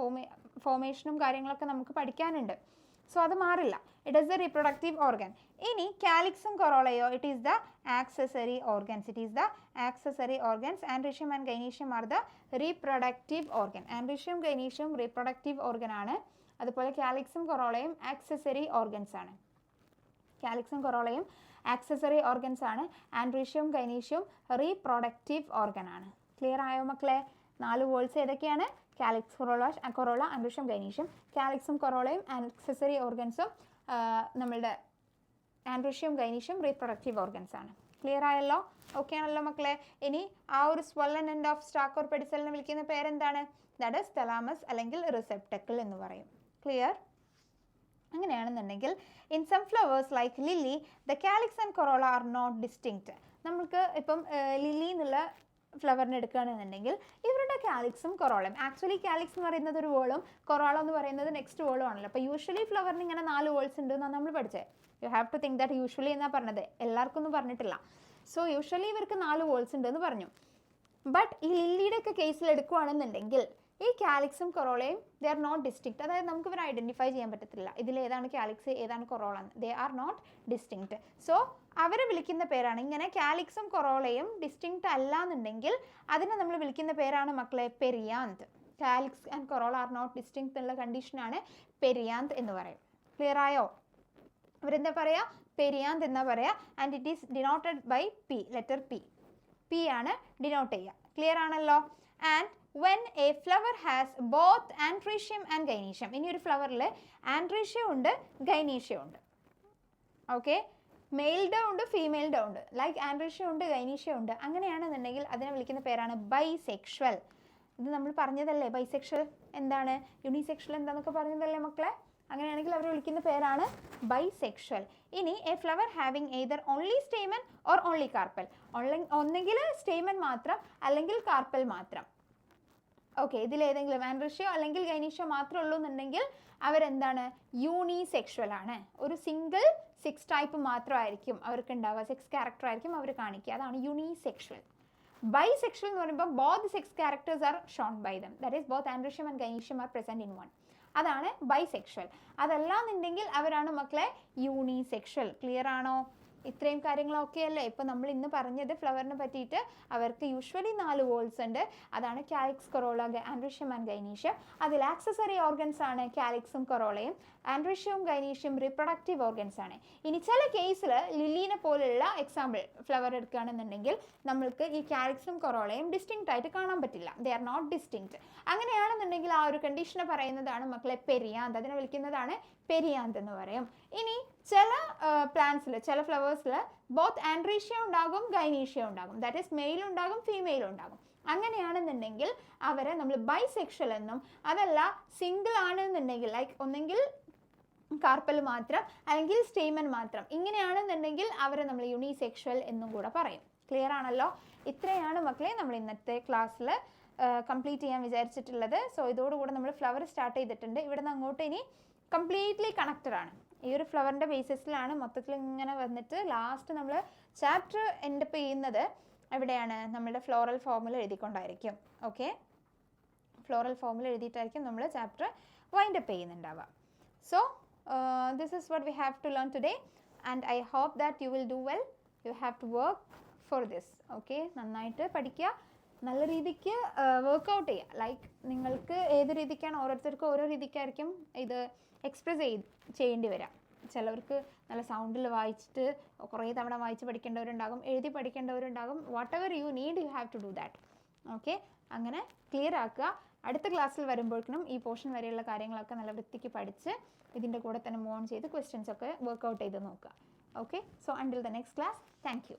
ഫോമേഷനും കാര്യങ്ങളൊക്കെ നമുക്ക് പഠിക്കാനുണ്ട്. സോ അത് മാറില്ല. It is the reproductive organ. ഇനി കാലിക്സും കൊറോളയോ, it is the accessory organs. It is the accessory organs. Androecium and gynoecium are the reproductive organ. Androecium, gynoecium reproductive organ ആണ്. അതുപോലെ കാലിക്സും കൊറോളയും ആക്സസറി ഓർഗൻസ് ആണ്. കാലിക്സും കൊറോളയും ആക്സസറി ഓർഗൻസ് ആണ്. ആൻട്രീഷ്യവും ഗൈനീഷ്യവും റീപ്രൊഡക്റ്റീവ് ഓർഗൻ ആണ്. ക്ലിയർ ആയോ മക്കളെ? 4 വോൾസ് ഏതൊക്കെയാണ്? Calyx, corolla, androecium, gynoecium. കാലിക്സും കൊറോളയും ആക്സസറി ഓർഗൻസും നമ്മളുടെ ആൻട്രീഷ്യം, ഗൈനീഷ്യം റീപ്രൊഡക്റ്റീവ് ഓർഗൻസ് ആണ്. ക്ലിയർ ആയല്ലോ? ഓക്കെ ആണല്ലോ മക്കളെ? ഇനി ആ ഒരു swollen end of stalk or പെഡിസലിനെ വിളിക്കുന്ന പേരെന്താണ്? ദാറ്റ് ഈസ് തലാമസ് അല്ലെങ്കിൽ റിസെപ്റ്റക്കിൾ എന്ന് പറയും. ക്ലിയർ? അങ്ങനെയാണെന്നുണ്ടെങ്കിൽ in some flowers like lily the calyx and corolla are not distinct. നമുക്ക് ഇപ്പം ലില്ലി എന്നുള്ള ഫ്ലവറിന് എടുക്കുകയാണെന്നുണ്ടെങ്കിൽ ഇവരുടെ കാലിക്സും കൊറോളയും, ആക്ച്വലി കാലിക്സ് എന്ന് പറയുന്നത് ഒരു വേളും കൊറോള എന്ന് പറയുന്നത് നെക്സ്റ്റ് വേളും ആണല്ലോ. അപ്പോൾ യൂഷ്വലി ഫ്ലവറിന് ഇങ്ങനെ 4 വേൾസ് ഉണ്ട് എന്നാണ് നമ്മൾ പഠിച്ചത്. You have to think that usually എന്നാണ് പറഞ്ഞത്, എല്ലാവർക്കും ഒന്നും പറഞ്ഞിട്ടില്ല. സോ യൂഷ്വലി ഇവർക്ക് 4 വേൾസ് ഉണ്ട് എന്ന് പറഞ്ഞു. ബട്ട് ഈ ലില്ലിയുടെ ഒക്കെ കേസിൽ എടുക്കുകയാണെന്നുണ്ടെങ്കിൽ ഈ കാലിക്സും കൊറോളയും ദേ ആർ നോട്ട് ഡിസ്റ്റിങ്ക്റ്റ്. അതായത് നമുക്ക് ഇവർ ഐഡൻറ്റിഫൈ ചെയ്യാൻ പറ്റത്തില്ല ഇതിൽ ഏതാണ് കാലിക്സ് ഏതാണ് കൊറോള എന്ന്. They are not distinct. So അവരെ വിളിക്കുന്ന പേരാണ് ഇങ്ങനെ. കാലിക്സും കൊറോളയും ഡിസ്റ്റിങ്ക്റ്റ് അല്ല എന്നുണ്ടെങ്കിൽ അതിനെ നമ്മൾ വിളിക്കുന്ന പേരാണ് മക്കളെ perianth. Calyx and corolla are not distinct എന്നുള്ള കണ്ടീഷനാണ് പെരിയാന്ത് എന്ന് പറയും. ക്ലിയർ ആയോ? അവരെന്താ പറയുക? പെരിയാന്ത് എന്നാ പറയുക. And it is denoted by P, letter P. P ആണ് ഡിനോട്ട് ചെയ്യുക. ക്ലിയർ ആണല്ലോ? And when a flower has both antricium and gynecium. ഇനി ഒരു ഫ്ലവറിൽ ആൻട്രീഷ്യം ഉണ്ട്, ഗൈനീഷ്യം ഉണ്ട്. ഓക്കെ, മെയിൽഡ് ഉണ്ട്, ഫീമെയിൽഡ് ഉണ്ട്. ലൈക്ക് ആൻട്രീഷ്യം ഉണ്ട്, ഗൈനീഷ്യം ഉണ്ട്. അങ്ങനെയാണെന്നുണ്ടെങ്കിൽ അതിനെ വിളിക്കുന്ന പേരാണ് ബൈസെക്ഷൽ. ഇത് നമ്മൾ പറഞ്ഞതല്ലേ ബൈസെക്ഷൽ എന്താണ്, യൂണിസെക്ഷൽ എന്താണെന്നൊക്കെ പറഞ്ഞതല്ലേ മക്കളെ? അങ്ങനെയാണെങ്കിൽ അവർ വിളിക്കുന്ന പേരാണ് ബൈസെക്ഷൽ. ഇനി A flower having either only stamen or only carpal. ഒന്നെങ്കിൽ സ്റ്റേമൻ മാത്രം അല്ലെങ്കിൽ കാർപ്പൽ മാത്രം. ഓക്കെ, ഇതിലേതെങ്കിലും ആൻഡ്രീഷ്യോ അല്ലെങ്കിൽ ഗൈനീഷ്യോ മാത്രമേ ഉള്ളൂ എന്നുണ്ടെങ്കിൽ അവരെന്താണ്, യൂണിസെക്ഷൽ ആണ്. ഒരു സിംഗിൾ 6 ടൈപ്പ് മാത്രമായിരിക്കും അവർക്ക് ഉണ്ടാവുക, 6 ക്യാരക്ടർ ആയിരിക്കും അവർ കാണിക്കുക, അതാണ് യൂണിസെക്ഷൽ. ബൈസെക്ഷൽ എന്ന് പറയുമ്പോൾ both 6 characters are shown by them, that is both androecium and gynoecium are present in one, അതാണ് ബൈസെക്ഷൽ. അതല്ലാന്നുണ്ടെങ്കിൽ അവരാണ് മക്കളെ യൂണിസെക്ഷൽ. ക്ലിയർ ആണോ? ഇത്രയും കാര്യങ്ങളൊക്കെ അല്ലേ ഇപ്പം നമ്മൾ ഇന്ന് പറഞ്ഞത് ഫ്ലവറിനെ പറ്റിയിട്ട്. അവർക്ക് യൂഷ്വലി 4 വോൾസ് ഉണ്ട്, അതാണ് calyx, corolla, androecium and gynoecium. അതിൽ ആക്സസറി ഓർഗൻസ് ആണ് കാലിക്സും കൊറോളയും. ആൻഡ്രീഷ്യവും ഗൈനീഷ്യം റിപ്രൊഡക്റ്റീവ് ഓർഗൻസ് ആണ്. ഇനി ചില കേസിൽ ലില്ലീനെ പോലുള്ള എക്സാമ്പിൾ ഫ്ലവർ എടുക്കുകയാണെന്നുണ്ടെങ്കിൽ നമ്മൾക്ക് ഈ കാലിക്സും കൊറോളയും ഡിസ്റ്റിങ്ക്റ്റ് ആയിട്ട് കാണാൻ പറ്റില്ല, ദേ ആർ നോട്ട് ഡിസ്റ്റിങ്ക്റ്റ്. അങ്ങനെയാണെന്നുണ്ടെങ്കിൽ ആ ഒരു കണ്ടീഷനെ പറയുന്നതാണ് മക്കളെ പെരിയാന്ത്, അതിനെ വിളിക്കുന്നതാണ് പെരിയാന്ത് എന്ന് പറയും. ഇനി ചില പ്ലാന്റ്സിൽ, ചില ഫ്ലവേഴ്സിൽ ബോത്ത് ആൻഡ്രീഷ്യ ഉണ്ടാകും ഗൈനീഷ്യ ഉണ്ടാകും, ദാറ്റ് ഈസ് മെയിൽ ഉണ്ടാകും ഫീമെയിൽ ഉണ്ടാകും. അങ്ങനെയാണെന്നുണ്ടെങ്കിൽ അവരെ നമ്മൾ ബൈസെക്ഷൽ എന്നും, അതല്ല സിംഗിൾ ആണെന്നുണ്ടെങ്കിൽ ലൈക്ക് ഒന്നെങ്കിൽ കാർപ്പൽ മാത്രം അല്ലെങ്കിൽ സ്റ്റേമൻ മാത്രം, ഇങ്ങനെയാണെന്നുണ്ടെങ്കിൽ അവരെ നമ്മൾ യൂണിസെക്ഷൽ എന്നും കൂടെ പറയും. ക്ലിയർ ആണല്ലോ? ഇത്രയാണ് മക്കളെ നമ്മൾ ഇന്നത്തെ ക്ലാസ്സിൽ കംപ്ലീറ്റ് ചെയ്യാൻ വിചാരിച്ചിട്ടുള്ളത്. സോ ഇതോടുകൂടെ നമ്മൾ ഫ്ലവർ സ്റ്റാർട്ട് ചെയ്തിട്ടുണ്ട്. ഇവിടെ നിന്ന് അങ്ങോട്ട് ഇനി കംപ്ലീറ്റ്ലി കണക്റ്റഡ് ആണ്. ഈ ഒരു ഫ്ലവറിൻ്റെ ബേസിസിലാണ് മൊത്തത്തിൽ ഇങ്ങനെ വന്നിട്ട് ലാസ്റ്റ് നമ്മൾ ചാപ്റ്റർ എൻഡപ്പ് ചെയ്യുന്നത് എവിടെയാണ്? നമ്മുടെ ഫ്ലോറൽ ഫോമിൽ എഴുതിക്കൊണ്ടായിരിക്കും. ഓക്കെ, ഫ്ലോറൽ ഫോമിൽ എഴുതിയിട്ടായിരിക്കും നമ്മൾ ചാപ്റ്റർ വൈൻഡപ്പ് ചെയ്യുന്നുണ്ടാവുക. So this is what we have to learn today and I hope that you will do well. You have to work for this. Okay, നന്നായിട്ട് പഠിക്കുക, നല്ല രീതിക്ക് വർക്കൗട്ട് ചെയ്യുക. ലൈക്ക് നിങ്ങൾക്ക് ഏത് രീതിക്കാണ്, ഓരോരുത്തർക്കും ഓരോ രീതിക്കായിരിക്കും ഇത് എക്സ്പ്രസ് ചെയ്യേണ്ടി വരാം. ചിലവർക്ക് നല്ല സൗണ്ടിൽ വായിച്ചിട്ട് കുറേ തവണ വായിച്ച് പഠിക്കേണ്ടവരുണ്ടാകും, എഴുതി പഠിക്കേണ്ടവരുണ്ടാകും. Whatever you need you have to do that. Okay, അങ്ങനെ ക്ലിയർ ആക്കുക. അടുത്ത ക്ലാസ്സിൽ വരുമ്പോഴേക്കും ഈ പോർഷൻ വരെയുള്ള കാര്യങ്ങളൊക്കെ നല്ല വൃത്തിക്ക് പഠിച്ച് ഇതിൻ്റെ കൂടെ തന്നെ മൂവ് ഓൺ ചെയ്ത് ക്വസ്റ്റ്യൻസ് ഒക്കെ വർക്കൗട്ട് ചെയ്ത് നോക്കുക. Okay, so until the next class, thank you.